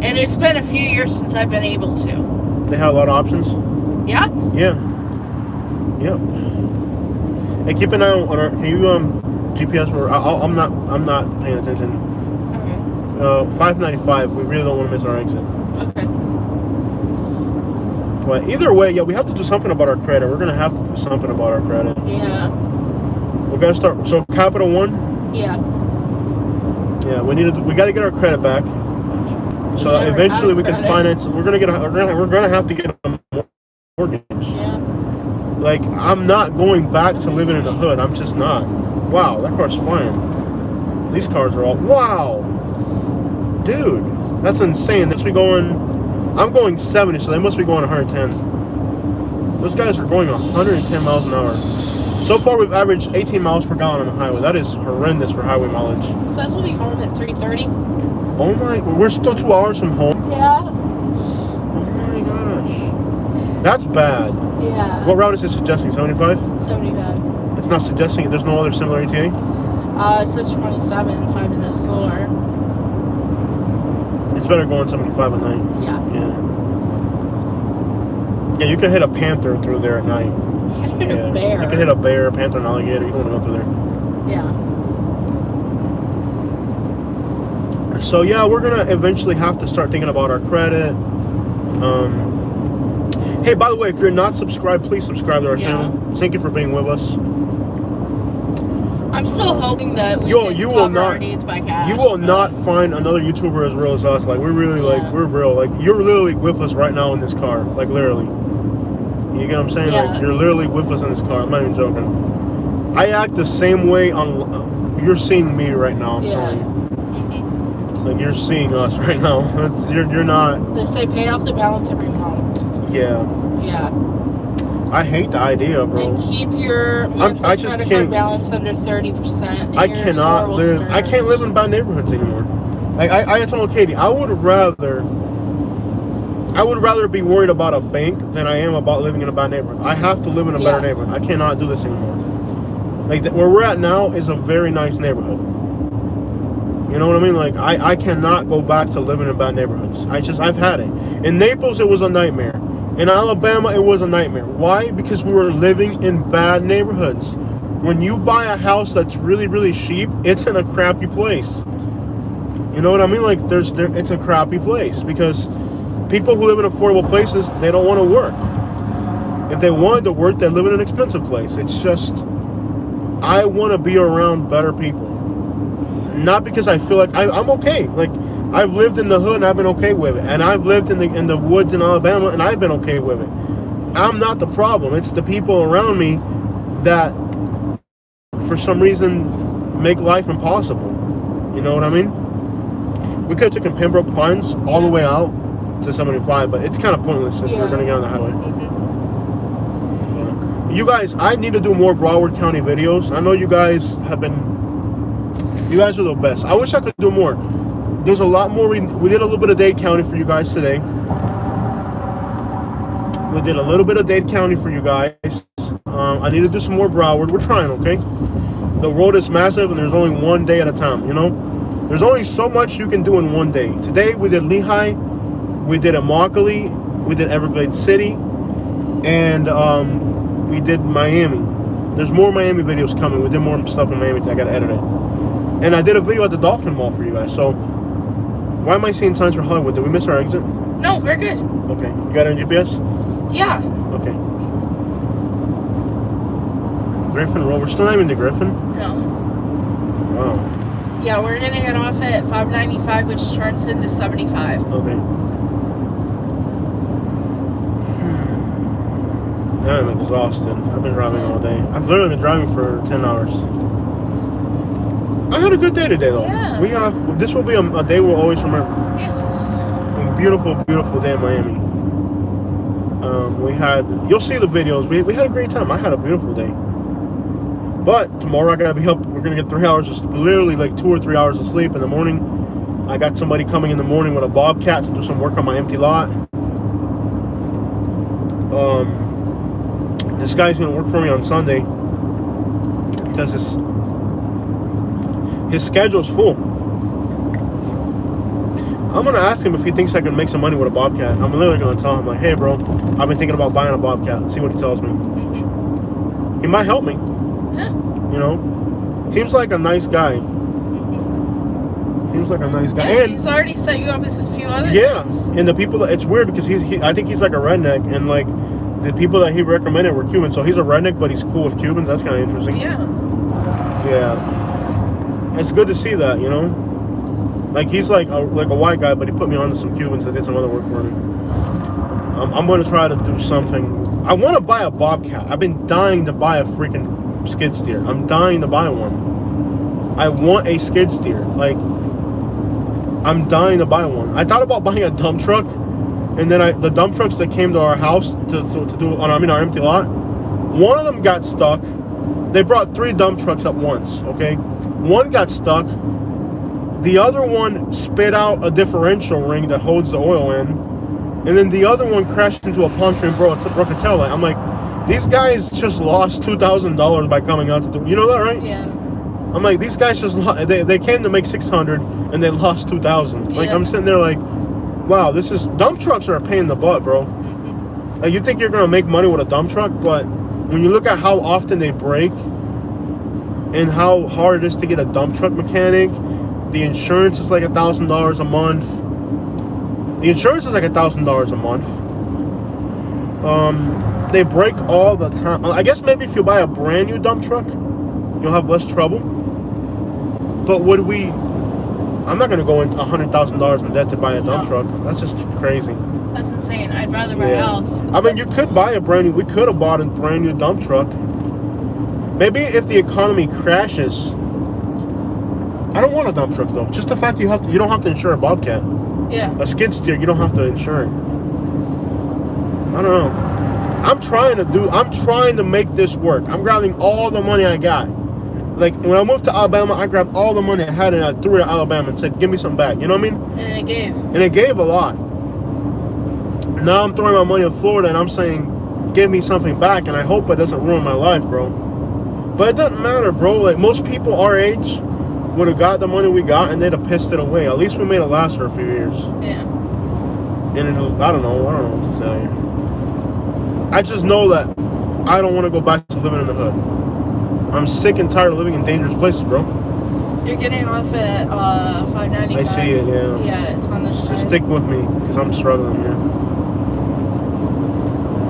And it's been a few years since I've been able to. They have a lot of options. Yeah. Yeah. Yep. Hey, keep an eye on our. Can you GPS? Or I'm not paying attention. Okay. 595. We really don't want to miss our exit. Okay. But either way, yeah, we have to do something about our credit. We're gonna have to do something about our credit. Yeah. We're gonna start. So Capital One. Yeah. Yeah, we got to get our credit back. So eventually we can finance. We're gonna have to get a mortgage. Yeah. Like, I'm not going back to living in the hood. I'm just not. Wow, that car's flying. These cars are all... Wow! Dude, that's insane. They must be going... I'm going 70, so they must be going 110. Those guys are going 110 miles an hour. So far, we've averaged 18 miles per gallon on the highway. That is horrendous for highway mileage. So that's we'll be home at 3:30. Oh my... We're still 2 hours from home? Yeah. Oh my gosh. That's bad. Yeah. What route is it suggesting? 75? 75. It's not suggesting it. There's no other similar ETA? It says 27, 5 minutes slower. It's better going 75 at night. Yeah. Yeah, you could hit a panther through there at night. You could hit a bear. You could hit a bear, a panther, an alligator. You don't want to go through there. Yeah. So yeah, we're gonna eventually have to start thinking about our credit. Hey, by the way, if you're not subscribed, please subscribe to our channel. Thank you for being with us. I'm still hoping that you will not find another YouTuber as real as us. Like, we're really we're real. Like, you're literally with us right now in this car. Like, literally. You get what I'm saying? Yeah. Like, you're literally with us in this car. I'm not even joking. I act the same way on. You're seeing me right now. I'm telling you. Like, you're seeing us right now. You're not. They say pay off the balance every month. Yeah. Yeah. I hate the idea, bro. And keep your monthly credit card balance under 30%. I cannot live. I can't live in bad neighborhoods anymore. Like, I told Katie, I would rather I would rather be worried about a bank than I am about living in a bad neighborhood. I have to live in a better neighborhood. I cannot do this anymore. Like, where we're at now is a very nice neighborhood. You know what I mean? Like, I cannot go back to living in bad neighborhoods. I've had it. In Naples, it was a nightmare. In Alabama, it was a nightmare. Why? Because we were living in bad neighborhoods. When you buy a house that's really, really cheap, it's in a crappy place. You know what I mean? Like, it's a crappy place because people who live in affordable places, they don't want to work. If they wanted to work, they live in an expensive place. It's just, I want to be around better people. Not because I feel like I'm okay. Like, I've lived in the hood and I've been okay with it. And I've lived in the woods in Alabama and I've been okay with it. I'm not the problem. It's the people around me that, for some reason, make life impossible. You know what I mean? We could have taken Pembroke Pines all the way out to 75, but it's kind of pointless if we're going to get on the highway. Mm-hmm. You guys, I need to do more Broward County videos. I know you guys are the best. I wish I could do more. There's a lot more. We did a little bit of Dade County for you guys today. We did a little bit of Dade County for you guys. I need to do some more Broward. We're trying, okay? The road is massive and there's only one day at a time, you know? There's only so much you can do in one day. Today we did Lehigh, we did Immokalee, we did Everglades City, and we did Miami. There's more Miami videos coming. We did more stuff in Miami. I gotta edit it. And I did a video at the Dolphin Mall for you guys. So why am I seeing signs for Hollywood? Did we miss our exit? No, we're good. Okay. You got it on GPS? Yeah. Okay. Griffin Road. We're still not even to Griffin? No. Wow. Yeah, we're going to get off at 595, which turns into 75. Okay. Now I'm exhausted. I've been driving all day. I've literally been driving for 10 hours. I had a good day today, though. Yeah. This will be a day we'll always remember. Yes. A beautiful, beautiful day in Miami. You'll see the videos. We had a great time. I had a beautiful day. But tomorrow I gotta be up. We're gonna get 3 hours, literally like 2 or 3 hours of sleep in the morning. I got somebody coming in the morning with a bobcat to do some work on my empty lot. This guy's gonna work for me on Sunday because his schedule's full. I'm gonna ask him if he thinks I can make some money with a bobcat. I'm literally gonna tell him, like, hey bro, I've been thinking about buying a bobcat. See what he tells me. He might help me. Yeah. You know, seems like a nice guy. Seems like a nice guy. Yeah, and he's already set you up with a few other things. And the people it's weird because I think he's like a redneck, and like the people that he recommended were Cubans. So he's a redneck, but he's cool with Cubans. That's kind of interesting. Yeah. Yeah. It's good to see that, you know. Like he's like a white guy, but he put me on to some Cubans that did some other work for me. I'm going to try to do something. I want to buy a bobcat. I've been dying to buy a freaking skid steer. I'm dying to buy one. I want a skid steer. Like, I'm dying to buy one. I thought about buying a dump truck, and then the dump trucks that came to our house to do on our empty lot, one of them got stuck. They brought 3 dump trucks at once. Okay, one got stuck. The other one spit out a differential ring that holds the oil in, and then the other one crashed into a palm tree and broke a tail light. I'm like, these guys just lost $2,000 by coming out to do. You know that, right? Yeah. I'm like, these guys just they came to make 600 and they lost 2,000. Like, I'm sitting there like, wow, dump trucks are a pain in the butt, bro. Mm-hmm. Like, you think you're gonna make money with a dump truck, but when you look at how often they break and how hard it is to get a dump truck mechanic, the insurance is like $1,000 a month. The insurance is like $1,000 a month. They break all the time. I guess maybe if you buy a brand new dump truck, you'll have less trouble. But I'm not gonna go into $100,000 in debt to buy a dump truck. That's just crazy. That's insane. I'd rather buy a house. I mean, you could buy we could have bought a brand new dump truck. Maybe if the economy crashes. I don't want a dump truck though. Just the fact you don't have to insure a bobcat. Yeah. A skid steer, you don't have to insure it. I don't know. I'm trying to make this work. I'm grabbing all the money I got. Like, when I moved to Alabama, I grabbed all the money I had and I threw it at Alabama and said, give me some back. You know what I mean? And it gave. And it gave a lot. Now I'm throwing my money in Florida, and I'm saying, give me something back, and I hope it doesn't ruin my life, bro. But it doesn't matter, bro. Like, most people our age would have got the money we got, and they'd have pissed it away. At least we made it last for a few years. Yeah. And I don't know what to tell you. I just know that I don't want to go back to living in the hood. I'm sick and tired of living in dangerous places, bro. You're getting off at 595. I see it, yeah. Yeah, it's on this side. Just stick with me, because I'm struggling here.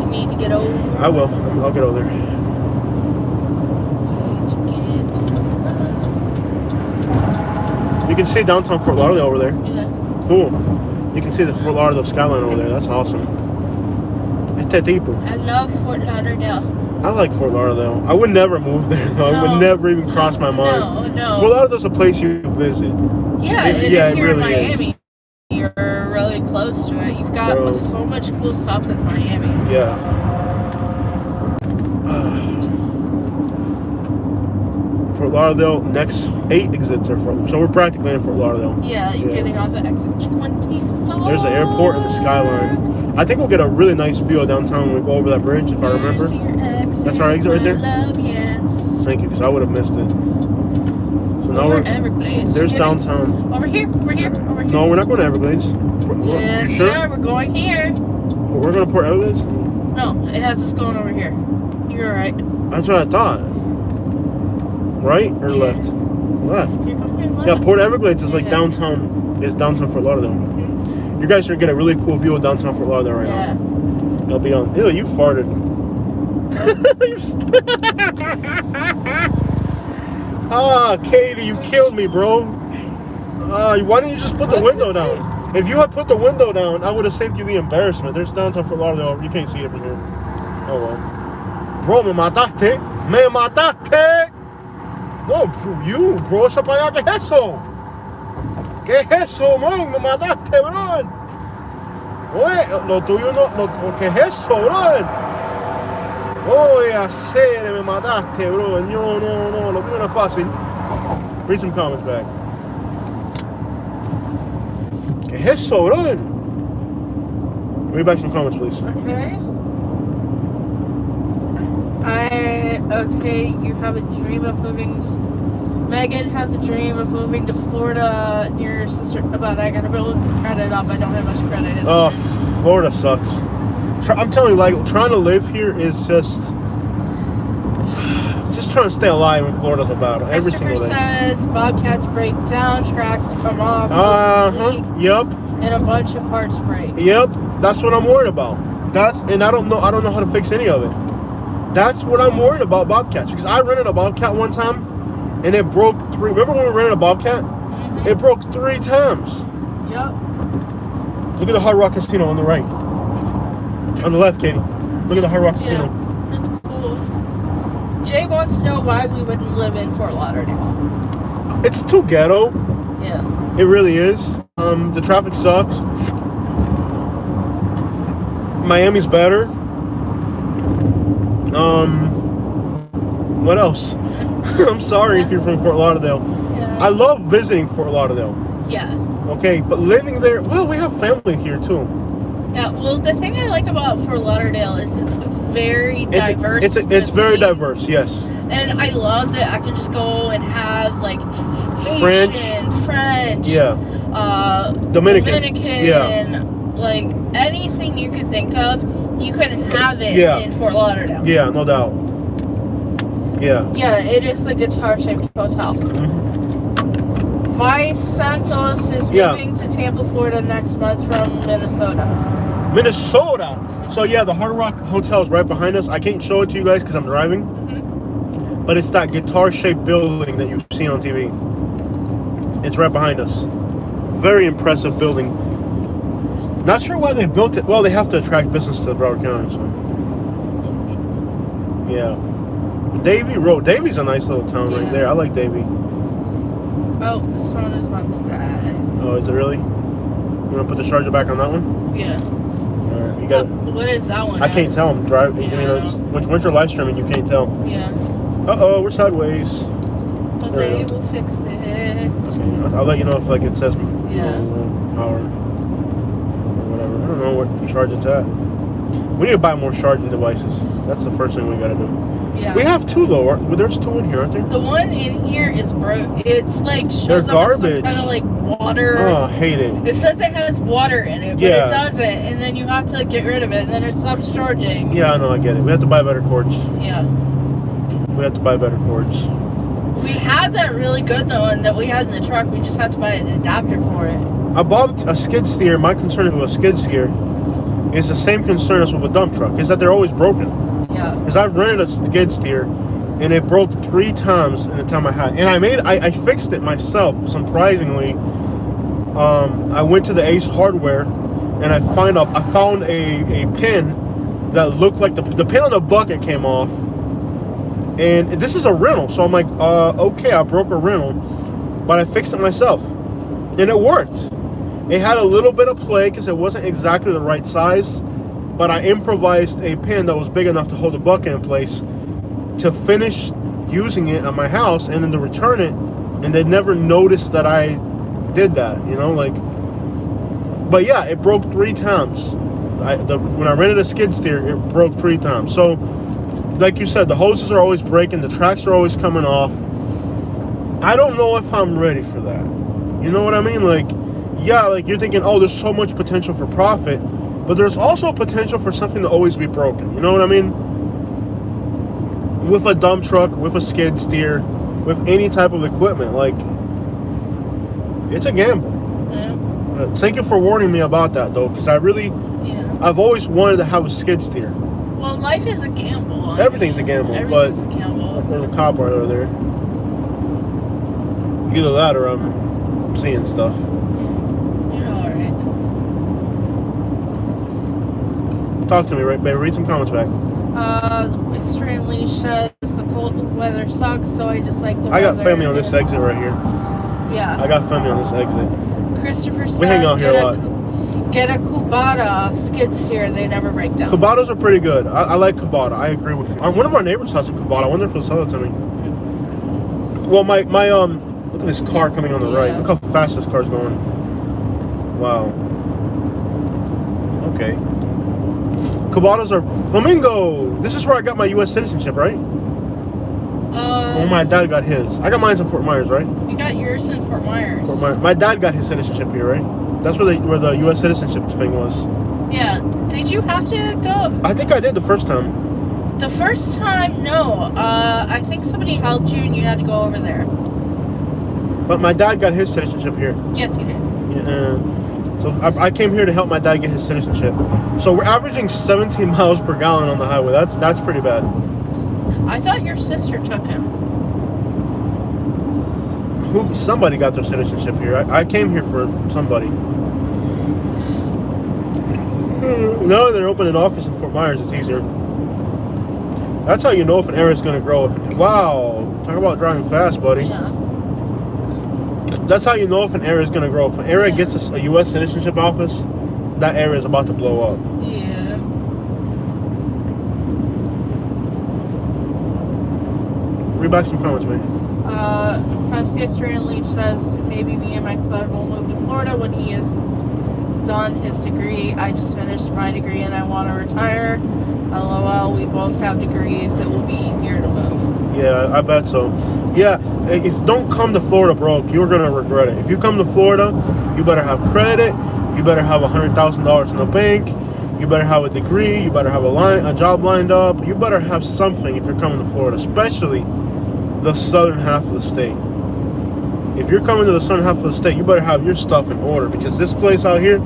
You need to get over. I will. I'll get over there. You can see downtown Fort Lauderdale over there. Yeah. Cool. You can see the Fort Lauderdale skyline over there. That's awesome. Este tipo. I love Fort Lauderdale. I like Fort Lauderdale. I would never move there, though. It would never even cross my mind. No. Fort Lauderdale's a place you visit. Yeah, It if really you're in Miami, is. you're really close to it. You've got Bro. so much cool stuff in Miami. Yeah. Fort Lauderdale, next 8 exits are Fort Lauderdale. So we're practically in Fort Lauderdale. Yeah, you're getting off at exit 24. There's the airport and the skyline. I think we'll get a really nice view of downtown when we go over that bridge, if I remember. That's our exit right there? Love, yes. Thank you, because I would have missed it. So now we're Everglades. there's You're downtown. Over here. No, we're not going to Everglades. Yes, You sure? yeah, we're going here. We're going to Port Everglades? No, it has us going over here. You're right. That's what I thought. Right or left? Left. You're going left. Yeah, Port Everglades is like Yeah. downtown. Is downtown Fort Lauderdale. Mhm. You guys are getting a really cool view of downtown Fort Lauderdale right Yeah. now. It'll be on. Ew, you farted. Katie, you killed me, bro. Why didn't you just put the window down? If you had put the window down, I would have saved you the embarrassment. There's downtown Fort Lauderdale. You can't see it from here. Oh well. Bro, me mataste. Me mataste. No, you, bro. Esa para allá, ¿qué es eso? ¿Qué es eso, man? Me mataste, bro. Oye, lo tuyo no, ¿qué es eso, bro? Oye, hacer, me mataste, bro. No, lo tuyo no es fácil. Read some comments back. ¿Qué es eso, bro? Read back some comments, please. Okay, you have a dream of moving. Megan has a dream of moving to Florida near your sister, but I gotta build credit up. I don't have much credit history. Oh, Florida sucks. I'm telling you, like, trying to live here is just trying to stay alive in Florida's a battle. Every Christopher single day. says Bobcats break down, tracks come off, Yep. and a bunch of parts break. Yep. That's what I'm worried about. And I don't know how to fix any of it. That's what I'm worried about Bobcats, because I rented a Bobcat one time and it broke 3. Remember when we rented a Bobcat? Mm-hmm. It broke 3 times. Yep. Look at the Hard Rock Casino on the right. On the left, Katie. Look at the Hard Rock Casino. Yeah, that's cool. Jay wants to know why we wouldn't live in Fort Lauderdale. It's too ghetto. Yeah. It really is. The traffic sucks. Miami's better. What else? I'm sorry if you're from Fort Lauderdale. Yeah. I love visiting Fort Lauderdale. Yeah. Okay, but living there, well, we have family here too. Yeah, well, the thing I like about Fort Lauderdale is it's very diverse. It's very diverse, yes. And I love that I can just go and have like French. Haitian, French, Dominican. yeah, like anything you could think of, you can have it in Fort Lauderdale. Yeah, no doubt. Yeah. Yeah, it is the guitar-shaped hotel. Mm-hmm. Vice Santos is moving to Tampa, Florida next month from Minnesota. Minnesota. So yeah, the Hard Rock Hotel is right behind us. I can't show it to you guys because I'm driving. Mm-hmm. But it's that guitar-shaped building that you've seen on TV. It's right behind us. Very impressive building. Not sure why they built it. Well, they have to attract business to Broward County, so. Yeah. Davie Road. Davie's a nice little town right there. I like Davie. Oh, this one is about to die. Oh, is it really? You want to put the charger back on that one? Yeah. Alright, you got it. What is that one? I can't tell. I'm driving. Yeah, I mean, once you're live streaming, you can't tell. Yeah. Uh-oh, we're sideways. Jose will fix it. Okay, I'll let you know if like it says Yeah. power or whatever. I don't know where to charge it's at. We need to buy more charging devices. That's the first thing we gotta do. Yeah. We have two though. Well, there's two in here, aren't there? The one in here is broke. It's like They're shows up garbage. kind of like water. Oh, I hate it. It says it has water in it, but Yeah. it doesn't. And then you have to get rid of it, and then it stops charging. Yeah, I know, I get it. We have to buy better cords. Yeah. We have to buy better cords. We had that really good one that we had in the truck. We just had to buy an adapter for it. I bought a skid steer. My concern with a skid steer is the same concern as with a dump truck, is that they're always broken. Yeah. Because I've rented a skid steer, and it broke 3 times in the time I had. And I fixed it myself, surprisingly. I went to the Ace Hardware, and I found a pin that looked like the pin on the bucket came off. And this is a rental, so I'm like, okay, I broke a rental, but I fixed it myself, and it worked. It had a little bit of play because it wasn't exactly the right size, but I improvised a pin that was big enough to hold the bucket in place to finish using it at my house, and then to return it, and they never noticed that I did that, you know, like. But yeah, it broke 3 times. When I rented a skid steer, it broke 3 times. So, like you said, the hoses are always breaking, the tracks are always coming off. I don't know if I'm ready for that. You know what I mean? Like, yeah, like you're thinking, oh, there's so much potential for profit, but there's also potential for something to always be broken. You know what I mean? With a dump truck, with a skid steer, with any type of equipment, like, it's a gamble. Yeah. Thank you for warning me about that, though, because I've always wanted to have a skid steer. Well, life is a gamble. Everything's a gamble, Everything's a gamble. There's a cop right over there. Either that or I'm seeing stuff. You're alright. Talk to me, right, babe? Read some comments back. Extremely says the cold weather sucks, so I just like the I got weather. family on this exit right here. Yeah. I got family on this exit. Christopher said, We hang out here a lot. Get a Kubota skid steer. They never break down. Kubotas are pretty good. I like Kubota. I agree with you. One of our neighbors has a Kubota. I wonder if he'll sell it to me. Well, my look at this car coming on the right. Look how fast this car's going. Wow. Okay. Kubotas are Flamingo. This is where I got my U.S. citizenship, right? Oh, my dad got his. I got mine in Fort Myers, right? You got yours in Fort Myers. My dad got his citizenship here, right? That's where the U.S. citizenship thing was. Yeah. Did you have to go? I think I did the first time. The first time, no. I think somebody helped you and you had to go over there. But my dad got his citizenship here. Yes, he did. Yeah. So I came here to help my dad get his citizenship. So we're averaging 17 miles per gallon on the highway. That's pretty bad. I thought your sister took him. Somebody got their citizenship here. I came here for somebody. Now they're opening an office in Fort Myers. It's easier. That's how you know if an area is going to grow. Wow. Talk about driving fast, buddy. Yeah. That's how you know if an area is going to grow. If an area gets a U.S. citizenship office, that area is about to blow up. Yeah. Read back some comments, man. History and Leach says maybe me and my son will move to Florida when he is done his degree. I just finished my degree and I want to retire. LOL, we both have degrees. It will be easier to move. Yeah, I bet so. Yeah, if don't come to Florida broke, you're going to regret it. If you come to Florida, you better have credit. You better have $100,000 in the bank. You better have a degree. You better have a job lined up. You better have something if you're coming to Florida, especially the southern half of the state. If you're coming to the southern half of the state, you better have your stuff in order, because this place out here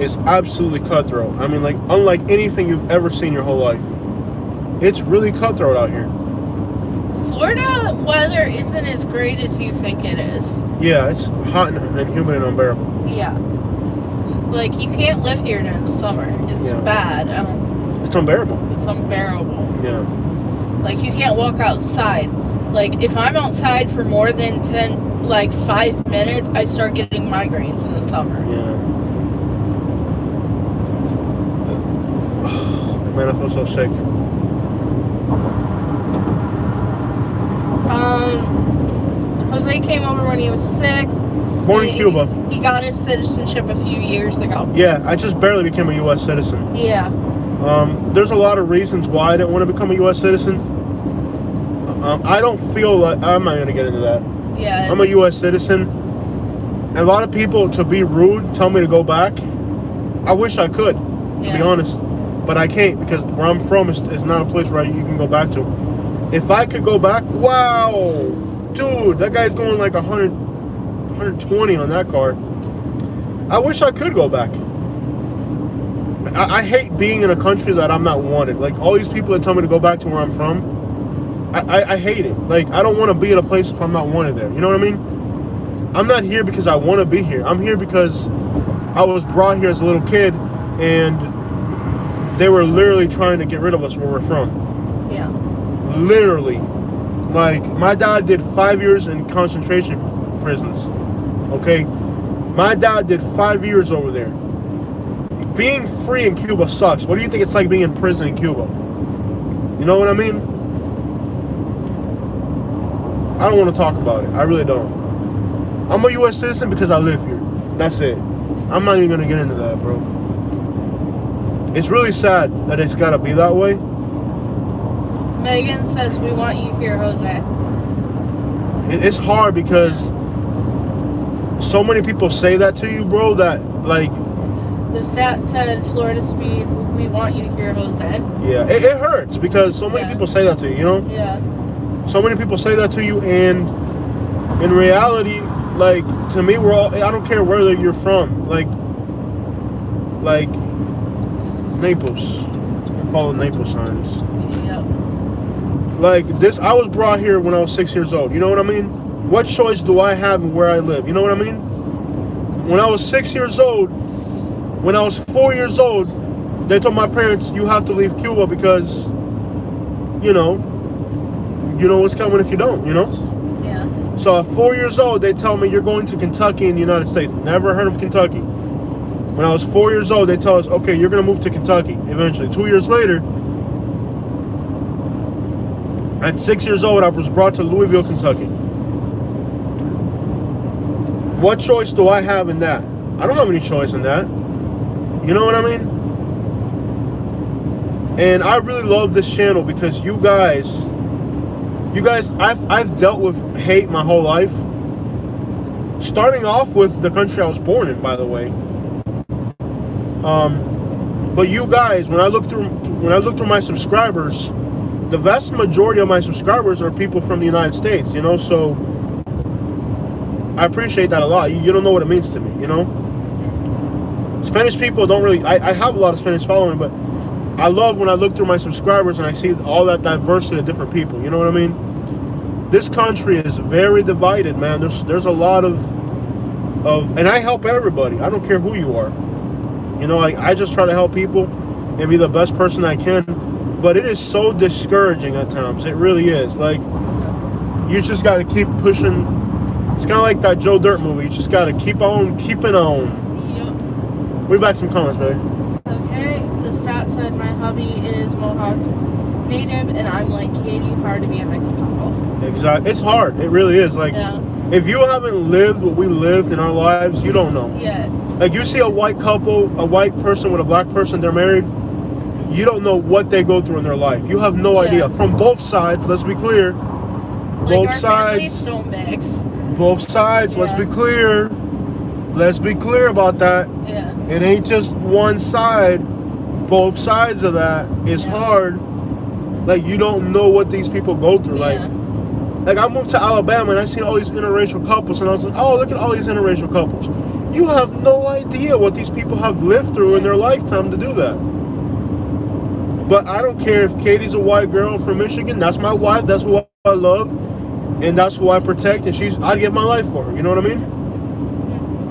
is absolutely cutthroat. I mean, like, unlike anything you've ever seen your whole life. It's really cutthroat out here. Florida weather isn't as great as you think it is. Yeah, it's hot and humid and unbearable. Yeah. Like, you can't live here during the summer. It's bad. It's unbearable. It's unbearable. Yeah. Like, you can't walk outside. Like, if I'm outside for more than 5 minutes, I start getting migraines in the summer. Yeah. Man, I feel so sick. Jose came over when he was 6. born in Cuba. He got his citizenship a few years ago. Yeah, I just barely became a U.S. citizen. Yeah. There's a lot of reasons why I didn't want to become a U.S. citizen. I don't feel like... I'm not going to get into that. Yeah. I'm a U.S. citizen. And a lot of people, to be rude, tell me to go back. I wish I could, to be honest. But I can't, because where I'm from is not a place where you can go back to. If I could go back, wow! Dude, that guy's going like 100, 120 on that car. I wish I could go back. I hate being in a country that I'm not wanted. Like, all these people that tell me to go back to where I'm from, I hate it. Like, I don't want to be in a place if I'm not wanted there. You know what I mean? I'm not here because I want to be here. I'm here because I was brought here as a little kid, and they were literally trying to get rid of us where we're from. Yeah. Literally. Like, my dad did 5 years in concentration prisons. Okay? My dad did 5 years over there. Being free in Cuba sucks. What do you think it's like being in prison in Cuba? You know what I mean? I don't want to talk about it. I really don't. I'm a U.S. citizen because I live here. That's it. I'm not even going to get into that, bro. It's really sad that it's got to be that way. Megan says, we want you here, Jose. It's hard because so many people say that to you, bro, that, like... The stat said, Florida Speed, we want you here, Jose. Yeah, it hurts because so many people say that to you, you know? Yeah. So many people say that to you, and in reality, like, to me, we're all... I don't care where you're from. Like Naples. I follow Naples signs. Yep. Like, this, I was brought here when I was 6 years old. You know what I mean? What choice do I have in where I live? You know what I mean? When I was 6 years old, when I was 4 years old, they told my parents, you have to leave Cuba because, you know what's coming if you don't, you know? Yeah. So at 4 years old, they tell me you're going to Kentucky in the United States. Never heard of Kentucky. When I was 4 years old, they tell us, okay, you're going to move to Kentucky eventually. 2 years later, at 6 years old, I was brought to Louisville, Kentucky. What choice do I have in that? I don't have any choice in that. You know what I mean? And I really love this channel because you guys, I've dealt with hate my whole life. Starting off with the country I was born in, by the way. But you guys, when I look through my subscribers, the vast majority of my subscribers are people from the United States, you know, so I appreciate that a lot. You don't know what it means to me, you know? Spanish people don't really... I have a lot of Spanish following, but I love when I look through my subscribers and I see all that diversity of different people, you know what I mean? This country is very divided, man. There's a lot of... And I help everybody. I don't care who you are. You know, I just try to help people and be the best person I can. But it is so discouraging at times. It really is. Like, you just got to keep pushing. It's kind of like that Joe Dirt movie. You just got to keep on keeping on. Yep. Read back some comments, baby. Okay. The stat said my hubby is Mohawk native, and I'm like Katie, hard to be a mixed couple. Exactly. It's hard. It really is. Like, if you haven't lived what we lived in our lives, you don't know. Yeah. Like, you see a white couple, a white person with a black person, they're married. You don't know what they go through in their life. You have no idea. From both sides, let's be clear. Like, our families don't mix. Both sides, let's be clear. Let's be clear about that. Yeah. It ain't just one side. Both sides of that is hard. Like, you don't know what these people go through. Like I moved to Alabama and I seen all these interracial couples and I was like, oh, look at all these interracial couples. You have no idea what these people have lived through in their lifetime to do that. But I don't care if Katie's a white girl from Michigan. That's my wife. That's who I love. And that's who I protect. And I'd give my life for her. You know what I mean?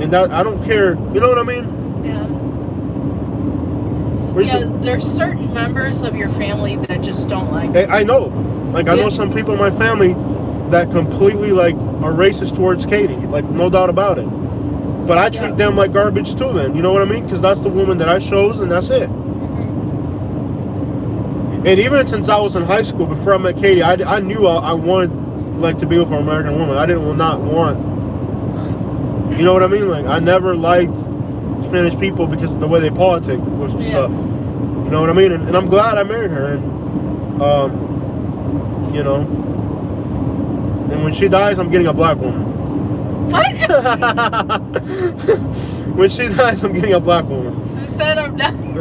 And that, I don't care. You know what I mean? Yeah. There's certain members of your family that just don't like you. I know. Like, I know some people in my family that completely, like, are racist towards Katie. Like, no doubt about it. But I treat them like garbage too then. You know what I mean? Because that's the woman that I chose and that's it. And even since I was in high school, before I met Katie, I knew I wanted, like, to be with an American woman. I did not want You know what I mean? Like, I never liked Spanish people because of the way they politic with some stuff. You know what I mean? And I'm glad I married her. And, you know, and when she dies, I'm getting a black woman. What? When she dies, I'm getting a black woman. Who said I'm dying?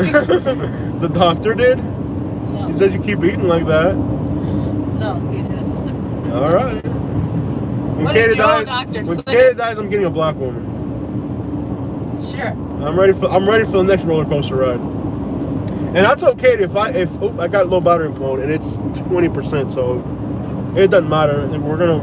The doctor did? No. He said you keep eating like that. No, he didn't. All right. When What Katie did your dies, doctor when say? Katie dies, I'm getting a black woman. Sure. I'm ready for the next roller coaster ride. And I told Katie if I got low battery mode and it's 20%, so it doesn't matter. We're gonna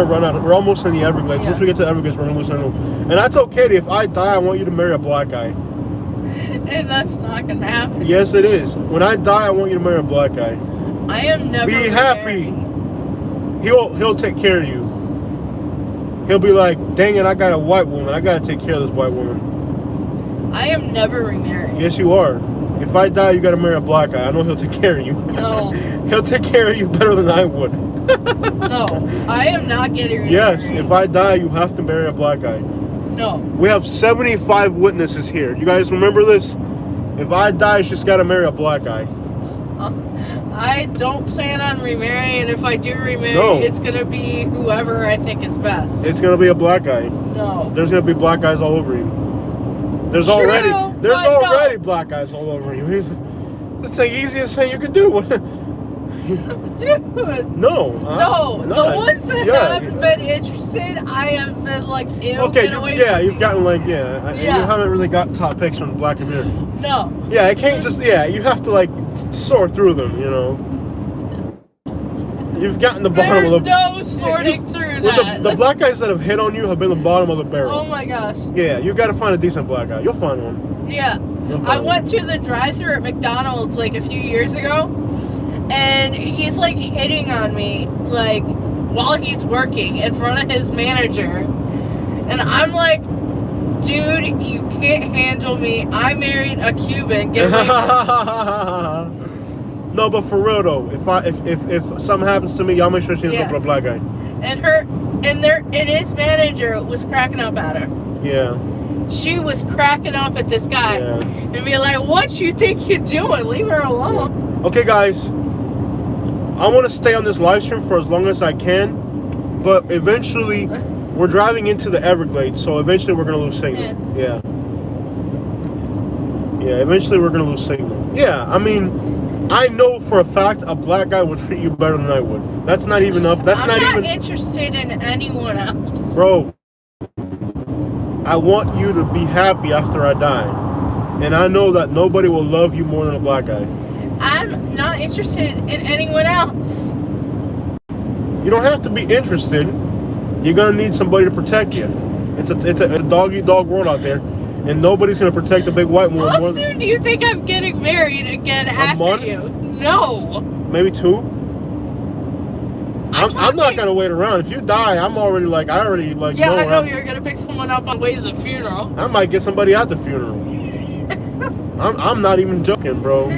run out. We're almost in the Everglades. Yeah. Once we get to the Everglades, we're gonna lose signal. And I told Katie if I die, I want you to marry a black guy. And that's not gonna happen. Yes, it is. When I die, I want you to marry a black guy. I am never. Be happy. He'll take care of you. He'll be like, dang it, I got a white woman. I gotta take care of this white woman. I am never remarried. Yes, you are. If I die, you gotta marry a black guy. I know he'll take care of you. No. He'll take care of you better than I would. No, I am not getting remarried. Yes, if I die, you have to marry a black guy. No. We have 75 witnesses here. You guys remember this? If I die, she's gotta marry a black guy. I don't plan on remarrying. If I do remarry, No. it's gonna be whoever I think is best. It's gonna be a black guy. No. There's gonna be black guys all over you. There's True, already but already black guys all over you. That's the easiest thing you could do. Dude. No. No, the ones that yeah. have been interested, I have been like, ew, Okay, get away yeah, from you've me. gotten like, yeah, you Yeah. haven't really got top picks from the black community. No. Yeah, it can't just, yeah, you have to like sort through them, you know. You've gotten the bottom There's of the... no sorting through that. The black guys that have hit on you have been the bottom of the barrel. Oh my gosh. Yeah, you gotta find a decent black guy. You'll find one. Yeah. I went to the drive-thru at McDonald's like a few years ago, and he's like hitting on me like while he's working in front of his manager, and I'm like, dude, you can't handle me. I married a Cuban. Get away from me. No, but for real though, if something happens to me, y'all make sure she ends up with a black guy. And his manager was cracking up at her. Yeah. She was cracking up at this guy and being like, what you think you're doing? Leave her alone. Okay, guys. I want to stay on this live stream for as long as I can, but eventually we're driving into the Everglades, so eventually we're going to lose signal. Yeah. Yeah, eventually we're going to lose signal. Yeah, I mean, I know for a fact a black guy would treat you better than I would. That's not even up. I'm not even interested in anyone else. Bro, I want you to be happy after I die. And I know that nobody will love you more than a black guy. I'm not interested in anyone else. You don't have to be interested. You're going to need somebody to protect you. It's a dog-eat-dog world out there. And nobody's going to protect a big white woman. How soon do you think I'm getting married again after you? No. Maybe 2. I'm not going to wait around. If you die, I already Yeah, know I know you're going to pick someone up on the way to the funeral. I might get somebody at the funeral. I'm not even joking, bro.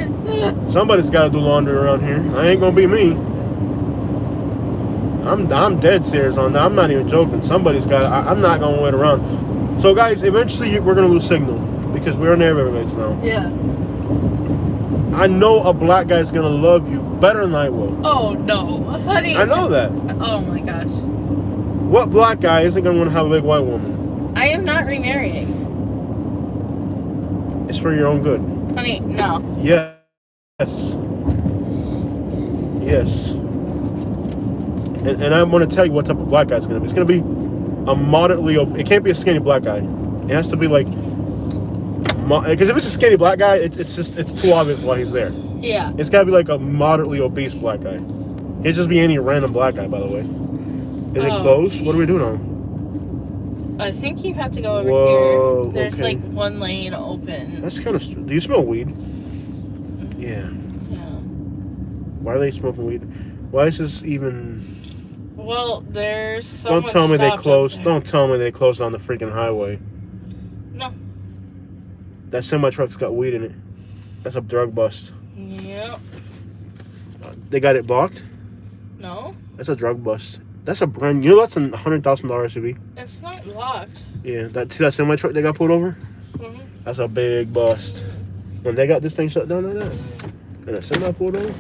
Somebody's got to do laundry around here. I ain't going to be me. I'm dead serious on that. I'm not even joking. Somebody's got. I'm not gonna wait around. So guys, eventually we're gonna lose signal because we're in the Everglades now. Yeah. I know a black guy's gonna love you better than I will. Oh no, honey. I know that. Oh my gosh. What black guy isn't gonna want to have a big white woman? I am not remarrying. It's for your own good. Honey, no. Yes. Yes. And I'm going to tell you what type of black guy it's going to be. It's going to be a moderately... It can't be a skinny black guy. It has to be like... Because if it's a skinny black guy, it's too obvious why he's there. Yeah. It's got to be like a moderately obese black guy. It'd just be any random black guy, by the way. Is it closed? What do we do now? I think you have to go over Whoa, here. There's okay. like one lane open. That's kind of... Do you smell weed? Yeah. Yeah. Why are they smoking weed? Why is this even... Well, there's someone Don't tell me they closed. there. Don't tell me they closed on the freaking highway. No. That semi-truck's got weed in it. That's a drug bust. Yep. They got it blocked? No. That's a drug bust. That's a brand new. That's a $100,000 SUV. It's not locked. Yeah, see that semi truck they got pulled over? Mm-hmm. That's a big bust. When they got this thing shut down like that, and a semi pulled over.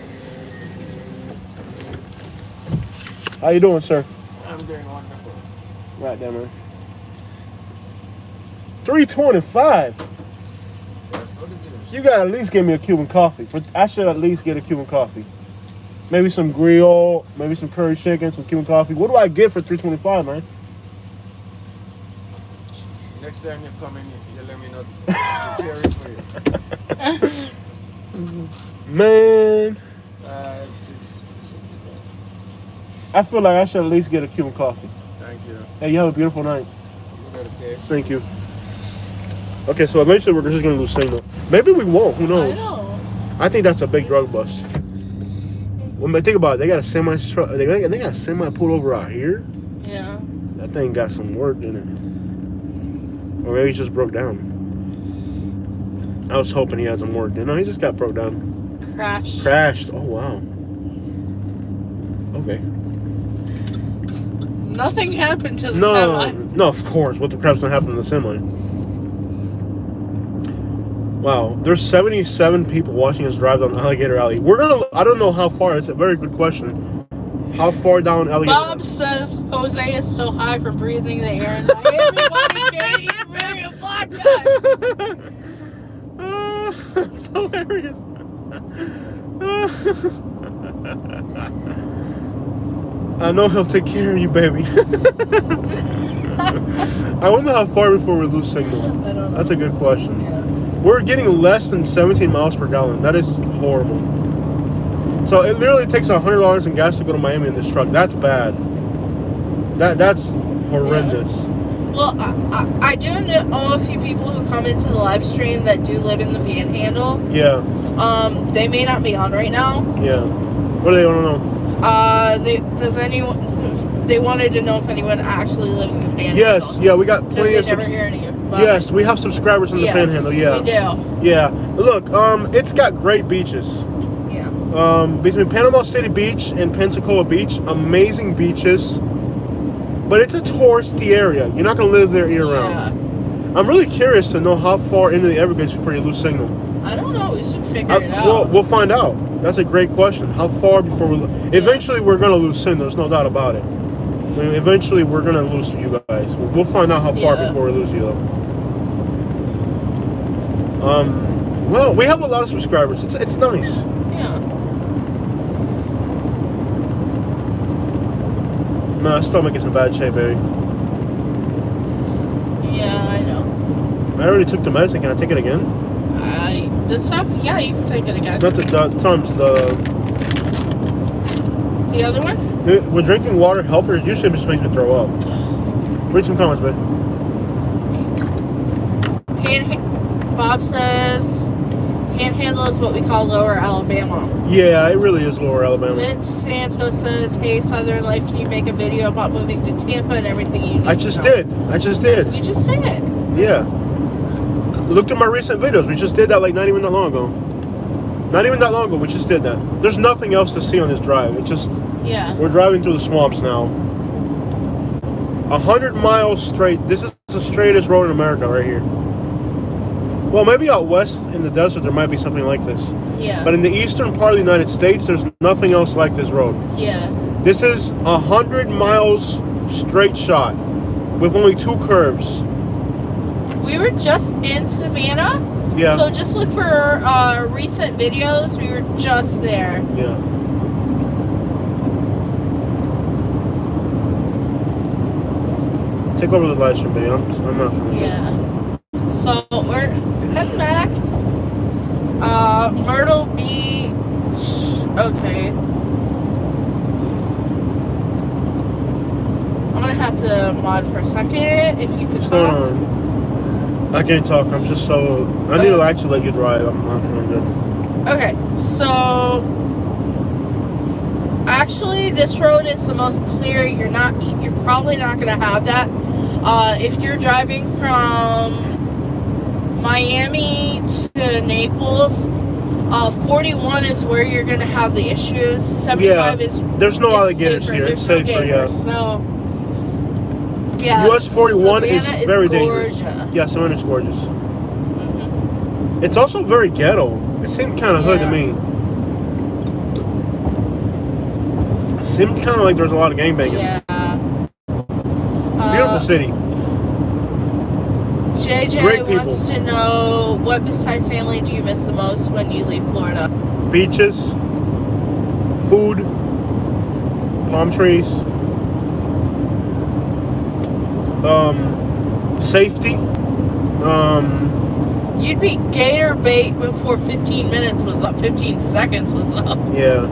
How you doing, sir? I'm doing wonderful. Right there, man. 325. You gotta at least give me a Cuban coffee. I should at least get a Cuban coffee. Maybe some grill, maybe some curry chicken, some Cuban coffee. What do I get for 325, man? Next time you come in, you let me know. I'll prepare it for you. Man, 5, 6. I feel like I should at least get a Cuban coffee. Thank you. Hey, you have a beautiful night. You gotta say. Thank you. Okay, so eventually we're just gonna lose signal. Maybe we won't. Who knows? I know. I think that's a big drug bust. Well, man, think about it. They got a semi truck. They got a semi pulled over out here. Yeah. That thing got some work in it. Or maybe he just broke down. I was hoping he had some work. No, he just got broke down. Crashed. Oh, wow. Okay. Nothing happened to the semi. No, of course. What the crap's gonna happen to the semi? Wow. There's 77 people watching us drive down Alligator Alley. I don't know how far. It's a very good question. How far down Alligator Bob says Jose is still high from breathing the air in Miami. Why can't he marry a black guy? That's hilarious. I know he'll take care of you, baby. I wonder how far before we lose signal. I don't know. That's a good question. Yeah. We're getting less than 17 miles per gallon. That is horrible. So it literally takes $100 in gas to go to Miami in this truck. That's bad. That's horrendous. Yeah. Well, I do know a few people who come into the live stream that do live in the Panhandle. Yeah. They may not be on right now. Yeah. What do they want to know? They wanted to know if anyone actually lives in the Panhandle. Yes. Yeah, we got plenty of. They never hear any. Yes, we have subscribers in the Panhandle. Yeah. We do. Yeah. Look, it's got great beaches. Yeah. Between Panama City Beach and Pensacola Beach, amazing beaches. But it's a touristy area. You're not gonna live there year round. I'm really curious to know how far into the Everglades before you lose signal. I don't know. We should figure it out. Well, we'll find out. That's a great question. How far before we? Eventually, we're gonna lose signal. There's no doubt about it. I mean, eventually, we're gonna lose you guys. We'll find out how far before we lose you, though. Well, we have a lot of subscribers. It's nice. Yeah. No, stomach is in bad shape, baby. Yeah, I know. I already took the medicine. Can I take it again? This time, yeah, you can take it again. Not the Tums, The other one? Would drinking water help, or usually it just makes me throw up? Read some comments, babe. Bob says Panhandle is what we call Lower Alabama. Yeah, it really is Lower Alabama. Vince Santos says, hey, Southern Life, can you make a video about moving to Tampa and everything you need I just did. We just did. Yeah. Look at my recent videos. We just did that like not even that long ago. We just did that. There's nothing else to see on this drive. It's just, we're driving through the swamps now. 100 miles straight. This is the straightest road in America right here. Well, maybe out west in the desert there might be something like this. Yeah. But in the eastern part of the United States, there's nothing else like this road. Yeah. This is 100 miles straight shot with only 2 curves. We were just in Savannah. Yeah. So just look for recent videos. We were just there. Yeah. Take over the live stream, babe. I'm not feeling good. So we're heading back. Myrtle Beach. Okay. I'm gonna have to mod for a second. If you could What's talk. going on? I can't talk. I'm just so. I need to actually let you drive. I'm not feeling good. Okay, so actually, this road is the most clear. You're probably not gonna have that. If you're driving from Miami to Naples, 41 is where you're gonna have the issues. 75 is there's no is alligators safer. here. There's It's no safer, gators. yeah. So, yeah. US 41 is Savannah very gorgeous. dangerous. Yeah, Savannah's gorgeous. Mm-hmm. It's also very ghetto. It seemed kind of hood to Yeah. me. It seemed kind of like there's a lot of gangbanging. Yeah. Beautiful city. JJ Great people. wants to know, what besides family do you miss the most when you leave Florida? Beaches, food, palm trees, safety. You'd be gator bait before 15 minutes was up. 15 seconds was up. Yeah.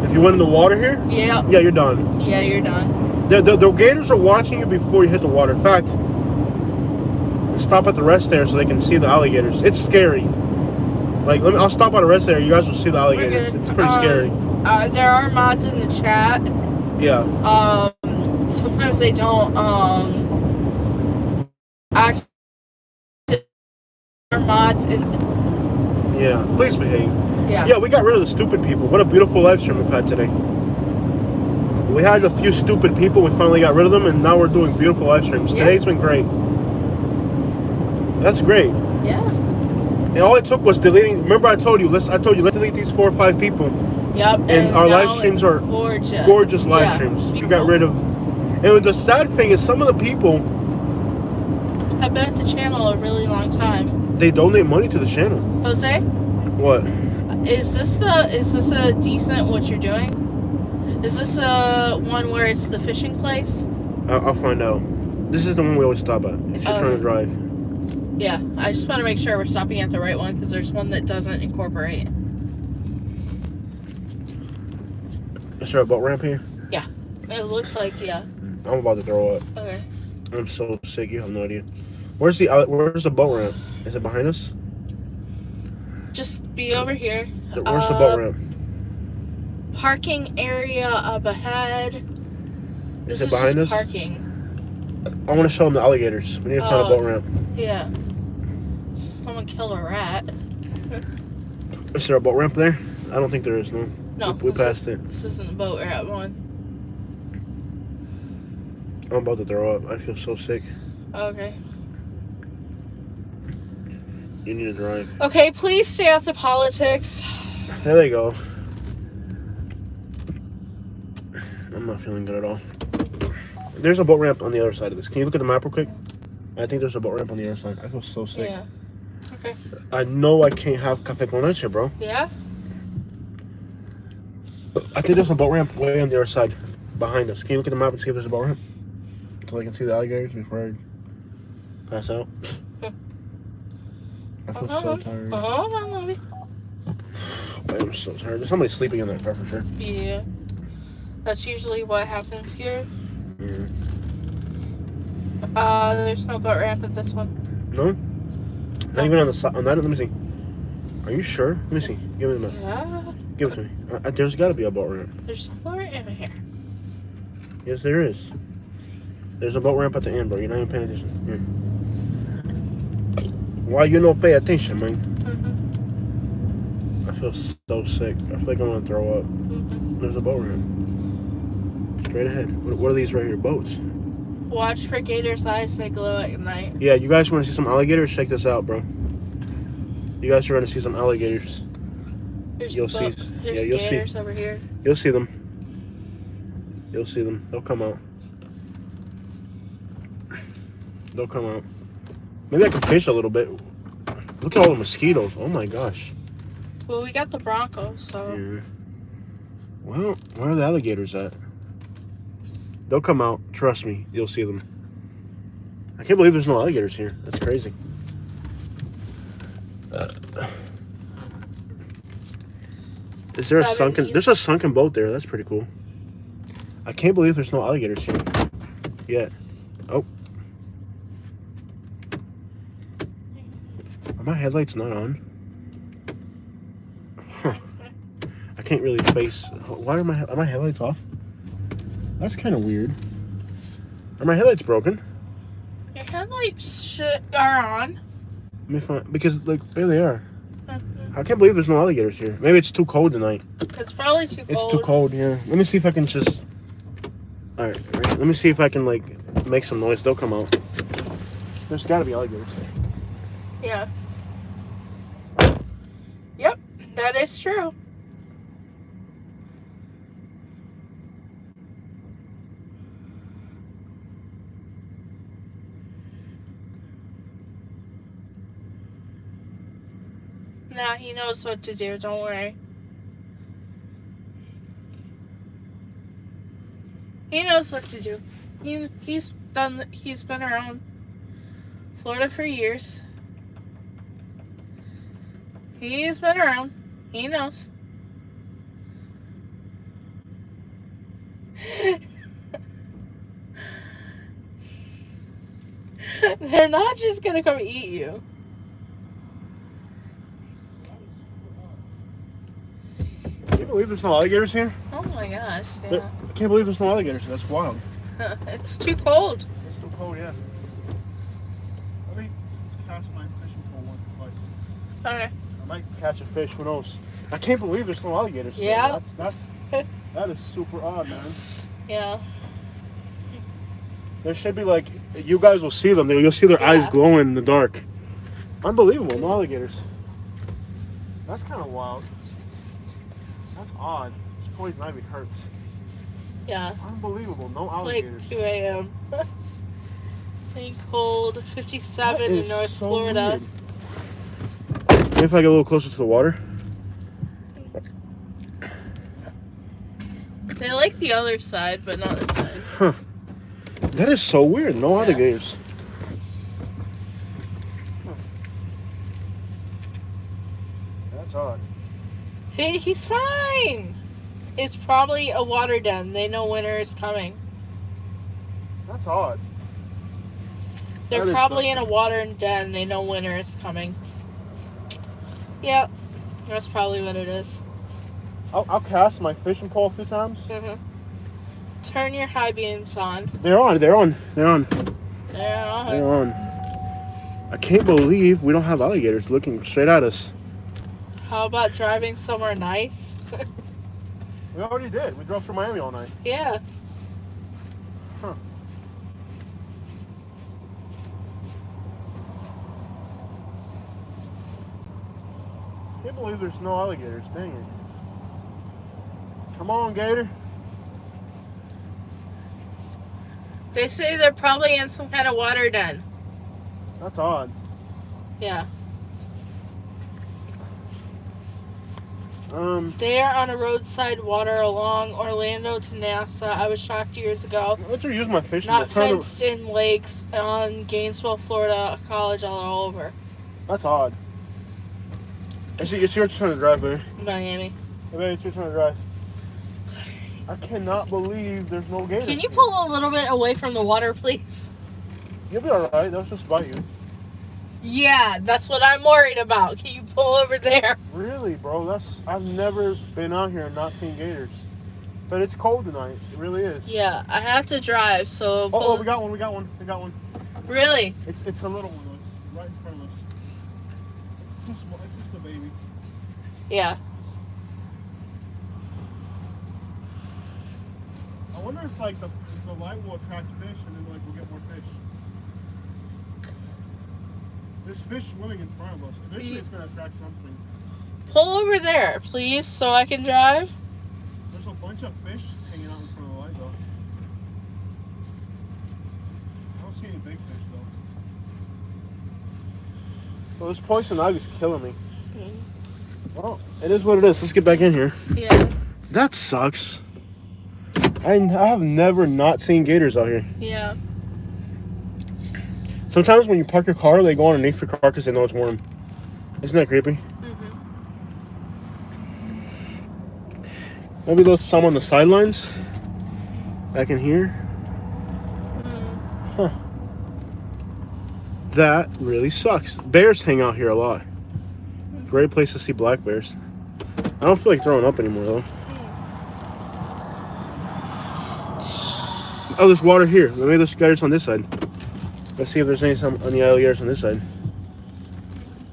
If you went in the water here, Yeah. yeah, you're done. Yeah, you're done. The gators are watching you before you hit the water. In fact, stop at the rest area so they can see the alligators. It's scary. Like, I'll stop at a rest area. You guys will see the alligators. We're good. It's pretty scary. There are mods in the chat. Yeah. Sometimes they don't actually are mods in. Yeah. Please behave. Yeah. Yeah, we got rid of the stupid people. What a beautiful live stream we've had today. We had a few stupid people. We finally got rid of them, and now we're doing beautiful live streams. Yeah. Today's been great. That's great. Yeah. And all it took was deleting. Remember, I told you, let's delete these 4 or 5 people. Yep. And our now live streams it's are gorgeous. Gorgeous live Yeah. streams. You People got rid of. And the sad thing is, some of the people, have been at the channel a really long time. they donate money to the channel. Jose, What? is this a decent what you're doing? Is this a one where it's the fishing place? I'll find out. This is the one we always stop at. If you're trying to drive. Yeah, I just want to make sure we're stopping at the right one because there's one that doesn't incorporate. Is there a boat ramp here? Yeah, it looks like, yeah. I'm about to throw up. Okay. I'm so sick. You have no idea. Where's the boat ramp? Is it behind us? Just be over here. Where's the boat ramp? Parking area up ahead. Is This it behind just us? parking. I want to show them the alligators. We need to find a boat ramp. Yeah. Someone killed a rat. Is there a boat ramp there? I don't think there is. No. No. We passed it. This isn't the boat rat one. I'm about to throw up. I feel so sick. Okay. You need to drive. Okay, please stay off the politics. There they go. I'm not feeling good at all. There's a boat ramp on the other side of this. Can you look at the map real quick? I think there's a boat ramp on the other side. I feel so sick. Yeah. Okay. I know I can't have cafe con leche, bro. Yeah? I think there's a boat ramp way on the other side behind us. Can you look at the map and see if there's a boat ramp? So I can see the alligators before I pass out. I feel so tired. Hold on, mommy. I am so tired. There's somebody sleeping in that car for sure. Yeah. That's usually what happens here. Yeah. There's no boat ramp at this one. No? Not even on the side. On that, let me see. Are you sure? Let me see. Give me the map. Yeah. Give it to me. There's got to be a boat ramp. There's a boat ramp in here. Yes, there is. There's a boat ramp at the end, bro. You're not even paying attention. Here. Why you don't pay attention, man? Mm-hmm. I feel so sick. I feel like I'm gonna throw up. Mm-hmm. There's a boat ramp. Straight ahead. What are these right here? Boats. Watch for gators' eyes. They glow at night. Yeah, you guys want to see some alligators? Check this out, bro. You guys are gonna see some alligators. You'll see. There's Yeah, you'll see. gators over here. You'll see them. You'll see them. They'll come out. They'll come out. Maybe I can fish a little bit. Look at all the mosquitoes. Oh my gosh. Well, we got the Broncos, so. Yeah. Well, where are the alligators at? They'll come out. Trust me. You'll see them. I can't believe there's no alligators here. That's crazy. Is there a sunken... There's a sunken boat there. That's pretty cool. I can't believe there's no alligators here yet. Oh. Are my headlights not on? Huh. I can't really face... Why are my headlights off? That's kind of weird. Are my headlights broken? Your headlights are on. Let me find... Because, like, there they are. I can't believe there's no alligators here. Maybe it's too cold tonight. It's probably too cold. It's too cold, yeah. Let me see if I can just... Alright, let me see if I can, like, make some noise. They'll come out. There's gotta be alligators here. Yeah. Yep, that is true. Nah, he knows what to do, don't worry. He knows what to do. He's been around Florida for years. He's been around. He knows. They're not just gonna come eat you. Can you believe there's no alligators here? Oh my gosh, yeah. I can't believe there's no alligators here. That's wild. It's too cold. It's too cold, yeah. Let me cast my fishing pole once or twice. Okay. I might catch a fish, who knows? I can't believe there's no alligators here. Yeah. That is super odd, man. Yeah. There should be like, you guys will see them. You'll see their eyes glowing in the dark. Unbelievable, no alligators. That's kind of wild. That's odd. This poison ivy hurts. Yeah. Unbelievable, no It's alligators. like 2 a.m. Ain't cold. 57 That in is North so Florida. weird. Maybe if I get a little closer to the water. They like the other side, but not this side. Huh. That is so weird. No alligators. Huh. That's odd. He's fine. It's probably a water den. They know winter is coming. That's odd. They're That is probably in something. a water den. They know winter is coming. Yep. That's probably what it is. I'll cast my fishing pole a few times. Mm-hmm. Turn your high beams on. They're on. They're on. They're on. I can't believe we don't have alligators looking straight at us. How about driving somewhere nice? We already did. We drove through Miami all night. Yeah. Huh. Can't believe there's no alligators. Dang it. Come on, gator. They say they're probably in some kind of water den. That's odd. Yeah. They are on a roadside water along Orlando to Nassau. I was shocked years ago. Let's use my fishing Not pole. fenced in lakes on Gainesville, Florida, college all over. That's odd. It's your turn to drive, baby. Miami. Hey, baby, it's your turn to drive. I cannot believe there's no gators. Can you pull a little bit away from the water, please? You'll be alright. They'll just bite you. Yeah, that's what I'm worried about. Can you pull over there? Really, bro? I've never been out here and not seen gators. But it's cold tonight. It really is. Yeah, I have to drive, so... Oh, we got one. Really? It's a little one. It's right in front of us. It's too small. It's just a baby. Yeah. I wonder if like the light will attract fish and then like we'll get more fish. There's fish swimming in front of us. Eventually it's gonna attract something. Pull over there, please, so I can drive. There's a bunch of fish hanging out in front of the light though. I don't see any big fish though. Well, this poison ivy's killing me. Well, it is what it is. Let's get back in here. Yeah. That sucks. I have never not seen gators out here. Yeah. Sometimes when you park your car, they go underneath your car because they know it's warm. Isn't that creepy? Mm-hmm. Maybe there's some on the sidelines. Back in here. Huh. That really sucks. Bears hang out here a lot. Great place to see black bears. I don't feel like throwing up anymore though. Oh, there's water here. Maybe there's gators on this side. Let's see if there's any alligators on this side.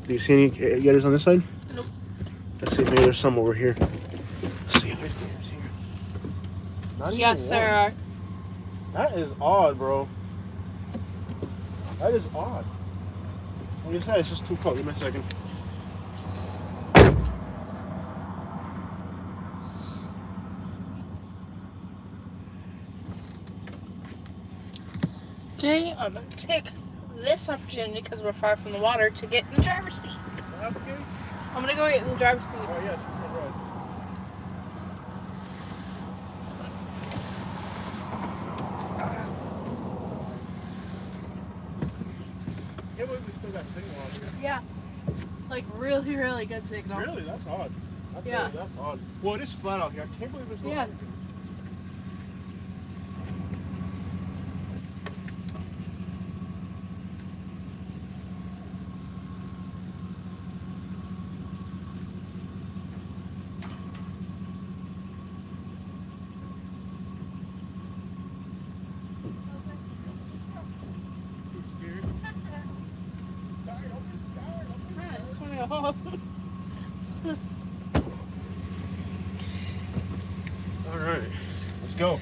Do you see any gators on this side? Nope. Let's see, maybe there's some over here. Let's see if there's gators here. Not Yes, even there one. are. That is odd, bro. That is odd. Like I said, it's just too cold. Give me a second. Okay, I'm gonna take this opportunity because we're far from the water to get in the driver's seat. Okay. I'm gonna go get in the driver's seat. Oh, yes. Right. Can't believe we still got signal out here. Yeah. Like really, really good signal. Really? That's odd. Yeah. That's odd. Well, it is flat out here. I can't believe there's no Yeah. signal. All right, let's go.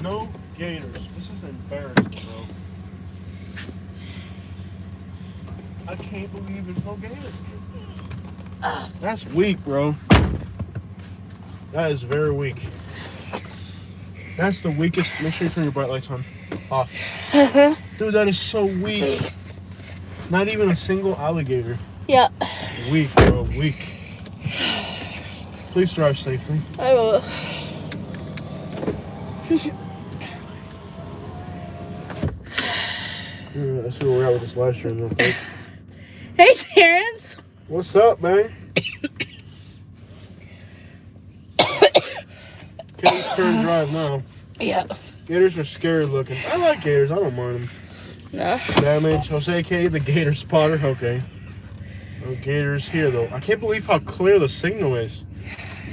No gators. This is embarrassing, bro. I can't believe there's no gators here. That's weak, bro. That is very weak. That's the weakest. Make sure you turn your bright lights on. Off. Dude, that is so weak. Not even a single alligator. Yeah. Weak, bro. Weak. Please drive safely. I will. Let's see where we're at with this live stream real quick. Hey, Terrence. What's up, man? Katie's turn to drive now. Yeah. Gators are scary looking. I like gators. I don't mind them. No. Damage. Jose K, the gator spotter. Okay. No gators here, though. I can't believe how clear the signal is.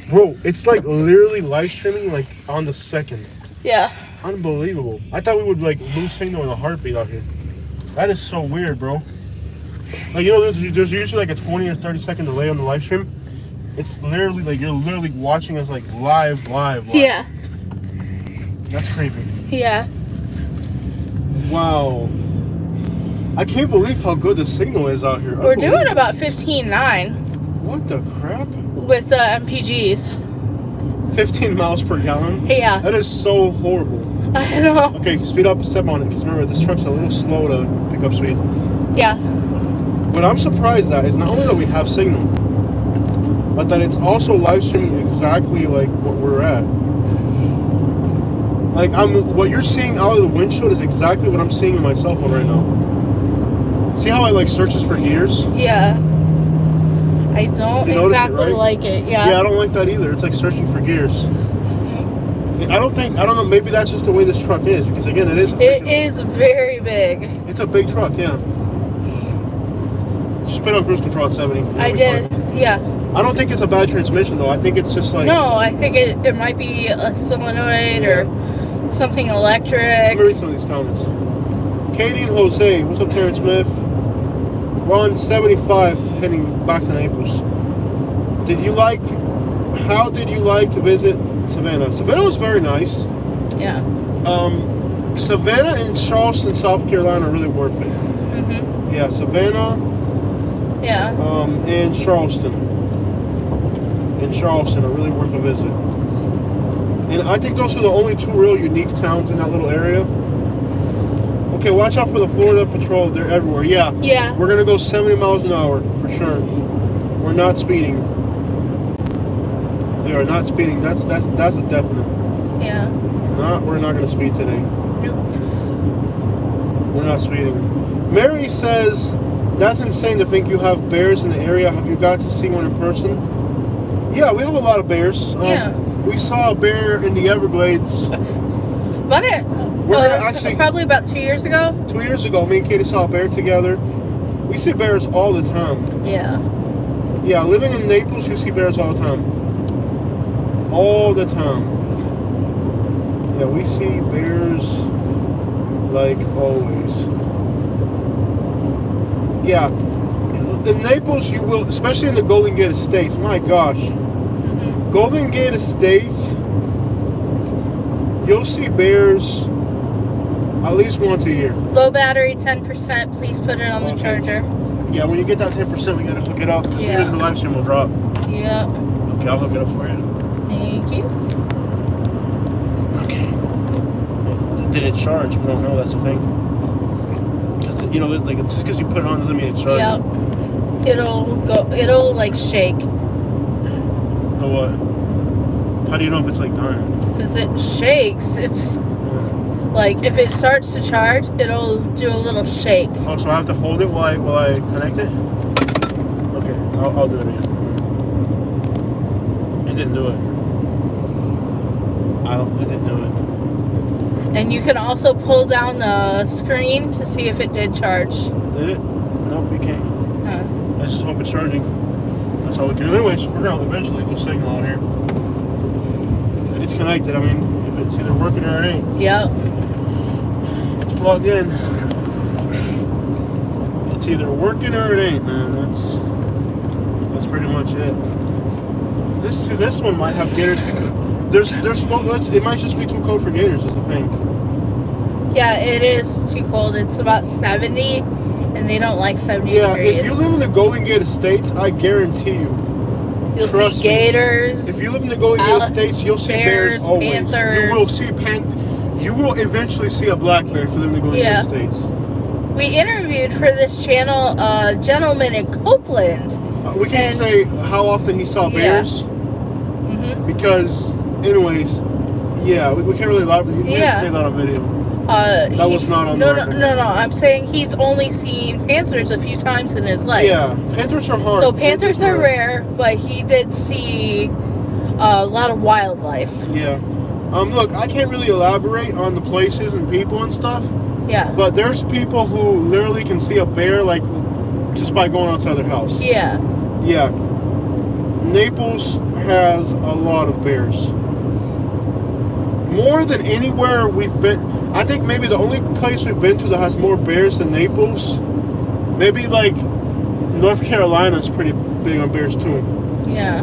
Bro, it's like literally live streaming like on the second. Yeah. Unbelievable. I thought we would like lose signal in a heartbeat out here. That is so weird, bro. Like, you know, there's usually like a 20 or 30 second delay on the live stream. It's literally like you're literally watching us like live. Yeah. That's creepy. Yeah. Wow. I can't believe how good the signal is out here. We're doing about 15.9 What the crap? with the MPGs. 15 miles per gallon? Yeah. That is so horrible. I know. Okay, speed up, step on it, because remember, this truck's a little slow to pick up speed. Yeah. What I'm surprised at is not only that we have signal, but that it's also live streaming exactly like what we're at. Like, what you're seeing out of the windshield is exactly what I'm seeing in my cell phone right now. See how it like searches for gears? Yeah. I don't You notice it, exactly right? like it. Yeah. Yeah, I don't like that either. It's like searching for gears. I don't know, maybe that's just the way this truck is, because again, it is very big. It's a big truck, yeah. Just put on cruise control at 70. I did. Fine. Yeah. I don't think it's a bad transmission though. I think it's just like... No, I think it might be a solenoid or something electric. Let me read some of these comments. Katie and Jose, what's up, Terrence Smith? We're on 75 heading back to Naples. How did you like to visit Savannah? Savannah was very nice. Yeah. Savannah and Charleston, South Carolina are really worth it. Mhm. Yeah, Savannah. Yeah. And Charleston. Are really worth a visit. And I think those are the only two real unique towns in that little area. Okay, watch out for the Florida Patrol. They're everywhere. Yeah. Yeah. We're gonna go 70 miles an hour for sure. We're not speeding. We are not speeding. That's a definite. Yeah. We're not gonna speed today. Nope. We're not speeding. Mary says, that's insane to think you have bears in the area. Have you got to see one in person? Yeah, we have a lot of bears. Yeah. We saw a bear in the Everglades. But We're gonna actually... probably about 2 years ago. 2 years ago, me and Katie saw a bear together. We see bears all the time. Yeah. Yeah, living in Naples, you see bears all the time. All the time. Yeah, we see bears like always. Yeah, in Naples, you will, especially in the Golden Gate Estates. My gosh, Mm-hmm. Golden Gate Estates, you'll see bears at least once a year. Low battery, 10%. Please put it on the Okay. charger. Yeah, when you get that 10%, we gotta hook it up because Yeah. even the live stream will drop. Yeah. Okay, I'll hook it up for you. Thank you. Okay. Did it charge? We don't know. That's the thing. Because you know, like just because you put it on doesn't mean it's charging. Yep. It'll like shake. So what? How do you know if it's like dying? Because it shakes. It's like if it starts to charge, it'll do a little shake. Oh, so I have to hold it while I connect it? Okay, I'll do it again. It didn't do it. It didn't do it. And you can also pull down the screen to see if it did charge. Did it? Nope, you can't. Huh. Let's just hope it's charging. That's all we can do. Anyways, we're gonna eventually go signal out here. It's connected. I mean, if it's either working or it ain't. Yep. It's plugged in. It's either working or it ain't, man. That's pretty much it. This one might have gators. It might just be too cold for gators, is the thing. Yeah, it is too cold. It's about 70, and they don't like 70 Yeah, degrees. if you live in the Golden Gate Estates, I guarantee you. You'll trust see me, gators. If you live in the Golden Gate Estates, you'll see bears always. panthers. You will see You will eventually see a black bear if you live in the Golden Gate Estates. We interviewed for this channel a gentleman in Copeland. We can't say how often he saw bears because, anyways, yeah, we can't really lie. He didn't say that on video. That was not on the record. No. I'm saying he's only seen panthers a few times in his life. Yeah, panthers are hard. So panthers are rare, but he did see a lot of wildlife. Yeah. Look, I can't really elaborate on the places and people and stuff. Yeah. But there's people who literally can see a bear like just by going outside their house. Yeah. Yeah. Naples has a lot of bears. More than anywhere we've been. I think maybe the only place we've been to that has more bears than Naples, maybe like North Carolina is pretty big on bears too. Yeah.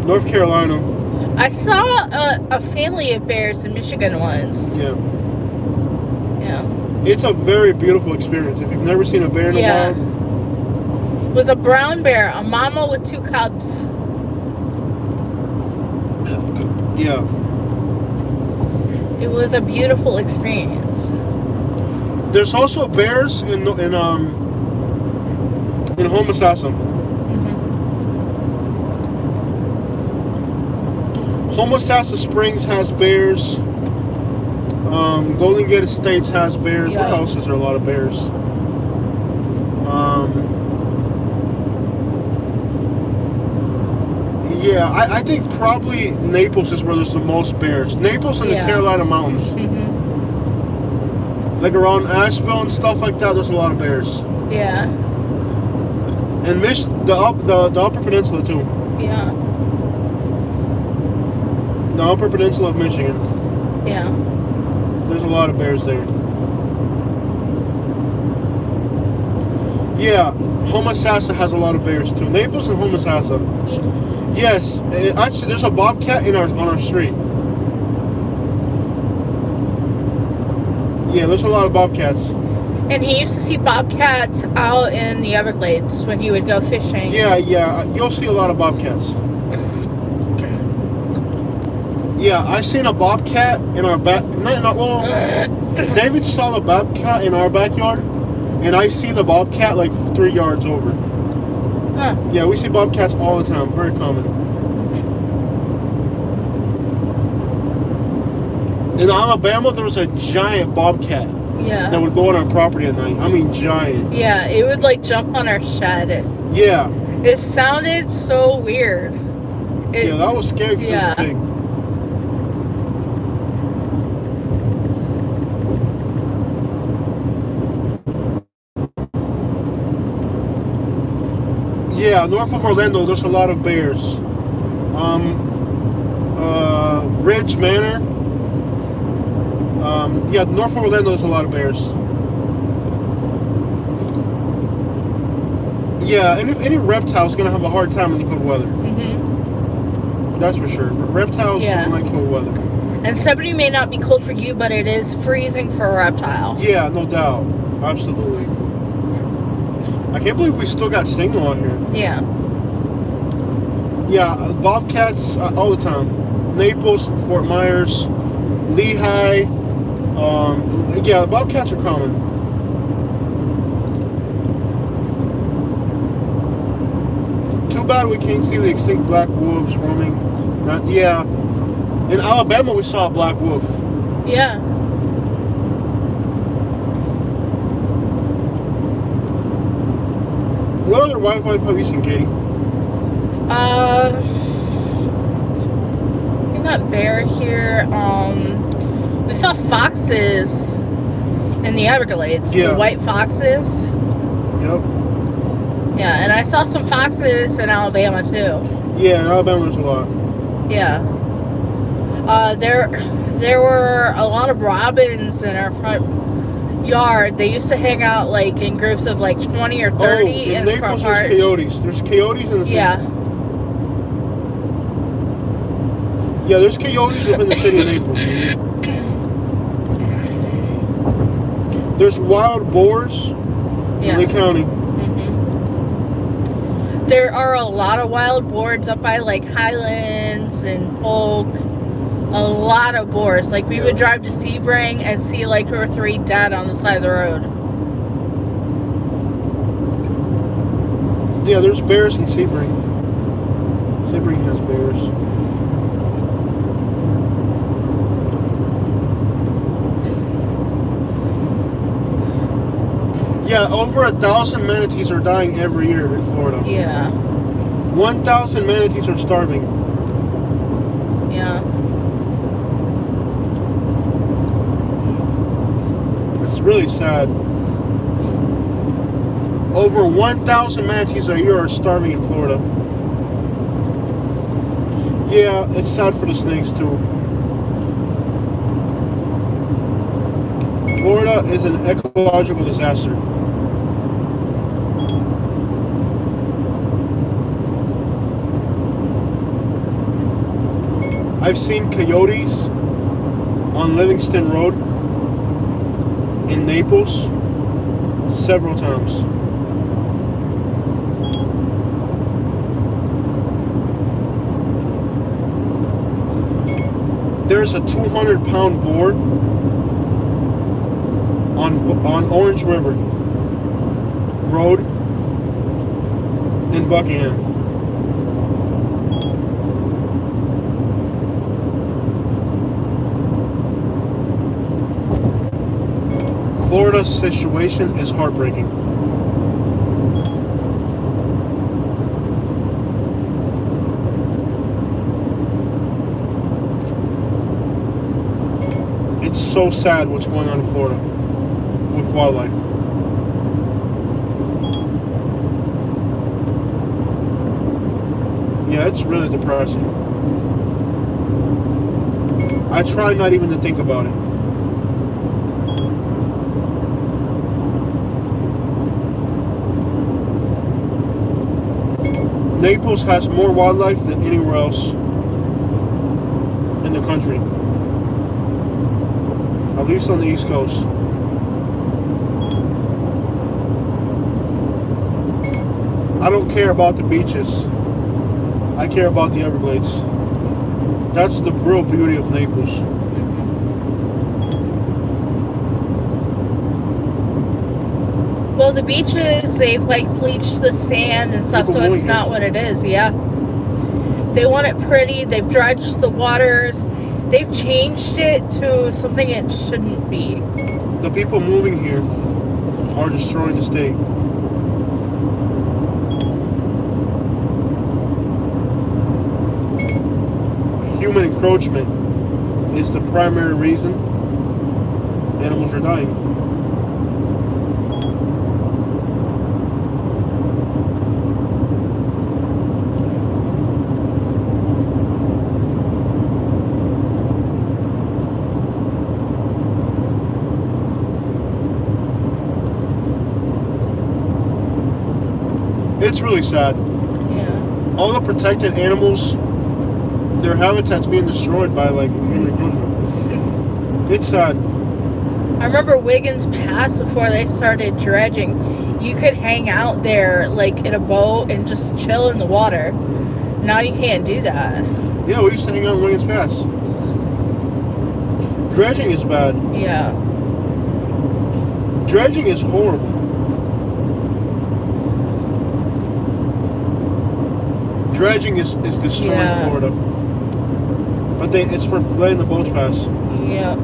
North Carolina. I saw a family of bears in Michigan once. Yeah. Yeah. It's a very beautiful experience. If you've never seen a bear in the wild. It was a brown bear, a mama with 2 cubs. Yeah. It was a beautiful experience. There's also bears in Homosassa. Homosassa Springs has bears. Golden Gate Estates has bears. Yeah. Where else is there a lot of bears? Yeah, I think probably Naples is where there's the most bears. Naples and the Carolina Mountains. Like around Asheville and stuff like that, there's a lot of bears. Yeah. And the Upper Peninsula too. Yeah. The Upper Peninsula of Michigan. Yeah. There's a lot of bears there. Yeah, Homosassa has a lot of bears too. Naples and Homosassa. Yeah. Yes, actually, there's a bobcat on our street. Yeah, there's a lot of bobcats. And he used to see bobcats out in the Everglades when he would go fishing. Yeah, you'll see a lot of bobcats. Yeah, I've seen a bobcat in our back. David saw the bobcat in our backyard, and I see the bobcat like 3 yards over. Huh. Yeah, we see bobcats all the time. Very common. In Alabama, there was a giant bobcat that would go on our property at night. I mean, giant. Yeah, it would like jump on our shed. Yeah. It sounded so weird. Yeah, that was scary because it was big. Yeah, north of Orlando, there's a lot of bears. Ridge Manor. Yeah, north of Orlando, there's a lot of bears. Yeah, and if any reptile's gonna have a hard time in the cold weather. Mm-hmm. That's for sure. Reptiles don't like cold weather. And 70 may not be cold for you, but it is freezing for a reptile. Yeah, no doubt. Absolutely. I can't believe we still got signal out here. Yeah. Yeah, bobcats all the time. Naples, Fort Myers, Lehigh. Yeah, the bobcats are common. Too bad we can't see the extinct black wolves roaming. Yeah. In Alabama, we saw a black wolf. Yeah. What other wildlife have you seen, Katie? We got bear here. We saw foxes in the Everglades. Yeah. The white foxes. Yep. Yeah, and I saw some foxes in Alabama too. Yeah, in Alabama there's a lot. Yeah. There were a lot of robins in our front yard. They used to hang out like in groups of like 20 or 30 in the front Naples part. there's coyotes. There's coyotes in the city. Yeah. Yeah, there's coyotes within the city of Naples. There's wild boars in Lee County. Mm-hmm. There are a lot of wild boars up by like Highlands and Polk. A lot of boars. Like we would drive to Sebring and see like 2 or 3 dead on the side of the road. Yeah, there's bears in Sebring. Sebring has bears. Yeah, over 1,000 manatees are dying every year in Florida. Yeah. 1,000 manatees are starving. Yeah. It's really sad. Over 1,000 manatees a year are starving in Florida. Yeah, it's sad for the snakes too. Florida is an ecological disaster. I've seen coyotes on Livingston Road in Naples several times. There's a 200-pound boar on Orange River Road in Buckingham. Florida's situation is heartbreaking. It's so sad what's going on in Florida with wildlife. Yeah, it's really depressing. I try not even to think about it. Naples has more wildlife than anywhere else in the country. At least on the East Coast. I don't care about the beaches. I care about the Everglades. That's the real beauty of Naples. Well, the beaches, they've like bleached the sand and stuff, so it's not what it is. Yeah. They want it pretty. They've dredged the waters. They've changed it to something it shouldn't be. The people moving here are destroying the state. Human encroachment is the primary reason animals are dying. It's really sad. Yeah. All the protected animals, their habitat's being destroyed by like agriculture. It's sad. I remember Wiggins Pass before they started dredging. You could hang out there like in a boat and just chill in the water. Now you can't do that. Yeah, we used to hang out in Wiggins Pass. Dredging is bad. Yeah. Dredging is horrible. Dredging is destroying Florida. But it's for letting the boats pass. Yeah.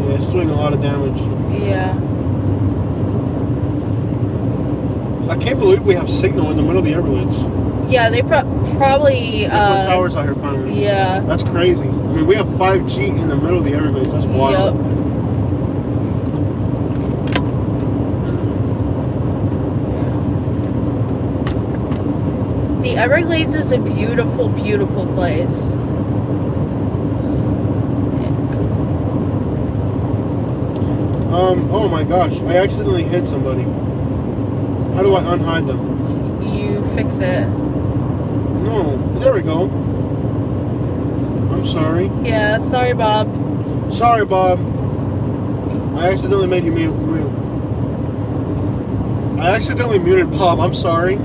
Yeah, it's doing a lot of damage. Yeah. I can't believe we have signal in the middle of the Everglades. Yeah, they probably. They put towers out here finally. Yeah. That's crazy. I mean, we have 5G in the middle of the Everglades. That's wild. Yep. The Everglades is a beautiful, beautiful place. Oh my gosh, I accidentally hit somebody. How do I unhide them? You fix it. No, there we go. I'm sorry. Yeah, sorry, Bob. Sorry, Bob. I accidentally made you mute. I accidentally muted Bob. I'm sorry.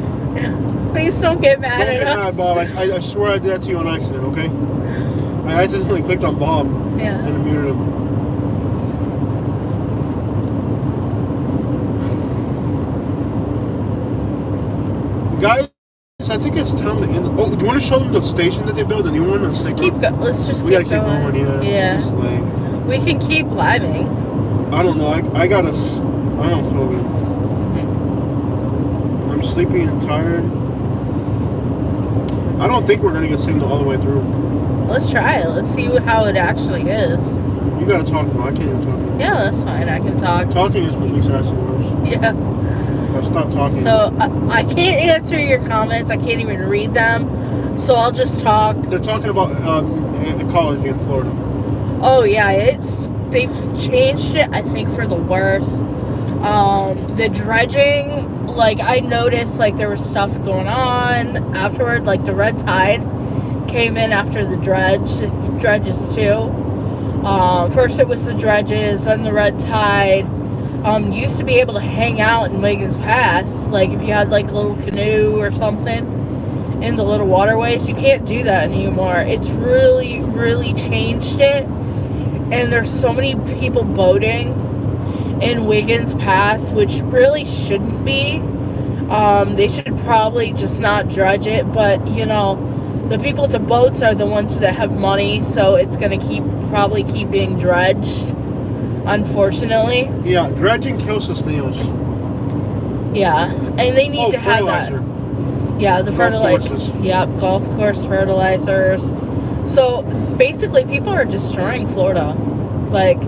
Please don't get mad Don't at get us. mad, Bob. I swear I did that to you on accident, okay? I accidentally clicked on Bob Yeah. and muted him. Guys, I think it's time to end. Oh, do you want to show them the station that they built, the new one? Let's just keep going. We gotta keep going, yeah. Yeah. Just like, We can keep living. I don't know. I don't feel good. I'm sleepy and tired. I don't think we're gonna get signal all the way through. Let's try it. Let's see how it actually is. You gotta talk though. I can't even talk. Yeah, that's fine. I can talk. Talking is what makes it actually worse. Yeah. I'll stop talking. So I can't answer your comments. I can't even read them. So I'll just talk. They're talking about ecology in Florida. Oh yeah, they've changed it. I think for the worse. The dredging. Like, I noticed, like, there was stuff going on afterward. Like, the red tide came in after the dredges, too. First it was the dredges, then the red tide. Used to be able to hang out in Wiggins Pass. Like, if you had, like, a little canoe or something in the little waterways. You can't do that anymore. It's really, really changed it. And there's so many people boating in Wiggins Pass, which really shouldn't be. They should probably just not dredge it, but you know, the people with the boats are the ones that have money, so it's gonna probably keep being dredged, unfortunately. Yeah, dredging kills the snails. Yeah, and they need to have fertilizer. that. Yeah, the fertilizer. Yep, golf course fertilizers. So basically, people are destroying Florida, like,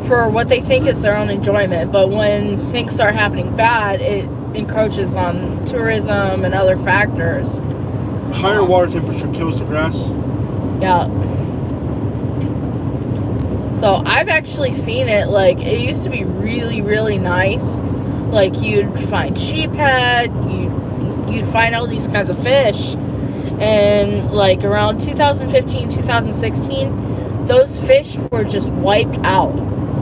for what they think is their own enjoyment. But when things start happening bad, it encroaches on tourism and other factors. Higher water temperature kills the grass. Yeah. So I've actually seen it. Like, it used to be really, really nice. Like, you'd find sheephead, you'd find all these kinds of fish. And like around 2015, 2016, those fish were just wiped out.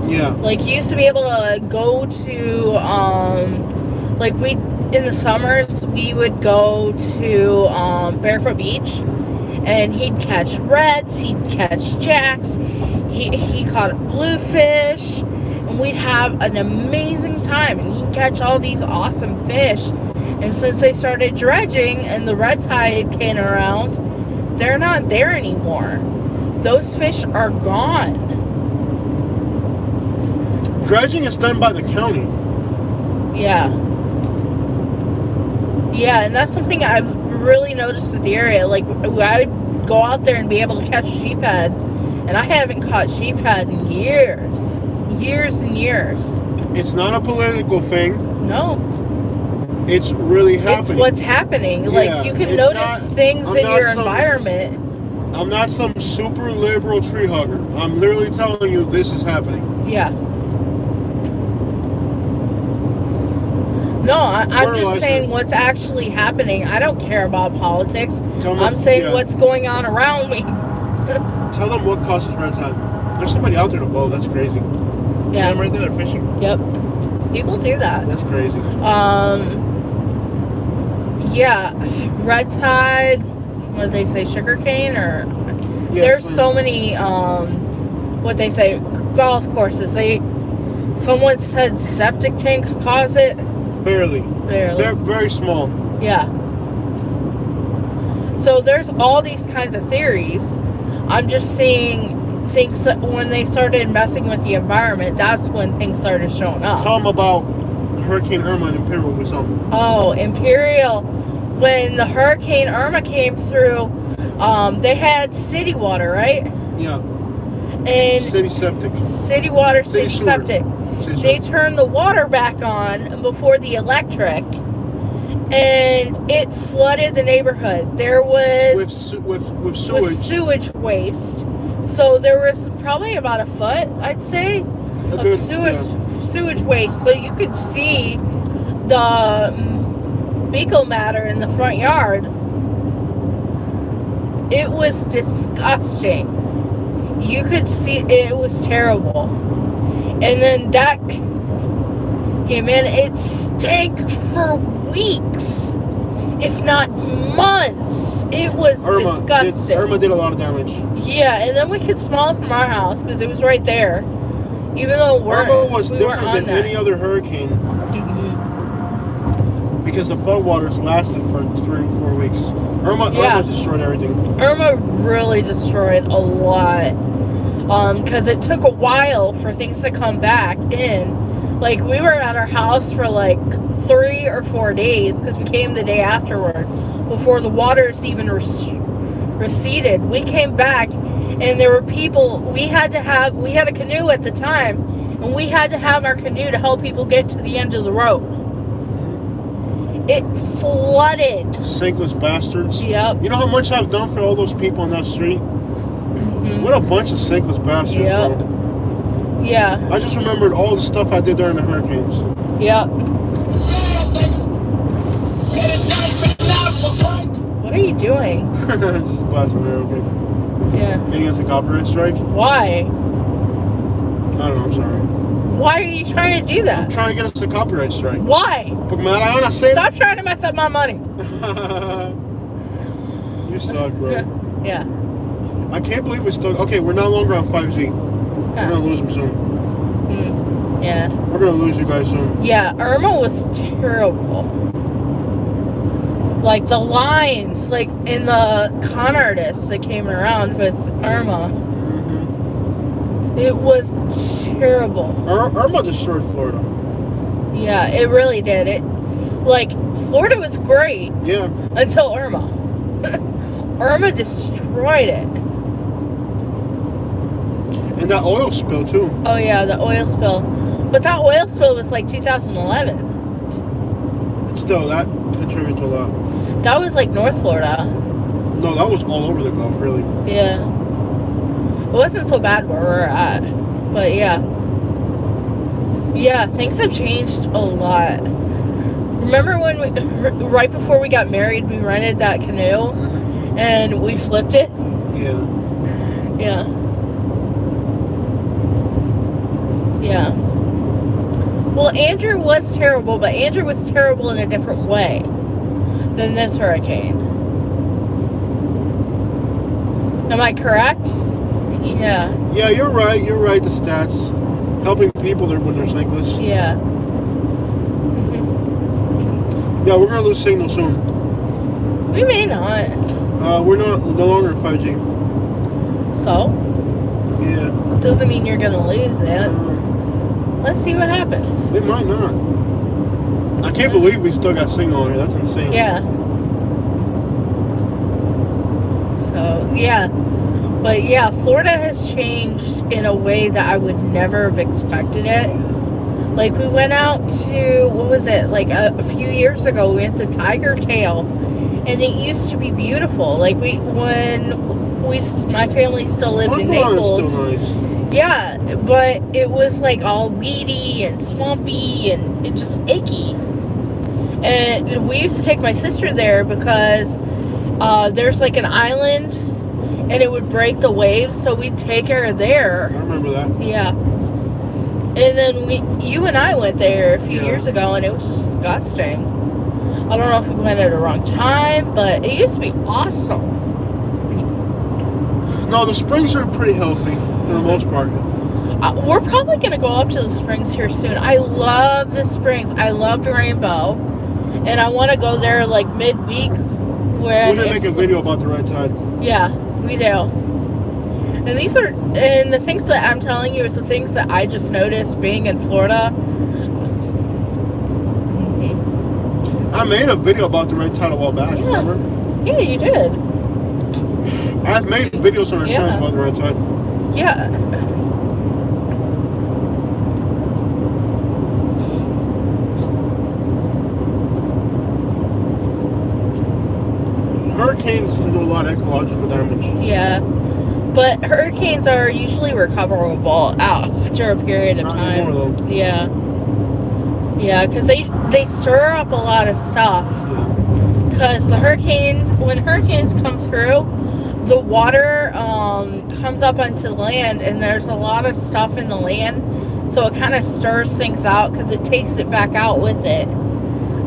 Yeah. Like, you used to be able to go to, like, in the summers, we would go to, Barefoot Beach, and he'd catch reds, he'd catch jacks, he caught bluefish, and we'd have an amazing time, and he'd catch all these awesome fish. And since they started dredging, and the red tide came around, they're not there anymore. Those fish are gone. Dredging is done by the county. Yeah. Yeah, and that's something I've really noticed with the area. Like, I would go out there and be able to catch sheephead, and I haven't caught sheephead in years. Years and years. It's not a political thing. No. It's really happening. It's what's happening. Yeah, Like, you can it's notice not- things I'm in not your some- environment. I'm not some super liberal tree hugger. I'm literally telling you this is happening. Yeah. No, I'm just Fertilizer. saying what's actually happening. I don't care about politics. Tell me- I'm saying yeah. what's going on around me. Tell them what causes red tide. There's somebody out there in a boat. That's crazy. See Yeah. them right there? They're fishing. Yep. People do that. That's crazy. Yeah. Red tide. What they say, sugarcane, or Yeah, there's it's so many. What they say, golf courses. Someone said septic tanks cause it. barely. Barely. They're very small. Yeah. So there's all these kinds of theories. I'm just seeing things that when they started messing with the environment, that's when things started showing up. Tell them about Hurricane Irma and Imperial with something. Oh, Imperial. When the Hurricane Irma came through, they had city water, right? Yeah. And City septic. city water, city sewer. septic. City They sewer. turned the water back on before the electric, and it flooded the neighborhood. There was with sewage. with sewage waste. So there was probably about a foot, I'd say, A of good- sewage waste. So you could see the fecal matter in the front yard. It was disgusting. You could see it was terrible. And then that, yeah, man, it stank for weeks, if not months. It was disgusting. Irma did a lot of damage. Yeah, and then we could smell it from our house because it was right there. Even though Irma was we different weren't on than that. any other hurricane Mhm. because the floodwaters lasted for 3 or 4 weeks. Irma destroyed everything. Irma really destroyed a lot. Because it took a while for things to come back in. Like, we were at our house for like 3 or 4 days because we came the day afterward before the waters even receded. We came back and there were people. We had a canoe at the time, and we had to have our canoe to help people get to the end of the road. It flooded. Sinkless bastards. Yep. You know how much I've done for all those people on that street? Mhm. What a bunch of sinkless bastards, Yep. bro. Yeah. I just remembered all the stuff I did during the hurricanes. Yep. What are you doing? Just blasting there, okay. Yeah. Getting us a copyright strike? Why? I don't know, I'm sorry. Why are you trying to do I'm that? trying to get us a copyright strike. Why? Porque me da la gana hacer. Stop trying to mess up my money. You suck, bro. Yeah. I can't believe we're still. Okay, we're no longer on 5G. We're Huh. gonna lose them soon. Yeah. We're gonna lose you guys soon. Yeah, Irma was terrible. Like the lines, like in the con artists that came around with Irma. Mm-hmm. It was terrible. Irma destroyed Florida. Yeah, it really did. Like, Florida was great Yeah. until Irma. Irma destroyed it. And that oil spill too. Oh yeah, the oil spill. But that oil spill was like 2011. Still, that contributed to a lot. That was like North Florida. No, that was all over the Gulf, really. Yeah. It wasn't so bad where we're at. But yeah. Yeah, things have changed a lot. Remember when right before we got married, we rented that canoe and we flipped it? Yeah. Yeah. Yeah. Well, Andrew was terrible, but Andrew was terrible in a different way than this hurricane. Am I correct? Yeah. Yeah, you're right. You're right. The stats. Helping people when they're sinkless. Yeah. Mhm. Yeah, we're gonna lose signal soon. We may not. We're no longer 5G. So? Yeah. Doesn't mean you're gonna lose it. Let's see what happens. They might not. I can't believe we still got signal on here. That's insane. Yeah. So, yeah. But yeah, Florida has changed in a way that I would never have expected it. Like, we went out to, what was it, like a few years ago, we went to Tiger Tail, and it used to be beautiful. Like, my family still lived in Naples. Is still nice. Yeah, but it was like all weedy and swampy and it just icky. And we used to take my sister there because there's like an island and it would break the waves, so we'd take her there. I remember that. Yeah. And then you and I went there a few years ago, and it was disgusting. I don't know if we went at the wrong time, but it used to be awesome. No, the springs are pretty healthy for the most part. We're probably going to go up to the springs here soon. I love the springs. I loved Rainbow. And I want to go there like midweek. We're going to make a video about the red tide. Yeah, we do. And the things that I'm telling you is the things that I just noticed being in Florida. I made a video about the red tide a while back, remember? Yeah, you did. I've made videos on our shows about the red tide. Yeah. Hurricanes do a lot of ecological damage. Yeah. But hurricanes are usually recoverable after a period of Not time. anymore, though. Yeah. Yeah, because they stir up a lot of stuff. Because when hurricanes come through, the water comes up onto the land, and there's a lot of stuff in the land, so it kind of stirs things out because it takes it back out with it.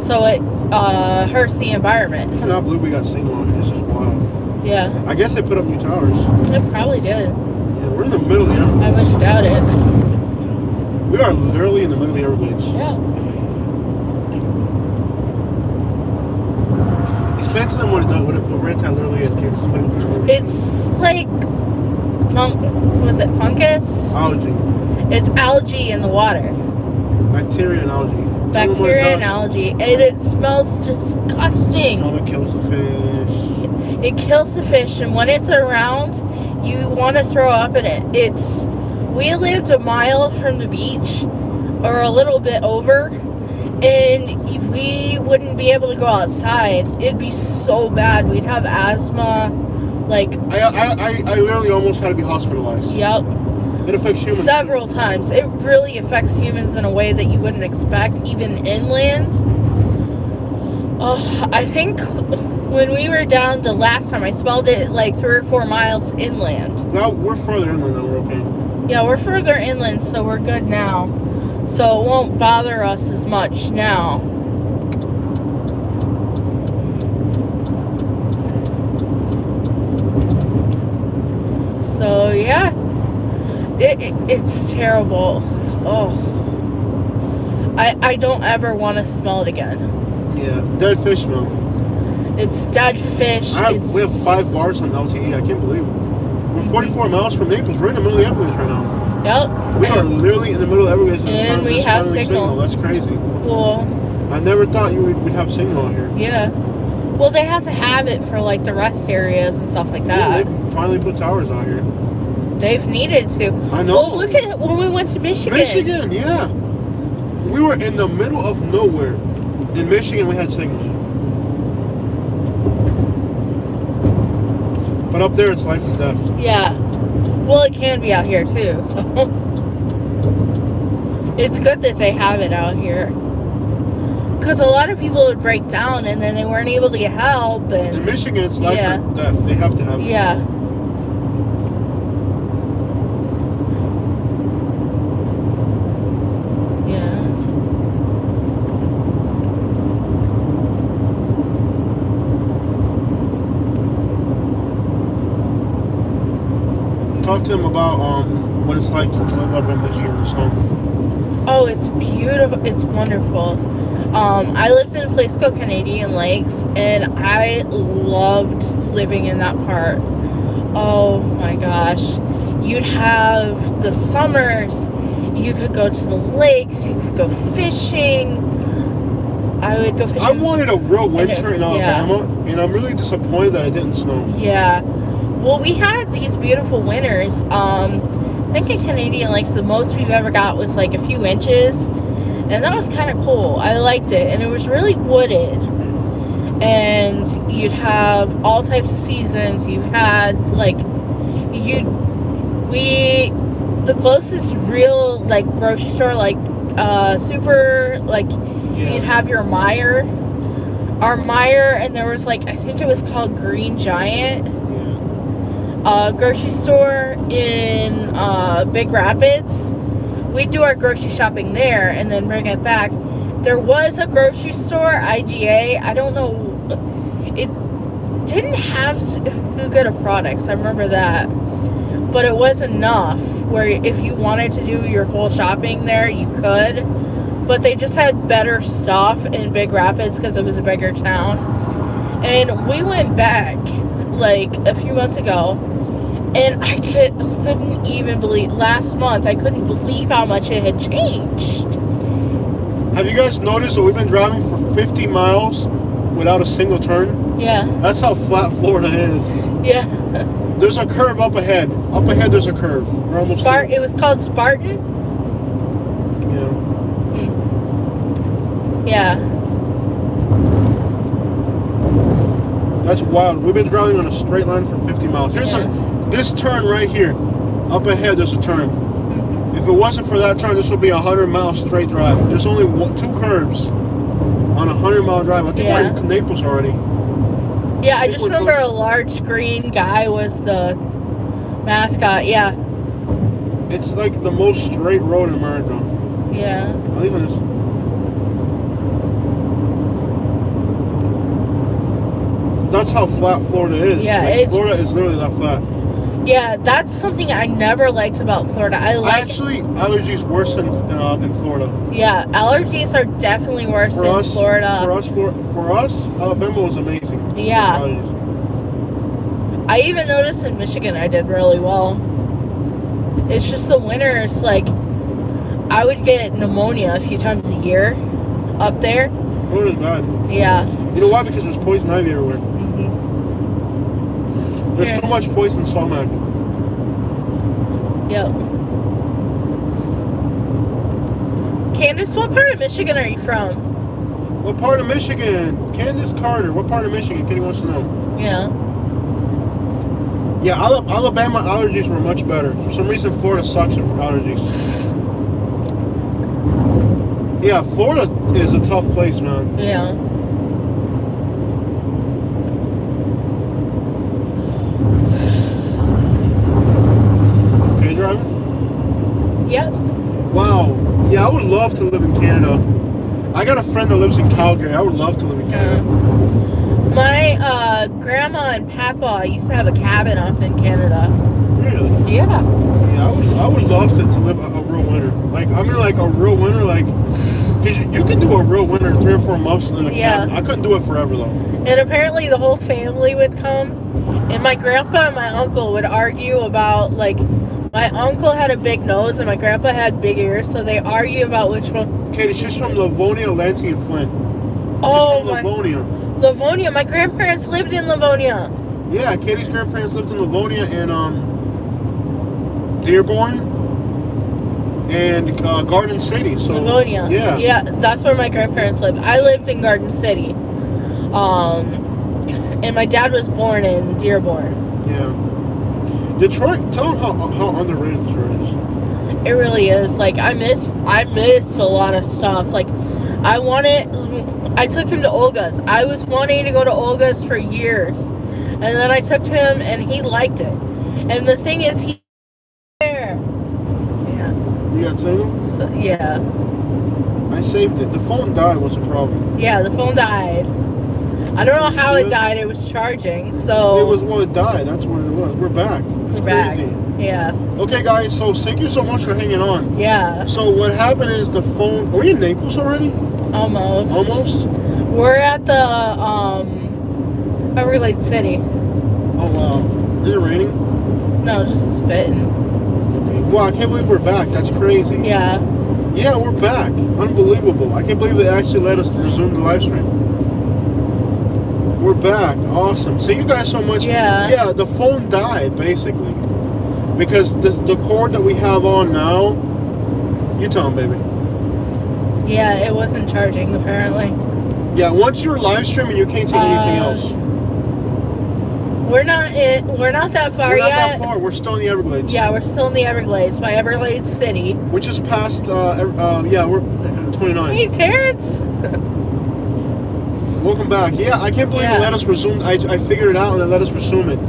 So it hurts the environment. I cannot believe we got signal on here. This is wild. Yeah. I guess they put up new towers. It probably did. Yeah, we're in the middle of the Everglades. I wouldn't doubt it. We are literally in the middle of the Everglades. Yeah. Explain to them what red tide literally is, kids. It's like, was it fungus? Algae. It's algae in the water. Bacteria and algae. Bacteria and algae. And it smells disgusting. It kills the fish. It kills the fish, and when it's around, you want to throw up in it. We lived a mile from the beach, or a little bit over, and we wouldn't be able to go outside. It'd be so bad. We'd have asthma. Like, I literally almost had to be hospitalized. Yep. It affects humans. Several times. It really affects humans in a way that you wouldn't expect, even inland. Oh, I think when we were down the last time, I smelled it like 3 or 4 miles inland. Now we're further inland now, we're okay. Yeah, we're further inland, so we're good now. So it won't bother us as much now. So yeah, it's terrible. Oh, I don't ever want to smell it again. Yeah, dead fish smell. It's dead fish. We have 5 bars on LTE. I can't believe it. We're 44 miles from Naples. We're in the middle of the Everglades right now. Yep. We are literally in the middle of Everglades. And we have signal. That's crazy. Cool. I never thought we'd have signal out here. Yeah. Well, they have to have it for like the rest areas and stuff like that. Yeah, they finally put towers out here. They've needed to. I know. Well, look at when we went to Michigan. Michigan, yeah. We were in the middle of nowhere. In Michigan, we had signal. But up there, it's life and death. Yeah. Well, it can be out here too. So it's good that they have it out here. Because a lot of people would break down and then they weren't able to get help. And in Michigan, it's life or death. They have to have it. Yeah. Talk to them about what it's like to live up in Michigan this summer. Oh, it's beautiful. It's wonderful. I lived in a place called Canadian Lakes, and I loved living in that part. Oh my gosh. You'd have the summers. You could go to the lakes. You could go fishing. I would go fishing. I wanted a real winter in Alabama, and I'm really disappointed that it didn't snow. Yeah. Well, we had these beautiful winters. I think in Canadian Lakes, the most we've ever got was like a few inches. And that was kind of cool. I liked it. And it was really wooded. And you'd have all types of seasons. You've had, like, the closest real, like, grocery store, like, super, like, you'd have your Meijer. Our Meijer, and there was, like, I think it was called Green Giant. Grocery store in Big Rapids. We'd do our grocery shopping there and then bring it back. There was a grocery store, IGA. I don't know. It didn't have too good of products. I remember that. But it was enough where if you wanted to do your whole shopping there, you could. But they just had better stuff in Big Rapids because it was a bigger town. And we went back like a few months ago. And I couldn't even believe, last month, I couldn't believe how much it had changed. Have you guys noticed that we've been driving for 50 miles without a single turn? Yeah. That's how flat Florida is. Yeah. There's a curve up ahead. Up ahead, there's a curve. We're almost there. It was called Spartan? Yeah. Yeah. That's wild. We've been driving on a straight line for 50 miles. Here's this turn right here. Up ahead, there's a turn. If it wasn't for that turn, this would be a 100-mile straight drive. There's only two curves on a 100-mile drive. I think we're in Naples already. Yeah, I just remember a large green guy was the mascot. Yeah. It's like the most straight road in America. Yeah. I'll leave on this. That's how flat Florida is. Yeah, like, Florida is literally that flat. Yeah, that's something I never liked about Florida. Actually, allergies worse in Florida. Yeah, allergies are definitely worse in Florida. For us, Alabama was amazing. Yeah. I even noticed in Michigan I did really well. It's just the winters, like, I would get pneumonia a few times a year up there. Florida's bad. Yeah. You know why? Because there's poison ivy everywhere. There's too much poison sumac. Yep. Candace, what part of Michigan are you from? What part of Michigan? Candace Carter. What part of Michigan? Kenny wants to know. Yeah. Yeah, Alabama allergies were much better. For some reason, Florida sucks for allergies. Yeah, Florida is a tough place, man. Yeah. Okay, driving? Yep. Wow. Yeah, I would love to live in Canada. I got a friend that lives in Calgary. I would love to live in Canada. My grandma and papa used to have a cabin up in Canada. Really? Yeah. Yeah, I would love to live a real winter. Like, I mean, like a real winter, like, because you can do a real winter 3 or 4 months in a cabin. I couldn't do it forever, though. And apparently the whole family would come. And my grandpa and my uncle would argue about, like, my uncle had a big nose and my grandpa had big ears, so they argue about which one. Katie, she's from Livonia, Lansing, and Flint. Oh, she's from Livonia. Livonia. My grandparents lived in Livonia. Yeah, Katie's grandparents lived in Livonia and Dearborn and Garden City. So Livonia. Yeah. Yeah, that's where my grandparents lived. I lived in Garden City. And my dad was born in Dearborn. Yeah. Detroit, tell them how underrated Detroit is. It really is. Like, I missed a lot of stuff. Like, I took him to Olga's. I was wanting to go to Olga's for years. And then I took him and he liked it. And the thing is, he there. Yeah. You got saved? So, yeah. I saved it. The phone died was a problem. Yeah, the phone died. I don't know how it died. It was charging, so... It died. That's what it was. We're back. It's crazy. Back. Yeah. Okay, guys, so thank you so much for hanging on. Yeah. So what happened is the phone... Are we in Naples already? Almost. Almost? We're at the, Everglades City. Oh, wow. Is it raining? No, just spitting. Wow, I can't believe we're back. That's crazy. Yeah. Yeah, we're back. Unbelievable. I can't believe they actually let us resume the live stream. We're back. Awesome. Thank you guys so much. Yeah. Yeah, the phone died, basically. Because the cord that we have on now... You tell them, baby. Yeah, it wasn't charging apparently. Yeah, once you're live streaming, you can't see anything else. We're not that far We're not yet. that far. We're still in the Everglades. Yeah, we're still in the Everglades, by Everglades City. Which is past, yeah, we're 29. Hey, Terrence! Welcome back. Yeah, I can't believe they let us resume. I figured it out and they let us resume it.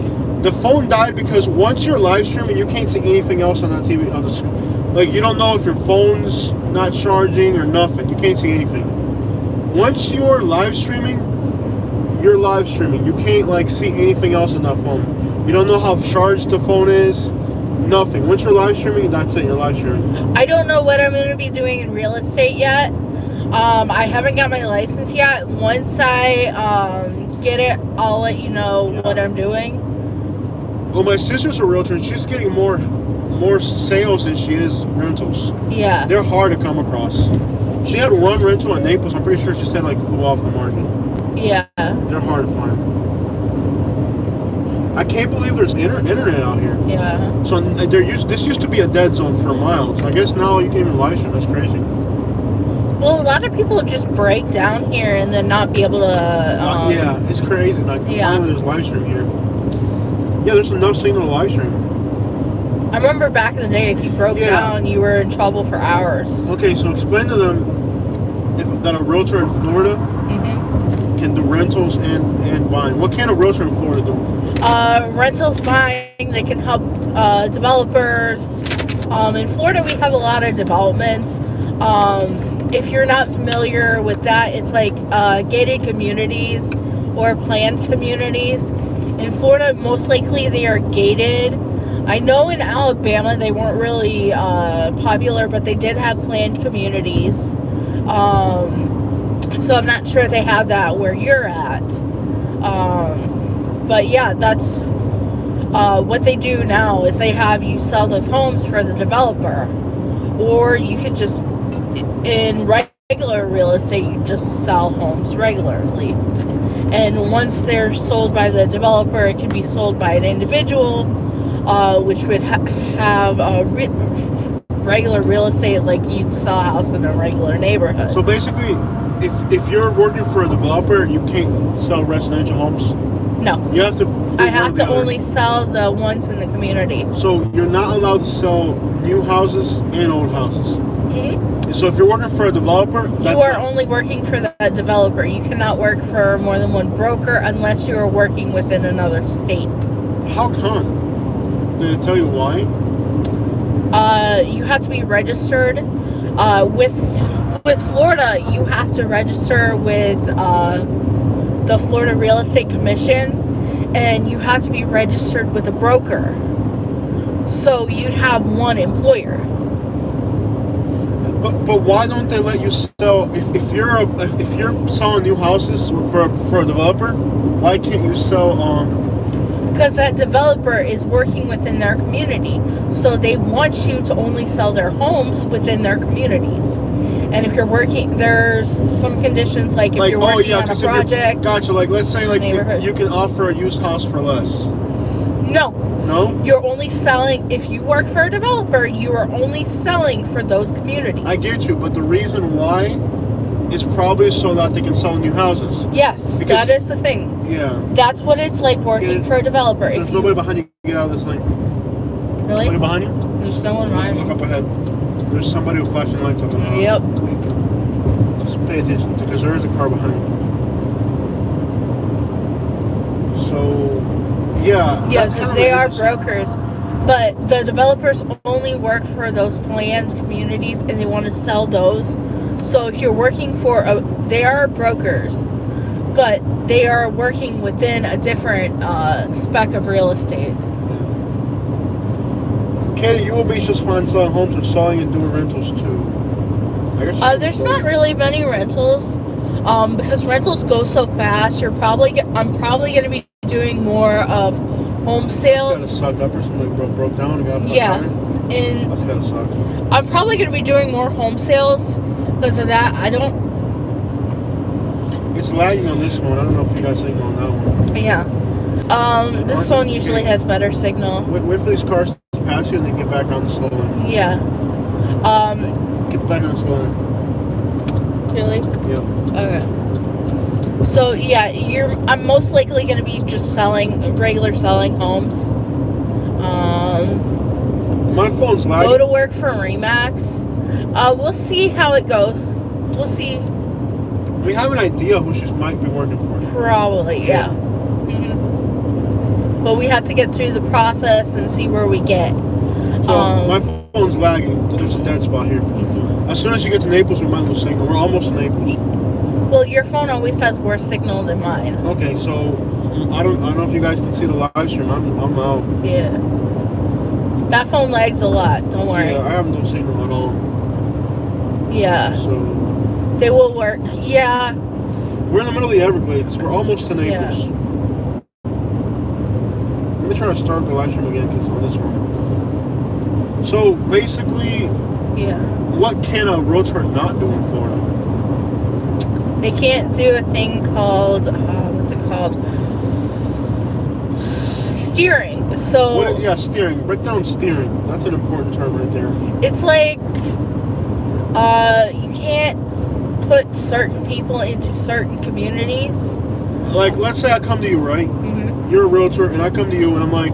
The phone died because once you're live streaming, you can't see anything else on that TV. Like, you don't know if your phone's not charging or nothing. You can't see anything. Once you're live streaming, you're live streaming. You can't, like, see anything else on that phone. You don't know how charged the phone is. Nothing. Once you're live streaming, that's it. You're live streaming. I don't know what I'm going to be doing in real estate yet. I haven't got my license yet. Once I get it, I'll let you know what I'm doing. Well, my sister's a realtor, and she's getting more sales than she is rentals. Yeah. They're hard to come across. She had one rental in Naples. I'm pretty sure she said, like, flew off the market. Yeah. They're hard to find. I can't believe there's internet out here. Yeah. So this used to be a dead zone for miles. I guess now you can even live stream. That's crazy. Well, a lot of people just break down here and then not be able to. Yeah, it's crazy. Like, finally there's live stream here. Yeah, there's enough signal to live stream. I remember back in the day, if you broke down, you were in trouble for hours. Okay, so explain to them that a realtor in Florida can do rentals and buying. What can a realtor in Florida do? Rentals, buying. They can help developers. In Florida, we have a lot of developments. If you're not familiar with that, it's like gated communities or planned communities. In Florida, most likely they are gated. I know in Alabama they weren't really popular, but they did have planned communities. So I'm not sure if they have that where you're at. But yeah, that's what they do now is they have you sell those homes for the developer. Or you could just, in regular real estate, you just sell homes regularly. And once they're sold by the developer, it can be sold by an individual, which would have regular real estate, like you'd sell a house in a regular neighborhood. So basically, if you're working for a developer, you can't sell residential homes? No. You have to... I have to only sell the ones in the community. So you're not allowed to sell new houses and old houses? Mm-hmm. So if you're working for a developer... You are only working for that developer. You cannot work for more than one broker unless you are working within another state. How come? Did they tell you why? You have to be registered. With Florida, you have to register with the Florida Real Estate Commission, and you have to be registered with a broker. So you'd have one employer. But why don't they let you sell if you're selling new houses for a developer? Why can't you sell Because that developer is working within their community, so they want you to only sell their homes within their communities. And if you're working, there's some conditions like if you're working on a project. Gotcha. Like let's say like you can offer a used house for less. No. No? You're only selling, if you work for a developer, you are only selling for those communities. I get you, but the reason why is probably so that they can sell new houses. Yes, that is the thing. Yeah. That's what it's like working for a developer. There's nobody behind you. Get out of this lane. Really? Nobody behind you? There's someone behind me. Look up ahead. There's somebody with flashing lights up ahead. Yep. Just pay attention, because there is a car behind you. So... Yeah. Yes, they are brokers, but the developers only work for those planned communities, and they want to sell those. So if you're working for they are brokers, but they are working within a different spec of real estate. Katie, you will be just fine selling homes or selling and doing rentals too. I guess there's not really many rentals, because rentals go so fast. I'm probably going to be doing more of home sales. That's gotta suck up or something broke down and got and that's gotta suck. I'm probably going to be doing more home sales because of that. It's lagging on this one. I don't know if you got signal on that one. Yeah. This phone usually has better signal. Wait for these cars to pass you and then get back on the slow lane. Yeah. Get back on the slow lane. Really? Yeah. Okay. So yeah, I'm most likely gonna be just regular selling homes. My phone's Go lagging. to work for Remax. We'll see how it goes. We'll see. We have an idea who she might be working for. Probably, yeah. But we have to get through the process and see where we get. So my phone's lagging. There's a dead spot here. As soon as you get to Naples, we might lose signal. We're almost to Naples. Well, your phone always has worse signal than mine. Okay, so I don't know if you guys can see the live stream. I'm out. Yeah. That phone lags a lot. Don't worry. Yeah, I have no signal at all. Yeah. So they will work. Yeah. We're in the middle of the Everglades. We're almost to Naples. Yeah. Let me try to start the live stream again because on this one. So basically, what can a realtor not do in Florida? They can't do a thing called what's it called? Steering. So steering. Break down steering. That's an important term right there. It's like you can't put certain people into certain communities. Like, let's say I come to you, right? You're a realtor, and I come to you, and I'm like,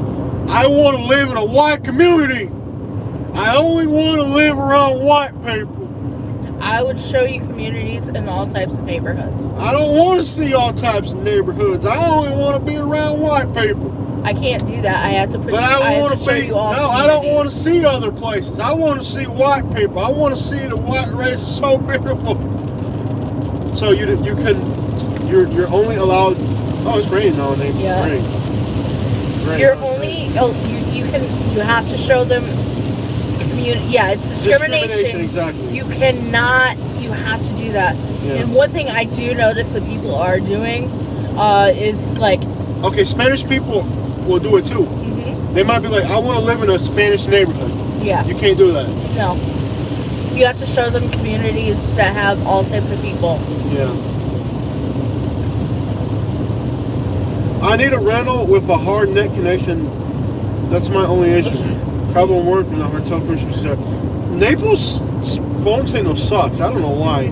I want to live in a white community. I only want to live around white people. I would show you communities in all types of neighborhoods. I don't want to see all types of neighborhoods. I only want to be around white people. I can't do that. I have to put but you. I have to show you all. No, I don't want to see other places. I want to see white people. I want to see the white race is so beautiful. So you're only allowed. Oh, it's raining now, Nate. Yeah. Rain. You're only. You have to show them. Yeah, it's discrimination. Exactly. You cannot. You have to do that. Yeah. And one thing I do notice that people are doing is like. Okay, Spanish people will do it too. They might be like, I want to live in a Spanish neighborhood. Yeah. You can't do that. No. You have to show them communities that have all types of people. Yeah. I need a rental with a hard net connection. That's my only issue. Travel and work in a hotel person. Naples phone signal sucks. I don't know why.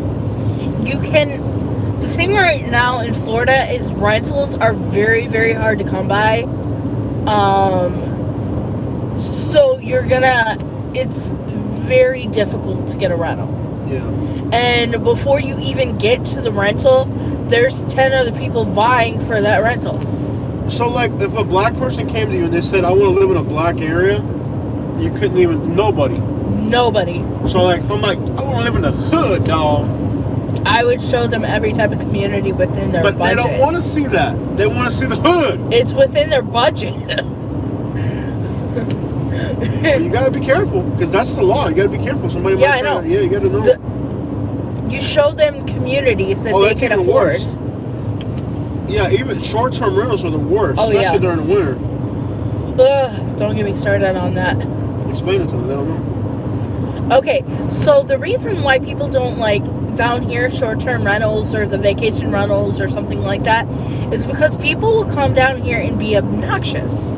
You can. The thing right now in Florida is rentals are very, very hard to come by. So it's very difficult to get a rental. Yeah. And before you even get to the rental, there's 10 other people vying for that rental. So, like, if a black person came to you and they said, I want to live in a black area, you couldn't even, nobody. So, like, if I'm like, I want to live in the hood, dog. I would show them every type of community within their budget. But they don't want to see that. They want to see the hood. It's within their budget. You got to be careful, because that's the law. You got to be careful. Somebody might I know. Yeah, you got to know. You show them communities that they can afford. Worse. Yeah, even short-term rentals are the worst, especially during the winter. Ugh, don't get me started on that. Explain it to them. They don't know. Okay, so the reason why people don't like down here short-term rentals or the vacation rentals or something like that is because people will come down here and be obnoxious.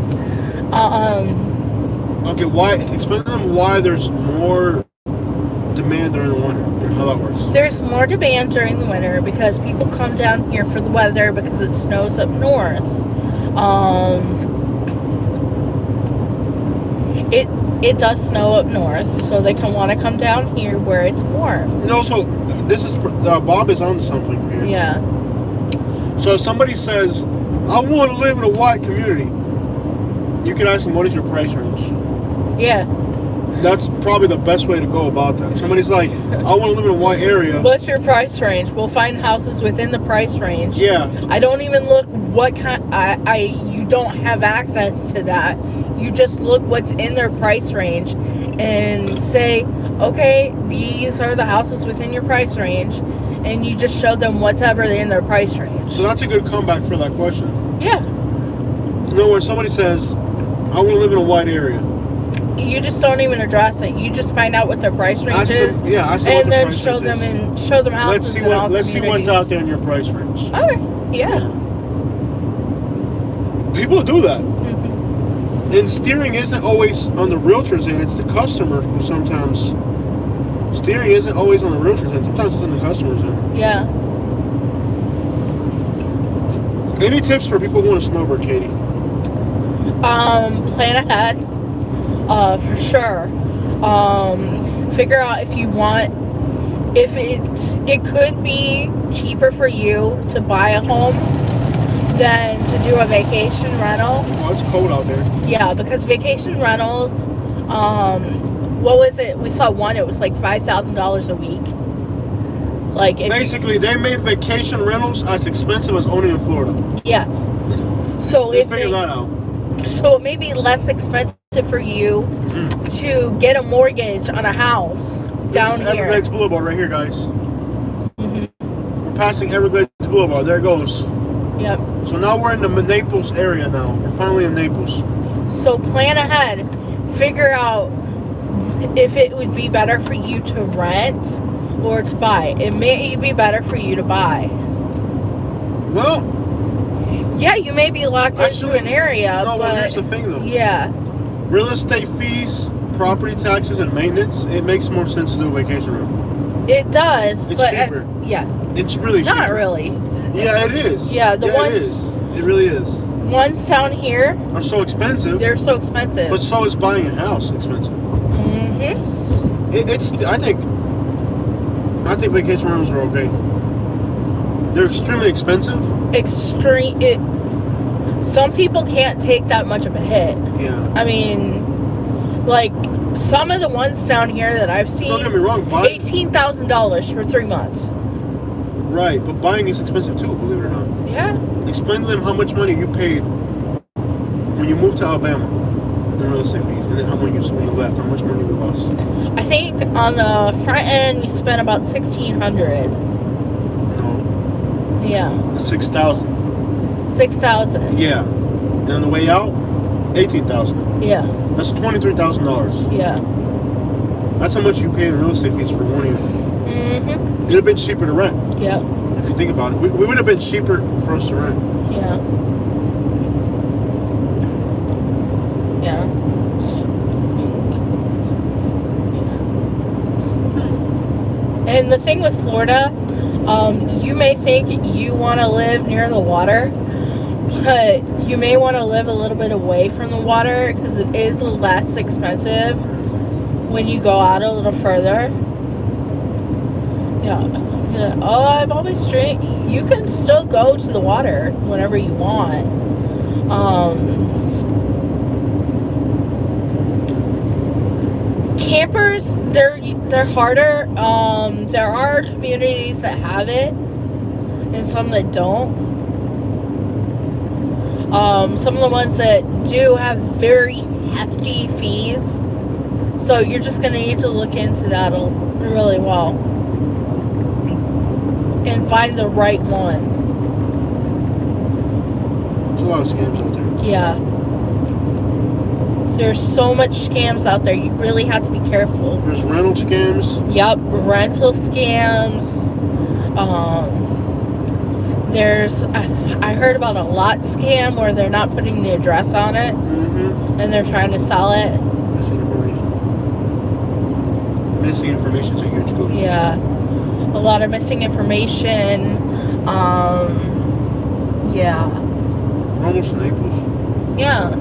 Okay, why? Explain to them why there's more demand during the winter and how that works. There's more demand during the winter because people come down here for the weather because it snows up north. It does snow up north, so they can want to come down here where it's warm. No, so this is Bob is on something here. Yeah. So if somebody says, I want to live in a white community, you can ask them, what is your price range? Yeah. That's probably the best way to go about that. Somebody's like, I want to live in a white area. What's your price range? We'll find houses within the price range. Yeah. I don't even look what kind. You don't have access to that. You just look what's in their price range and say, okay, these are the houses within your price range, and you just show them whatever in their price range. So that's a good comeback for that question. Yeah. You know, when somebody says, I want to live in a white area, you just don't even address it. You just find out what their price range is, and then show them houses in all communities. Let's see what's out there in your price range. Okay. Yeah. People do that. And steering isn't always on the realtor's end. It's the customer who sometimes Steering isn't always on the realtor's end. Sometimes it's on the customer's end. Yeah. Any tips for people who want to snowboard, Katie? Plan ahead. For sure. Figure out if you want, if it could be cheaper for you to buy a home than to do a vacation rental. Oh, it's cold out there. Yeah, because vacation rentals, what was it? We saw one, it was like $5,000 a week. Like basically, they made vacation rentals as expensive as owning in Florida. Yes. So they figured that out. So it may be less expensive for you to get a mortgage on a house down here. Everglades Boulevard right here, guys. We're passing Everglades Boulevard. There it goes. Yep. So now we're in the Naples area now. We're finally in Naples. So plan ahead. Figure out if it would be better for you to rent or to buy. It may be better for you to buy. Well, yeah, you may be locked into an area, no, but well, here's the thing though. Yeah. Real estate fees, property taxes, and maintenance, it makes more sense to do a vacation rental. It does, it's but cheaper. Yeah. It's really cheaper. Not really. Yeah, it is. Yeah, the ones it is. It really is. Ones down here are so expensive. They're so expensive. But so is buying a house expensive. It's I think vacation rentals are okay. They're extremely expensive. Some people can't take that much of a hit. Yeah. I mean, like some of the ones down here that I've seen. Don't get me wrong. $18,000 for 3 months. Right, but buying is expensive too. Believe it or not. Yeah. Explain to them how much money you paid when you moved to Alabama in real estate fees, and then when you left, how much money you lost. I think on the front end you spent about $1,600. No. Yeah. 6,000. 6,000. Yeah. And on the way out, 18,000. Yeah. That's $23,000. Yeah. That's how much you paid in real estate fees for 1 year. It'd have been cheaper to rent. Yeah. If you think about it, we would have been cheaper for us to rent. Yeah. Yeah. And the thing with Florida, you may think you want to live near the water, but you may want to live a little bit away from the water because it is less expensive when you go out a little further. Yeah. Oh, I've always dreamed. You can still go to the water whenever you want. Campers, they're harder. There are communities that have it, and some that don't. Some of the ones that do have very hefty fees, so you're just gonna need to look into that really well and find the right one. There's a lot of scams out there. Yeah. There's so much scams out there. You really have to be careful. There's rental scams. Yep, rental scams. There's, I heard about a lot scam where they're not putting the address on it, and they're trying to sell it. Missing information. Missing information is a huge clue. Yeah. A lot of missing information. Yeah. We're almost in Naples. Yeah.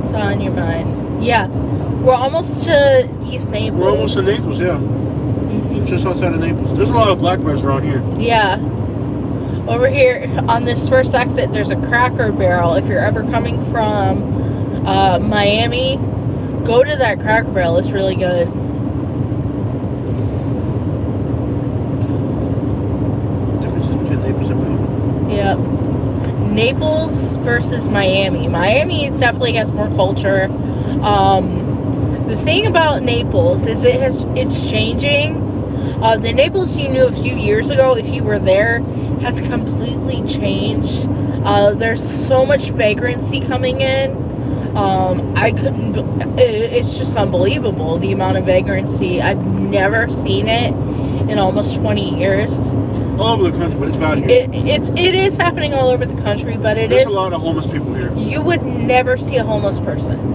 What's on your mind? Yeah. We're almost to East Naples. We're almost in Naples, yeah. Just outside of Naples. There's a lot of black bears around here. Yeah. Over here on this first exit, there's a Cracker Barrel. If you're ever coming from Miami, go to that Cracker Barrel. It's really good. Differences between Naples and Miami. Yep. Naples versus Miami. Miami definitely has more culture. The thing about Naples is it's changing. The Naples you knew a few years ago, if you were there, has completely changed. There's so much vagrancy coming in. It's just unbelievable, the amount of vagrancy. I've never seen it in almost 20 years. All over the country, but it's bad here. It is happening all over the country, but There's a lot of homeless people here. You would never see a homeless person.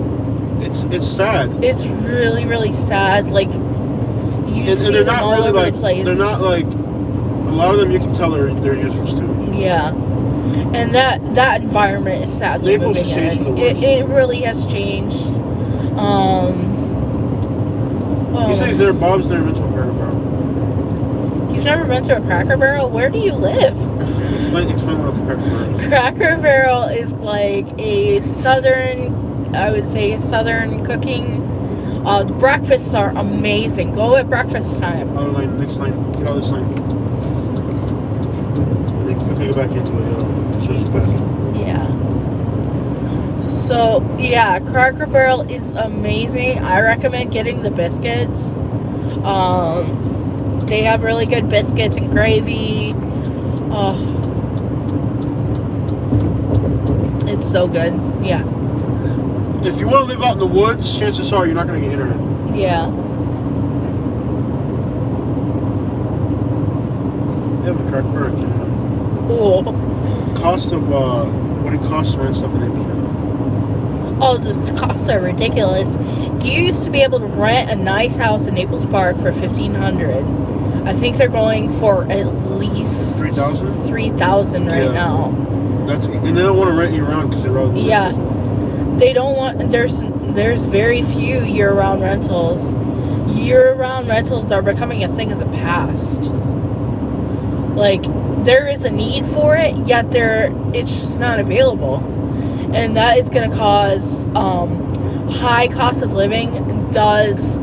It's sad. It's really, really sad. Like, you And see they're them not all really over like. the place. They're not like. A lot of them you can tell they're users too. Yeah. And that environment is sadly Naples moving changed in. for the worse. It really has changed. He says there. Bob's never been to a Cracker Barrel. You've never been to a Cracker Barrel? Where do you live? Explain what a Cracker Barrel is. Cracker Barrel is like a southern, I would say, southern cooking. The breakfasts are amazing. Go at breakfast time. Other line, next line. Get out this line. And then you can take it back into it. Switch it back. Yeah. So, yeah, Cracker Barrel is amazing. I recommend getting the biscuits. They have really good biscuits and gravy. Oh, it's so good. Yeah. If you want to live out in the woods, chances are you're not going to get internet. Yeah. They have a Cracker Barrel in Canada. Cool. Cost of, what it costs to rent stuff in Naples right now. Oh, the costs are ridiculous. You used to be able to rent a nice house in Naples Park for $1,500. I think they're going for at least $3,000? $3,000 right now. And they don't want to rent you around because they're rather Yeah. They don't want. There's very few year-round rentals. Year-round rentals are becoming a thing of the past. Like, there is a need for it, yet it's just not available. And that is going to cause high cost of living does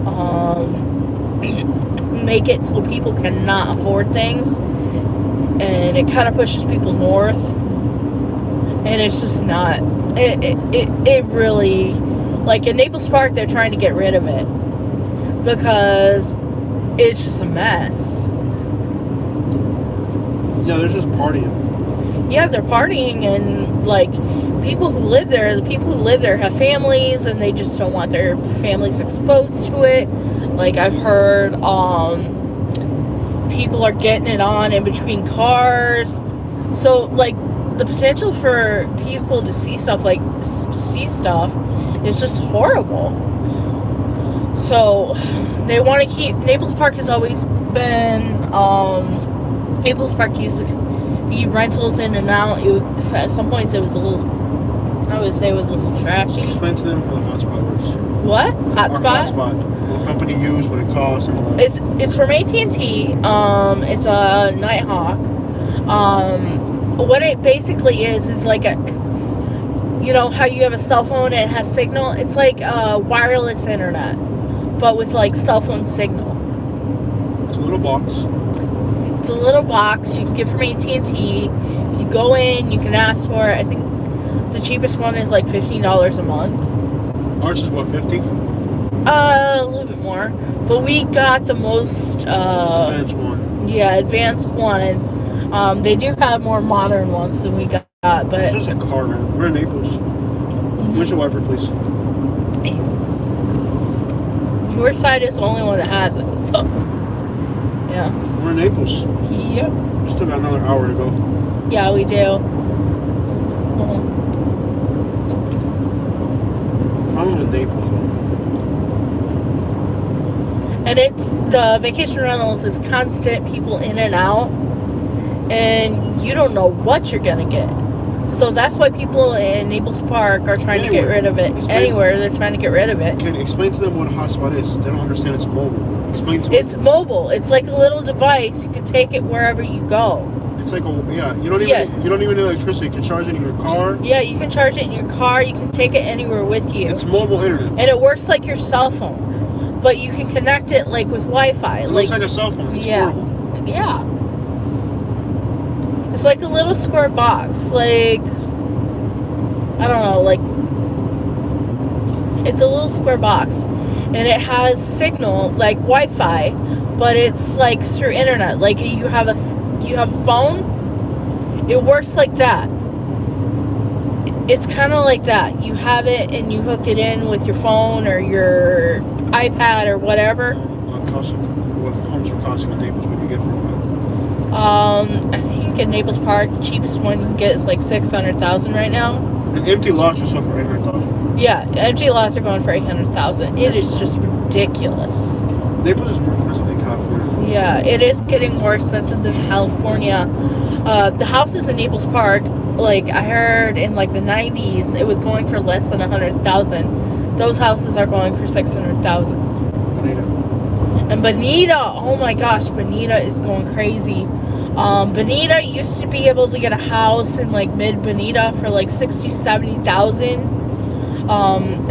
make it so people cannot afford things. And it kind of pushes people north. And it's just not... It really... Like, in Naples Park, they're trying to get rid of it. Because it's just a mess. Yeah, they're just partying. Yeah, they're partying, and like people who live there, the people who live there have families, and they just don't want their families exposed to it. Like, I've heard people are getting it on in between cars. So like the potential for people to see stuff is just horrible. So they want to keep... Naples Park has always been Naples Park used to be rentals in and out. At some points it was a little... I would say it was a little trashy. Explain to them how the hotspot works. What? Hotspot? Hotspot. What company you use, what it costs, and all that. It's from AT&T. It's a Nighthawk. What it basically is like a... You know how you have a cell phone and it has signal? It's like wireless internet, but with like cell phone signal. It's a little box. It's a little box you can get from AT&T. You go in, you can ask for it. I think the cheapest one is like $15 a month. Ours is what, 50? A little bit more, but we got the most Advanced one. Yeah, advanced one. They do have more modern ones than we got, but It's just a car rent. We're in Naples. Windshield wiper, please. your side is the only one that has it. So yeah. We're in Naples. Yep. We still got another hour to go. Yeah, we do. Finally in Naples. And it's the vacation rentals is constant, people in and out, and you don't know what you're gonna get. So that's why people in Naples Park are trying to get rid of it. Anywhere they're trying to get rid of it. Can explain to them what a hotspot is. They don't understand it's mobile. Explain to them. It's mobile. It's like a little device. You can take it wherever you go. It's like you don't even need electricity. You can charge it in your car. Yeah, you can charge it in your car. You can take it anywhere with you. It's mobile internet. And it works like your cell phone. But you can connect it like with Wi-Fi. It looks like a cell phone. It's portable. Yeah. It's like a little square box. Like, I don't know, like, it's a little square box. And it has signal, like Wi-Fi, but it's like through internet. Like, you have a phone, it works like that. It's kind of like that. You have it and you hook it in with your phone or your iPad or whatever. What homes are costing in Naples? What do you get for that? I think in Naples Park, the cheapest one you can get is like $600,000 right now. And empty lots are sold for $800,000. Yeah, empty lots are going for $800,000. It is just ridiculous. Naples is more expensive than California. Yeah, it is getting more expensive than California. The houses in Naples Park, like I heard in like the 90s, it was going for less than $100,000. Those houses are going for $600,000. Bonita. And Bonita, oh my gosh, Bonita is going crazy. Bonita used to be able to get a house in like mid Bonita for like 60, 70,000.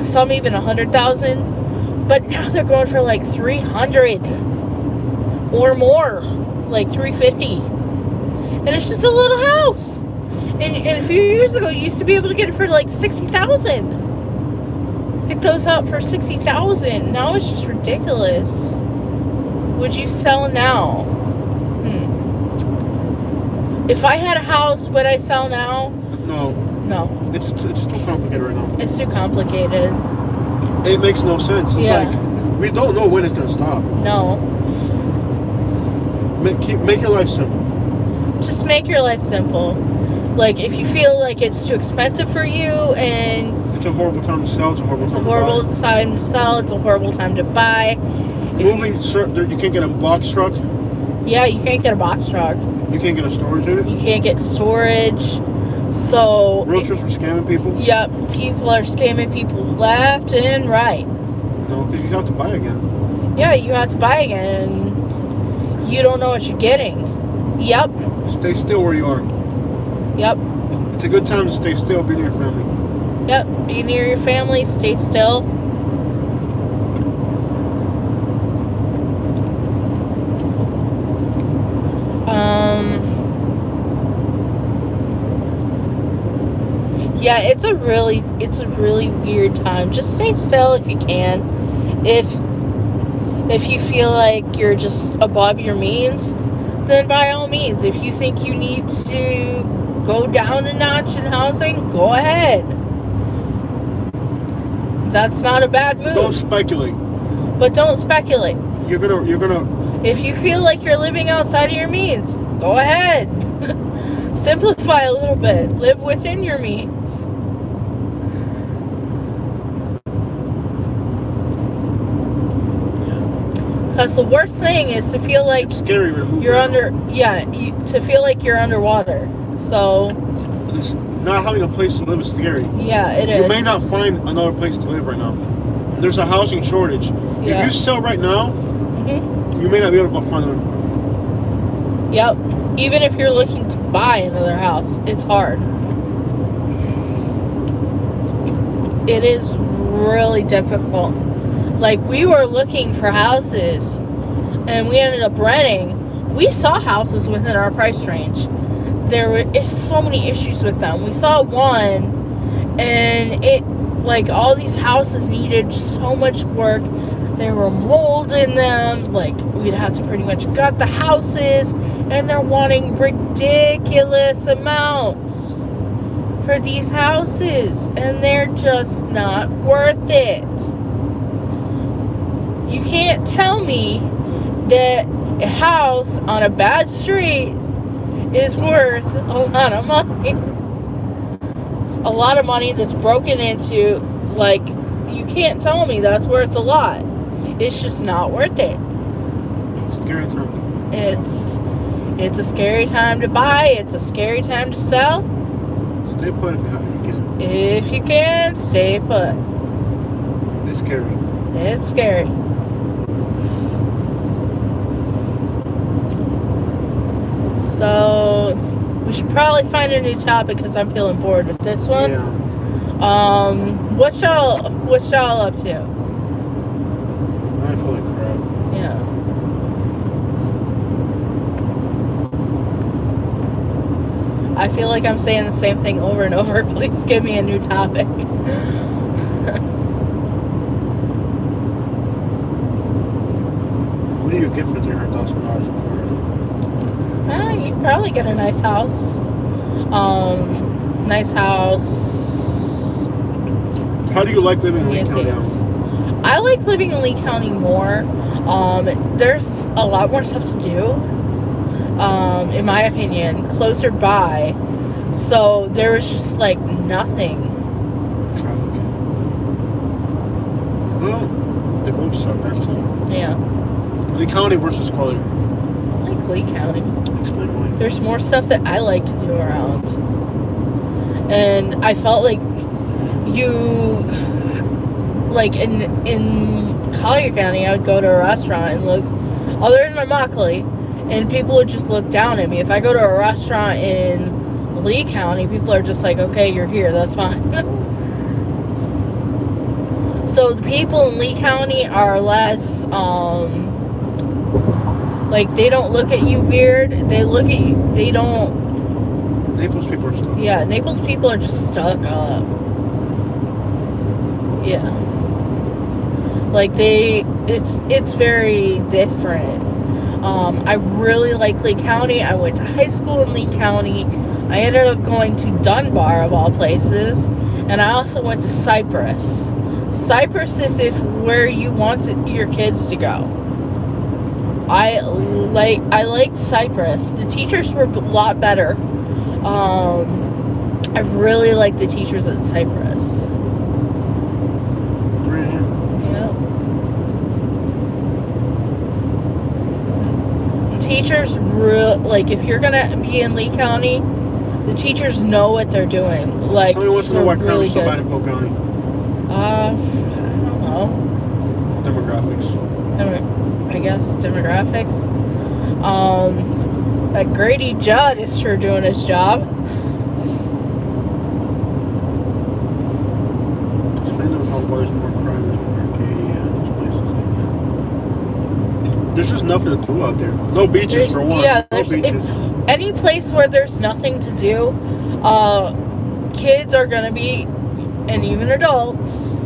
Some even 100,000. But now they're going for like 300 or more, like 350. And it's just a little house. And a few years ago, you used to be able to get it for like 60,000. Pick those up for 60,000. Now it's just ridiculous. Would you sell now? If I had a house, would I sell now? No. No. It's too complicated right now. It's too complicated. It makes no sense. It's Yeah. like, we don't know when it's going to stop. No. Make your life simple. Just make your life simple. Like, if you feel like it's too expensive for you and It's a horrible time to sell. It's a horrible time to buy. time to sell, it's a horrible time to buy. Moving, you can't get a box truck. Yeah, you can't get a box truck. You can't get a storage unit. You can't get storage. So Realtors are scamming people. Yep, people are scamming people left and right. No, because you have to buy again. Yeah, you have to buy again, and you don't know what you're getting. Yep. Stay still where you are. Yep. It's a good time to stay still, be near your family. Yep. Be near your family. Stay still. Yeah, it's a really weird time. Just stay still if you can. If you feel like you're just above your means, then by all means. If you think you need to go down a notch in housing, go ahead. That's not a bad move. Don't speculate. But don't speculate. You're gonna. If you feel like you're living outside of your means, go ahead. Simplify a little bit. Live within your means. Because the worst thing is to feel like It's scary. you're under. Yeah, to feel like you're underwater. So. Not having a place to live is scary. Yeah, it is. You may not find another place to live right now. There's a housing shortage. Yeah. If you sell right now, you may not be able to find one. Yep. Even if you're looking to buy another house, it's hard. It is really difficult. Like, we were looking for houses, and we ended up renting. We saw houses within our price range. There were so many issues with them. We saw one, and like, all these houses needed so much work. There were mold in them. Like, we'd have to pretty much gut the houses, and they're wanting ridiculous amounts for these houses, and they're just not worth it. You can't tell me that a house on a bad street is worth a lot of money. A lot of money that's broken into. Like, you can't tell me that's worth a lot. It's just not worth it. Scary time. It's a scary time to buy. It's a scary time to sell. Stay put if you can. If you can, stay put. It's scary. It's scary. So, we should probably find a new topic because I'm feeling bored with this one. Yeah. What y'all up to? I feel like crap. Yeah. I feel like I'm saying the same thing over and over. Please give me a new topic. What do you get for $300,000 in Florida? You can probably get a nice house. Nice house. How do you like living in Lee Yes, County yes. now? I like living in Lee County more. There's a lot more stuff to do. In my opinion, closer by. So there was just like nothing. Well, they both suck, actually. Yeah. Lee County versus Collier. I like Lee County. Explain why. There's more stuff that I like to do around. And I felt like in Collier County, I would go to a restaurant and look, other than my Immokalee, and people would just look down at me. If I go to a restaurant in Lee County, people are just like, okay, you're here, that's fine. So the people in Lee County are less, like, they don't look at you weird. They look at you, they don't. Naples people are stuck. Yeah, Naples people are just stuck up. Yeah. Like, it's very different. I really like Lee County. I went to high school in Lee County. I ended up going to Dunbar, of all places. And I also went to Cypress. Cypress is where you want your kids to go. I liked Cypress. The teachers were a lot better. I really like the teachers at Cypress. Yeah. Teachers like, if you're gonna be in Lee County, the teachers know what they're doing. Like, somebody wants to know why crime really is so good. bad in Polk County. I don't know. Demographics. I guess demographics. That Grady Judd is sure doing his job. Explain to us how there's more crime in Arcadia and those places like that. There's just nothing to do out there. No beaches for one. Yeah, no beaches. Any place where there's nothing to do, kids are gonna be, and even adults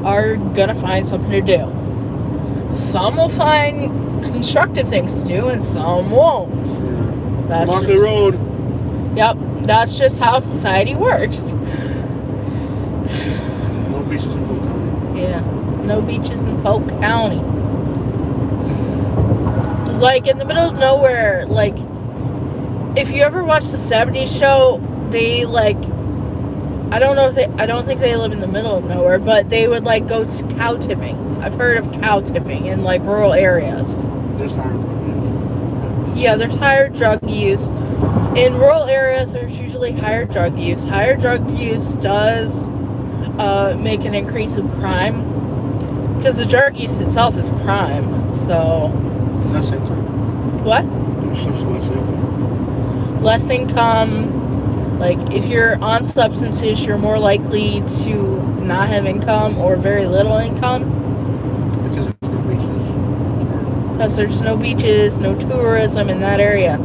are gonna find something to do. Some will find constructive things to do, and some won't. That's Markley just, Road. Yep, that's just how society works. No beaches in Polk County. Yeah, no beaches in Polk County. Like, in the middle of nowhere, like, if you ever watch the 70s show, they, like, I don't think they live in the middle of nowhere, but they would, like, go cow tipping. I've heard of cow tipping in, like, rural areas. There's higher drug use. Yeah, there's higher drug use. In rural areas, there's usually higher drug use. Higher drug use does make an increase in crime, because the drug use itself is a crime. So, Less income. what? There's such less income. Less income. Like, if you're on substances, you're more likely to not have income or very little income. Because there's no beaches. Because there's no beaches, no tourism in that area.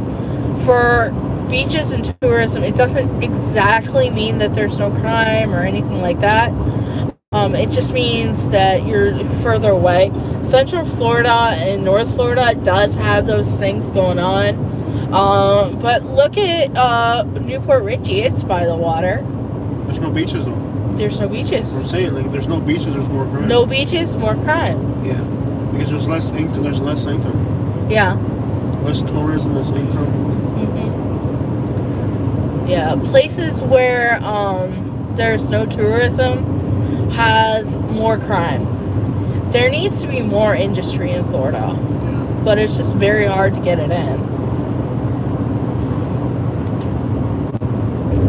For beaches and tourism, it doesn't exactly mean that there's no crime or anything like that. It just means that you're further away. Central Florida and North Florida does have those things going on. But look at Newport Richey. It's by the water. There's no beaches though. There's no beaches. I'm saying, like, if there's no beaches, there's more crime. No beaches, more crime. Yeah. Because there's less income. There's less income. Yeah. Less tourism, less income. Yeah. Places where there's no tourism has more crime. There needs to be more industry in Florida, but it's just very hard to get it in.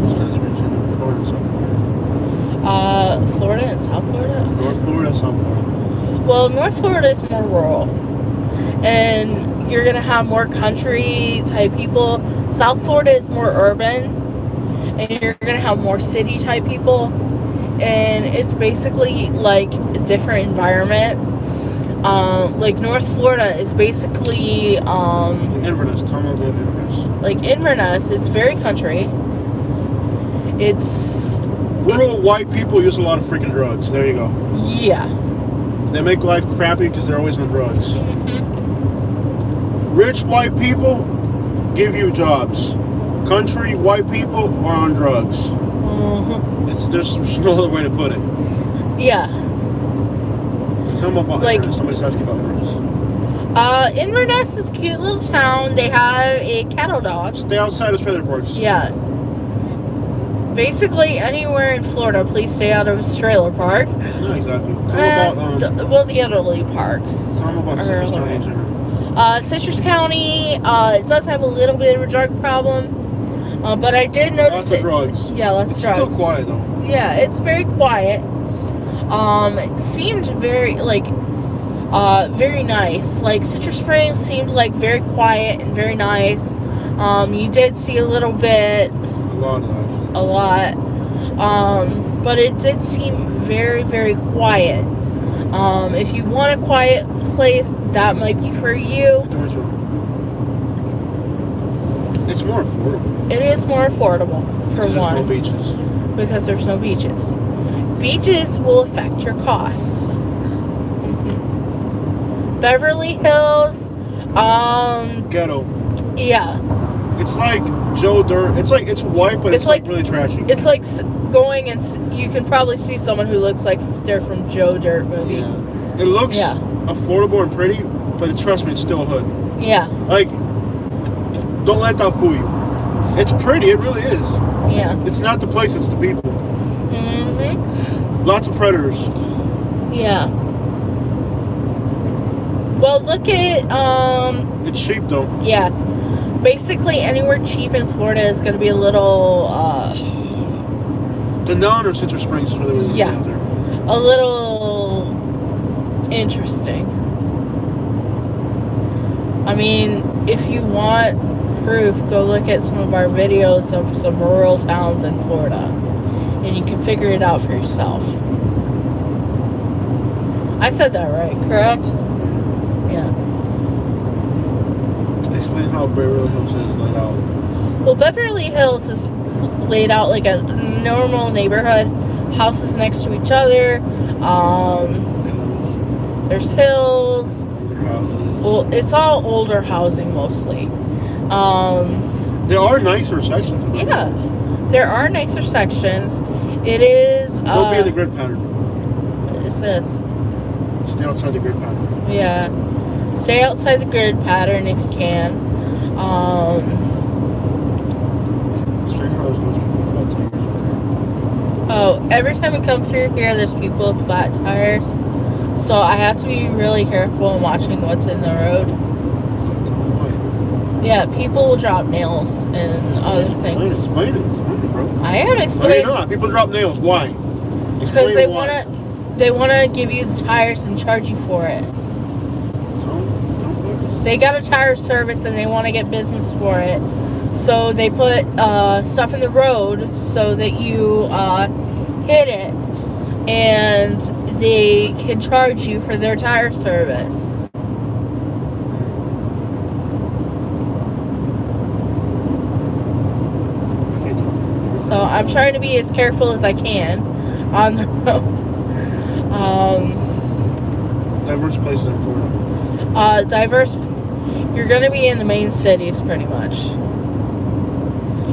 What's the difference between Florida and South Florida? Florida and South Florida? North Florida, South Florida. Well, North Florida is more rural, and you're gonna have more country type people. South Florida is more urban, and you're gonna have more city type people, and it's basically like a different environment. Like, North Florida is basically Inverness. Tell me about Inverness. like Inverness. It's very country. Rural white people use a lot of freaking drugs. There you go. Yeah. They make life crappy because they're always on drugs. Rich white people give you jobs. Country white people are on drugs. There's no other way to put it. Yeah. Tell them about Like- Inverness. Somebody's asking about Inverness. Inverness is a cute little town. They have a cattle dog. Stay outside of trailer parks. Yeah. Basically, anywhere in Florida, please stay out of a trailer park. No, exactly. Tell me about, The elderly parks. tell me about Citrus County in general. Citrus County, it does have a little bit of a drug problem. But I did notice Lots of drugs. Yeah, lots of drugs. It's still quiet though. Yeah, it's very quiet. It seemed very very nice. Like Citrus Springs seemed like very quiet and very nice. You did see a little bit, a lot. But it did seem very, very quiet. If you want a quiet place, that might be for you. It's more affordable. It is more affordable for Because one. there's no beaches. Because there's no beaches. Beaches will affect your costs. Beverly Hills, Ghetto. yeah. It's like Joe Dirt. It's white, but it's like really trashy. It's like going and you can probably see someone who looks like they're from Joe Dirt movie. Yeah. It looks affordable and pretty, but trust me, it's still hood. Yeah. Like, don't let that fool you. It's pretty, it really is. Yeah. It's not the place, it's the people. Mm-hmm. Lots of predators. Yeah. Well, look at, It's cheap, though. yeah. Basically, anywhere cheap in Florida is going to be a little, Denton or Citrus Springs is where they was out there. a little interesting. I mean, if you want proof, go look at some of our videos of some rural towns in Florida, and you can figure it out for yourself. I said that right, correct? Yeah. Explain how Beverly Hills is laid out. Well, Beverly Hills is laid out like a normal neighborhood. Houses next to each other. There's hills. Well, it's all older housing mostly. There are nicer sections. Yeah, there are nicer sections. It is. Don't be in the grid pattern. What is this? Stay outside the grid pattern. Yeah, stay outside the grid pattern if you can. Oh, every time we come through here, there's people with flat tires. So I have to be really careful in watching what's in the road. Yeah, people will drop nails and other things. Explain it, bro. I am Why explaining. not? People drop nails. Why? Because they wanna give you the tires and charge you for it. They got a tire service and they want to get business for it. So they put stuff in the road so that you hit it, and they can charge you for their tire service. So I'm trying to be as careful as I can on the road. Diverse places in Florida. Diverse. You're gonna be in the main cities pretty much.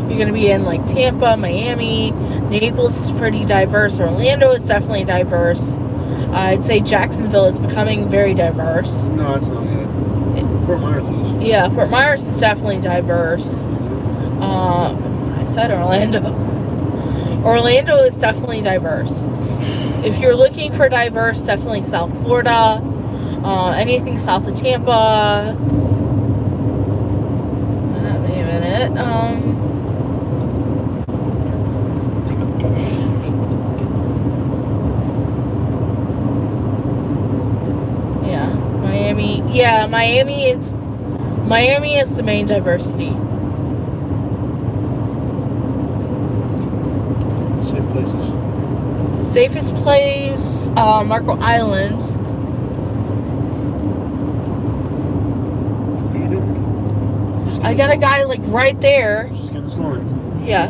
You're gonna be in like Tampa, Miami, Naples is pretty diverse. Orlando is definitely diverse. I'd say Jacksonville is becoming very diverse. No, it's not yet. Fort Myers is. Yeah, Fort Myers is definitely diverse. I said Orlando. Orlando is definitely diverse. If you're looking for diverse, definitely South Florida. Anything south of Tampa. Wait a minute. Yeah, Miami. Yeah, Miami is the main diversity. Safe places. Safest place, Marco Island. What are you doing? I got a guy like right there. Just get this line. Yeah,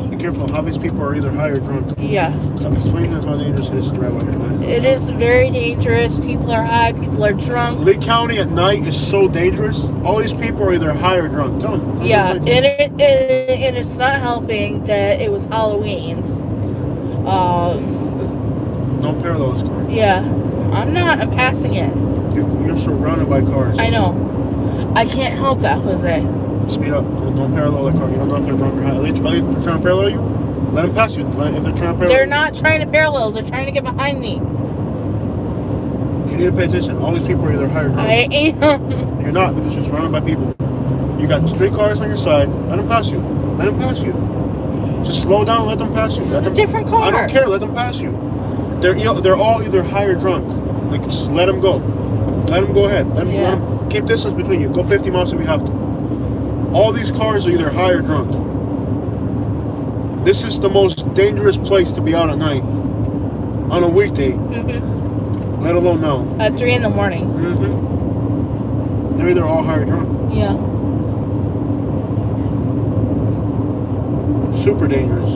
Be careful. How these people are either high or drunk. yeah. Stop explaining how dangerous it is to drive out here at night. It is very dangerous. People are high. People are drunk. Lee County at night is so dangerous. All these people are either high or drunk. Tell them. Yeah, and it's not helping that it was Halloween. Don't parallel this car. Yeah, I'm not. I'm passing it. You're surrounded by cars. I know. I can't help that, Jose. Speed up. Don't parallel that car. You don't know if they're drunk or high. Are they trying to parallel you? Let them pass you. If they're trying to parallel. They're not trying to parallel. They're trying to get behind me. You need to pay attention. All these people are either higher. I am. You're not, because you're surrounded by people. You got 3 cars on your side. Let them pass you. Let them pass you. Just slow down. Let them pass you. This is a different car. I don't care. Let them pass you. They're all either high or drunk. Like, just let them go. Let them go ahead. Let them keep distance between you. Go 50 miles if you have to. All these cars are either high or drunk. This is the most dangerous place to be out at night on a weekday. Mm-hmm. Let alone now. At 3 in the morning. Mm-hmm. They're either all high or drunk. Yeah. Super dangerous.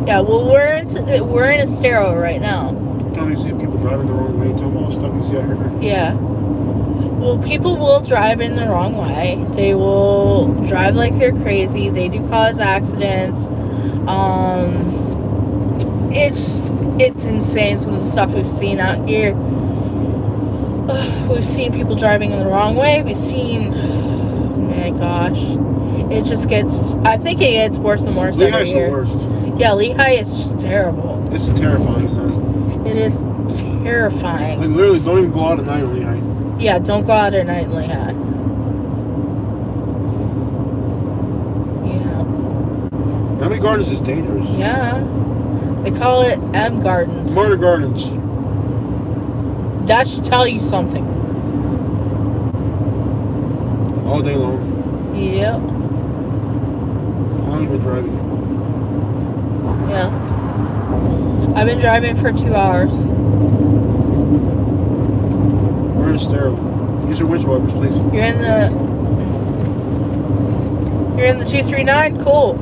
Yeah. Well, we're in Estero right now. Don't you see people driving the wrong way? Tell them all the stuff you see out here. Yeah. Well, people will drive in the wrong way. They will drive like they're crazy. They do cause accidents. It's insane, some of the stuff we've seen out here. We've seen people driving in the wrong way. We've seen, oh my gosh, it just gets, I think it gets worse and worse every year. Lehigh's the worst. Yeah, Lehigh is just terrible. It's terrifying, man. It is terrifying. Like, literally, don't even go out at night in Lehigh. Yeah, don't go out at night in Lehigh. Yeah. Miami Gardens is dangerous. Yeah. They call it M Gardens. Murder Gardens. That should tell you something. All day long. Yep. How long have you been driving? Yeah. I've been driving for 2 hours. We're in Estero. Use your winch wipers, please. You're in the 239? Cool.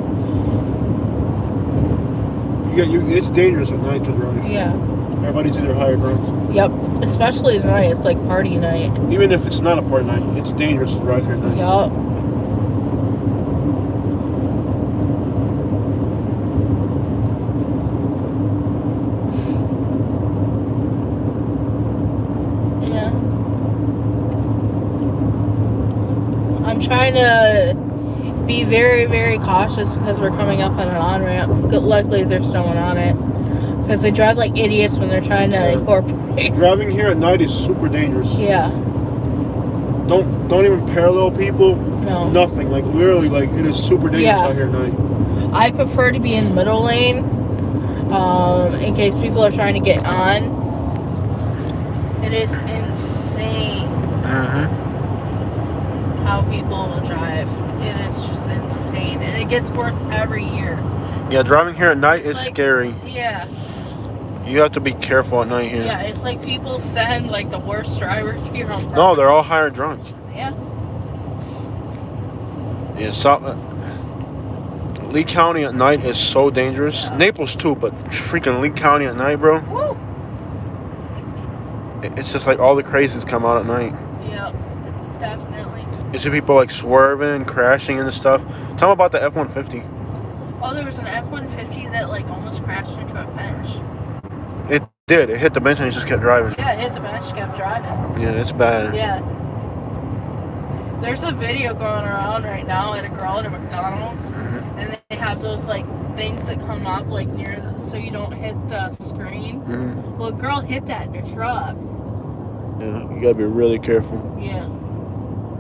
It's dangerous at night to drive. Yeah. Everybody's either high or drunk. Yep. Especially tonight. It's like party night. Even if it's not a party night, it's dangerous to drive here at night. Yup. Yeah. I'm trying to be very, very cautious because we're coming up on an on-ramp. Luckily, there's no one on it. Because they drive like idiots when they're trying to incorporate. Driving here at night is super dangerous. Yeah. Don't even parallel people. No. Nothing. Like, literally, like, it is super dangerous out here at night. I prefer to be in the middle lane. In case people are trying to get on. It is insane how people will drive. It is just insane. And it gets worse every year. Yeah, driving here at night is like, scary. Yeah. You have to be careful at night here. Yeah, it's like people send like the worst drivers here on purpose. No, they're all high or drunk. Yeah. Yeah, Lee County at night is so dangerous. Yeah. Naples too, but freaking Lee County at night, bro. Woo. It's just like all the crazies come out at night. Yep, definitely. You see people like swerving, crashing and stuff. Tell them about the F-150. Oh, there was an F-150 that like almost crashed into a bench. It did. It hit the bench and it just kept driving. Yeah, it hit the bench, kept driving. Yeah, it's bad. Yeah. There's a video going around right now at a girl at a McDonald's, and they have those like things that come up like near so you don't hit the screen. Well, a girl hit that in her truck. Yeah, you gotta be really careful. Yeah.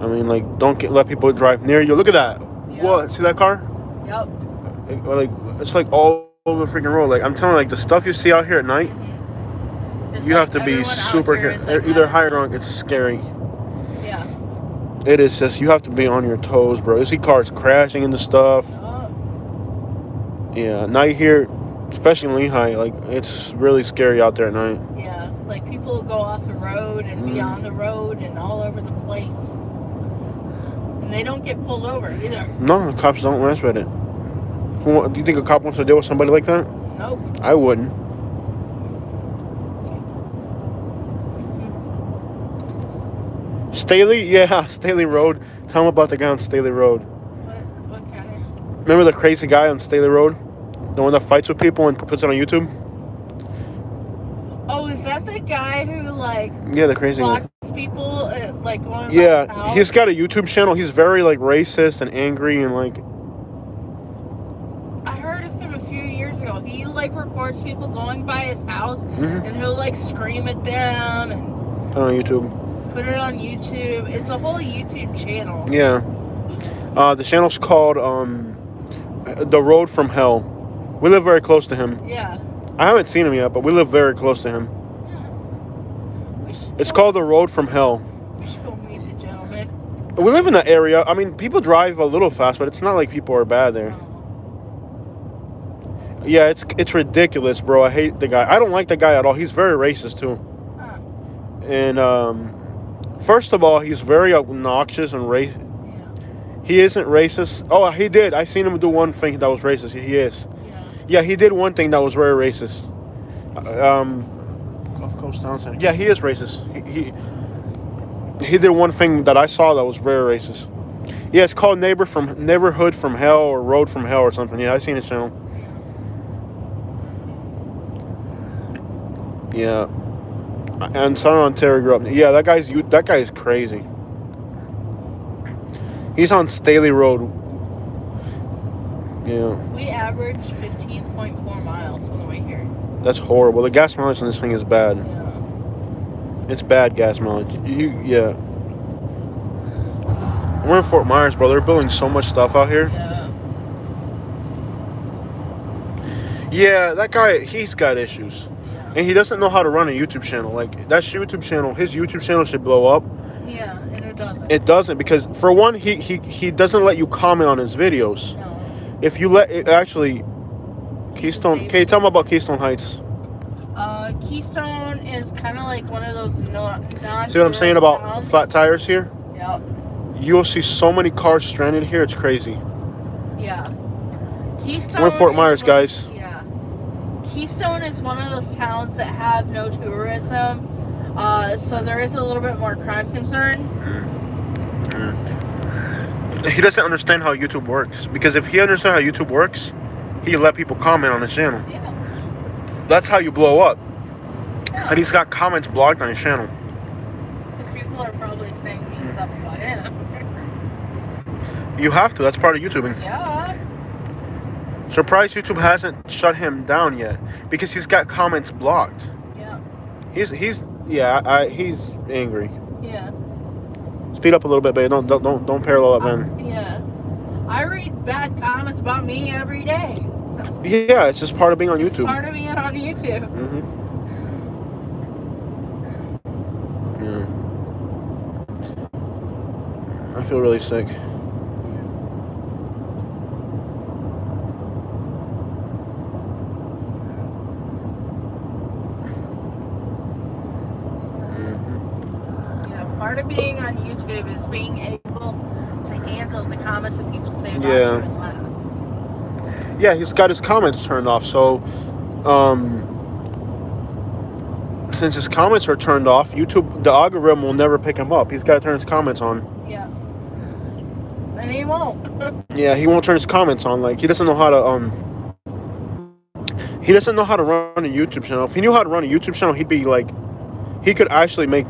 I mean, like, don't let people drive near you. Look at that. Yep. What? See that car? Yep. Like, it's like all over the freaking road. Like, I'm telling you, like, the stuff you see out here at night, you have to be super careful. Like either high or drunk. It's scary. Yeah. It is just, you have to be on your toes, bro. You see cars crashing into stuff. Yeah, night here, especially in Lehigh, like, it's really scary out there at night. Yeah, like people will go off the road and be on the road and all over the place. And they don't get pulled over either. No, the cops don't mess with it. Do you think a cop wants to deal with somebody like that? Nope. I wouldn't. Staley? Yeah, Staley Road. Tell them about the guy on Staley Road. What guy? Remember the crazy guy on Staley Road? The one that fights with people and puts it on YouTube? Oh, is that the guy who, like, Yeah, the crazy guy. blocks people, like, going by his Yeah, house? he's got a YouTube channel. He's very, like, racist and angry and, like... I heard of him a few years ago. like records people going by his house, Mhm. and he'll like scream at them and On YouTube. put it on YouTube. It's a whole YouTube channel. Yeah. The channel's called The Road from Hell. We live very close to him. Yeah. I haven't seen him yet, but we live very close to him. It's called The Road from Hell. We should go meet the gentleman. We live in that area. I mean, people drive a little fast, but it's not like people are bad there. Yeah, it's ridiculous, bro. I hate the guy. I don't like the guy at all. He's very racist too. Huh. And first of all, he's very obnoxious and Yeah. He isn't racist. Oh, he did. I seen him do one thing that was racist. He is. Yeah, he did one thing that was very racist. Gulf Coast Town Center. Yeah, he is racist. He did one thing that I saw that was very racist. Yeah, it's called Neighborhood from Hell or Road from Hell or something. Yeah, I seen his channel. Yeah. And Son Ontario grew up. Yeah, that guy is crazy. He's on Staley Road. Yeah. We averaged 15.4 miles on the way here. That's horrible. The gas mileage on this thing is bad. Yeah. It's bad gas mileage. Yeah. We're in Fort Myers, bro. They're building so much stuff out here. Yeah. Yeah, that guy, he's got issues. Yeah. And he doesn't know how to run a YouTube channel. Like, his YouTube channel should blow up. Yeah, and it doesn't. It doesn't because, for one, he doesn't let you comment on his videos. No. If you actually, Keystone, can you tell me about Keystone Heights? Keystone is kind of like one of those non. See what I'm saying about towns. flat tires here? Yep. You'll see so many cars stranded here. It's crazy. Yeah. Keystone. We're in Fort Myers, is guys. Yeah. Keystone is one of those towns that have no tourism, so there is a little bit more crime concern. He doesn't understand how YouTube works. Because if he understood how YouTube works, he'd let people comment on his channel. Yeah. That's how you blow up. Yeah. And he's got comments blocked on his channel. Because people are probably saying mean stuff about him. You have to. That's part of YouTubing. Yeah. Surprised YouTube hasn't shut him down yet. Because he's got comments blocked. Yeah. He's angry. Yeah. Speed up a little bit, babe. Don't parallel up, man. Yeah. I read bad comments about me every day. Yeah, it's just part of being on It's YouTube. part of being on YouTube. Mm-hmm. Yeah. I feel really sick. Yeah, part of being on YouTube is being able to handle the comments that people say about Yeah. you and laugh. Yeah, he's got his comments turned off. So, since his comments are turned off, YouTube, the algorithm will never pick him up. He's got to turn his comments on. Yeah. And he won't. Yeah, he won't turn his comments on. Like, he doesn't know how to he doesn't know how to run a YouTube channel. If he knew how to run a YouTube channel, he'd be like, he could actually make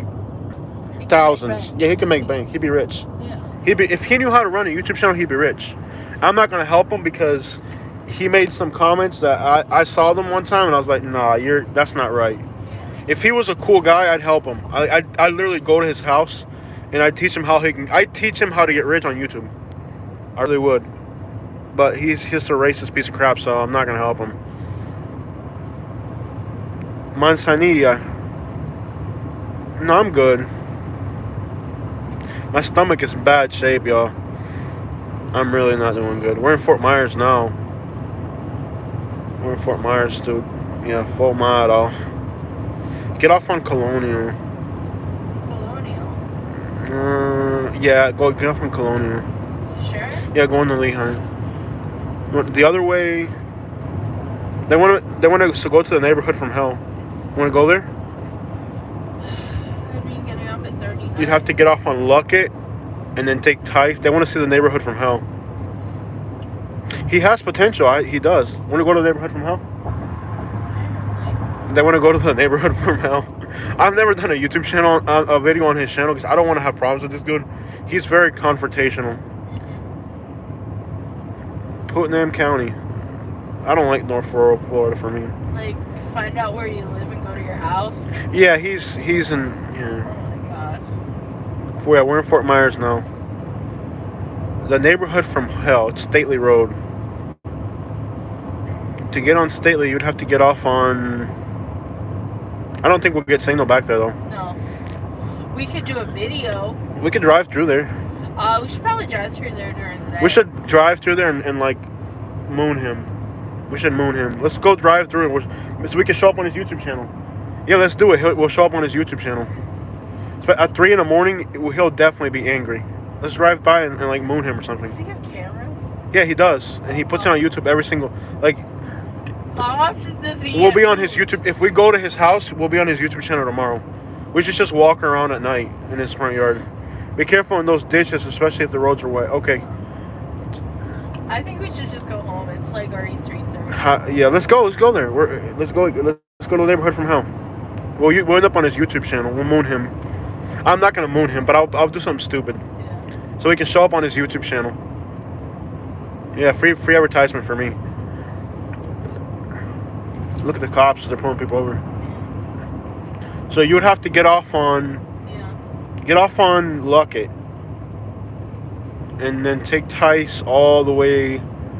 thousands. Yeah, he could make bank. He'd be rich. Yeah. If he knew how to run a YouTube channel, he'd be rich. I'm not gonna help him because he made some comments that I saw them one time and I was like, nah, that's not right. If he was a cool guy, I'd help him. I'd literally go to his house and I'd teach him how to get rich on YouTube. I really would. But he's just a racist piece of crap, so I'm not gonna help him. Manzanilla. No, I'm good. My stomach is in bad shape, y'all. I'm really not doing good. We're in Fort Myers now. We're in Fort Myers, dude. Yeah, Fort Myers. Get off on Colonial. Colonial. Yeah, get off on Colonial. Sure. Yeah, go on the Lehigh. The other way. They want to go to the neighborhood from hell. Want to go there? I mean, getting off at 39. You'd have to get off on Luckett and then take Tice. They want to see the neighborhood from hell. He has potential. He does. Want to go to the neighborhood from hell? They want to go to the neighborhood from hell. I've never done a YouTube channel, a video on his channel because I don't want to have problems with this dude. He's very confrontational. Putnam County. I don't like North Florida for me. Like, find out where you live and go to your house. Yeah, he's in. Oh Yeah. my gosh. Yeah, we're in Fort Myers now. The neighborhood from hell. It's Stately Road. To get on Stately, you'd have to get off on. I don't think we'll get signal back there though. No. We could do a video. We could drive through there. We should probably drive through there during the day. We should drive through there and like moon him. We should moon him. Let's go drive through it so we can show up on his YouTube channel. Yeah, let's do it. We'll show up on his YouTube channel. So at 3 in the morning, he'll definitely be angry. Let's drive by and like moon him or something. Does he have cameras? Yeah, he does, and he puts it on YouTube every single like. How often does he? We'll be on his YouTube. If we go to his house, we'll be on his YouTube channel tomorrow. We should just walk around at night in his front yard. Be careful in those ditches, especially if the roads are wet. Okay. I think we should just go home. It's like already 3:30. Yeah, let's go. Let's go there. Let's go to the neighborhood from hell. We'll end up on his YouTube channel. We'll moon him. I'm not gonna moon him, but I'll do something stupid, Yeah. so he can show up on his YouTube channel. Yeah, free advertisement for me. Look at the cops. They're pulling people over. So you would have to get off on Luckett, and then take Tice all the way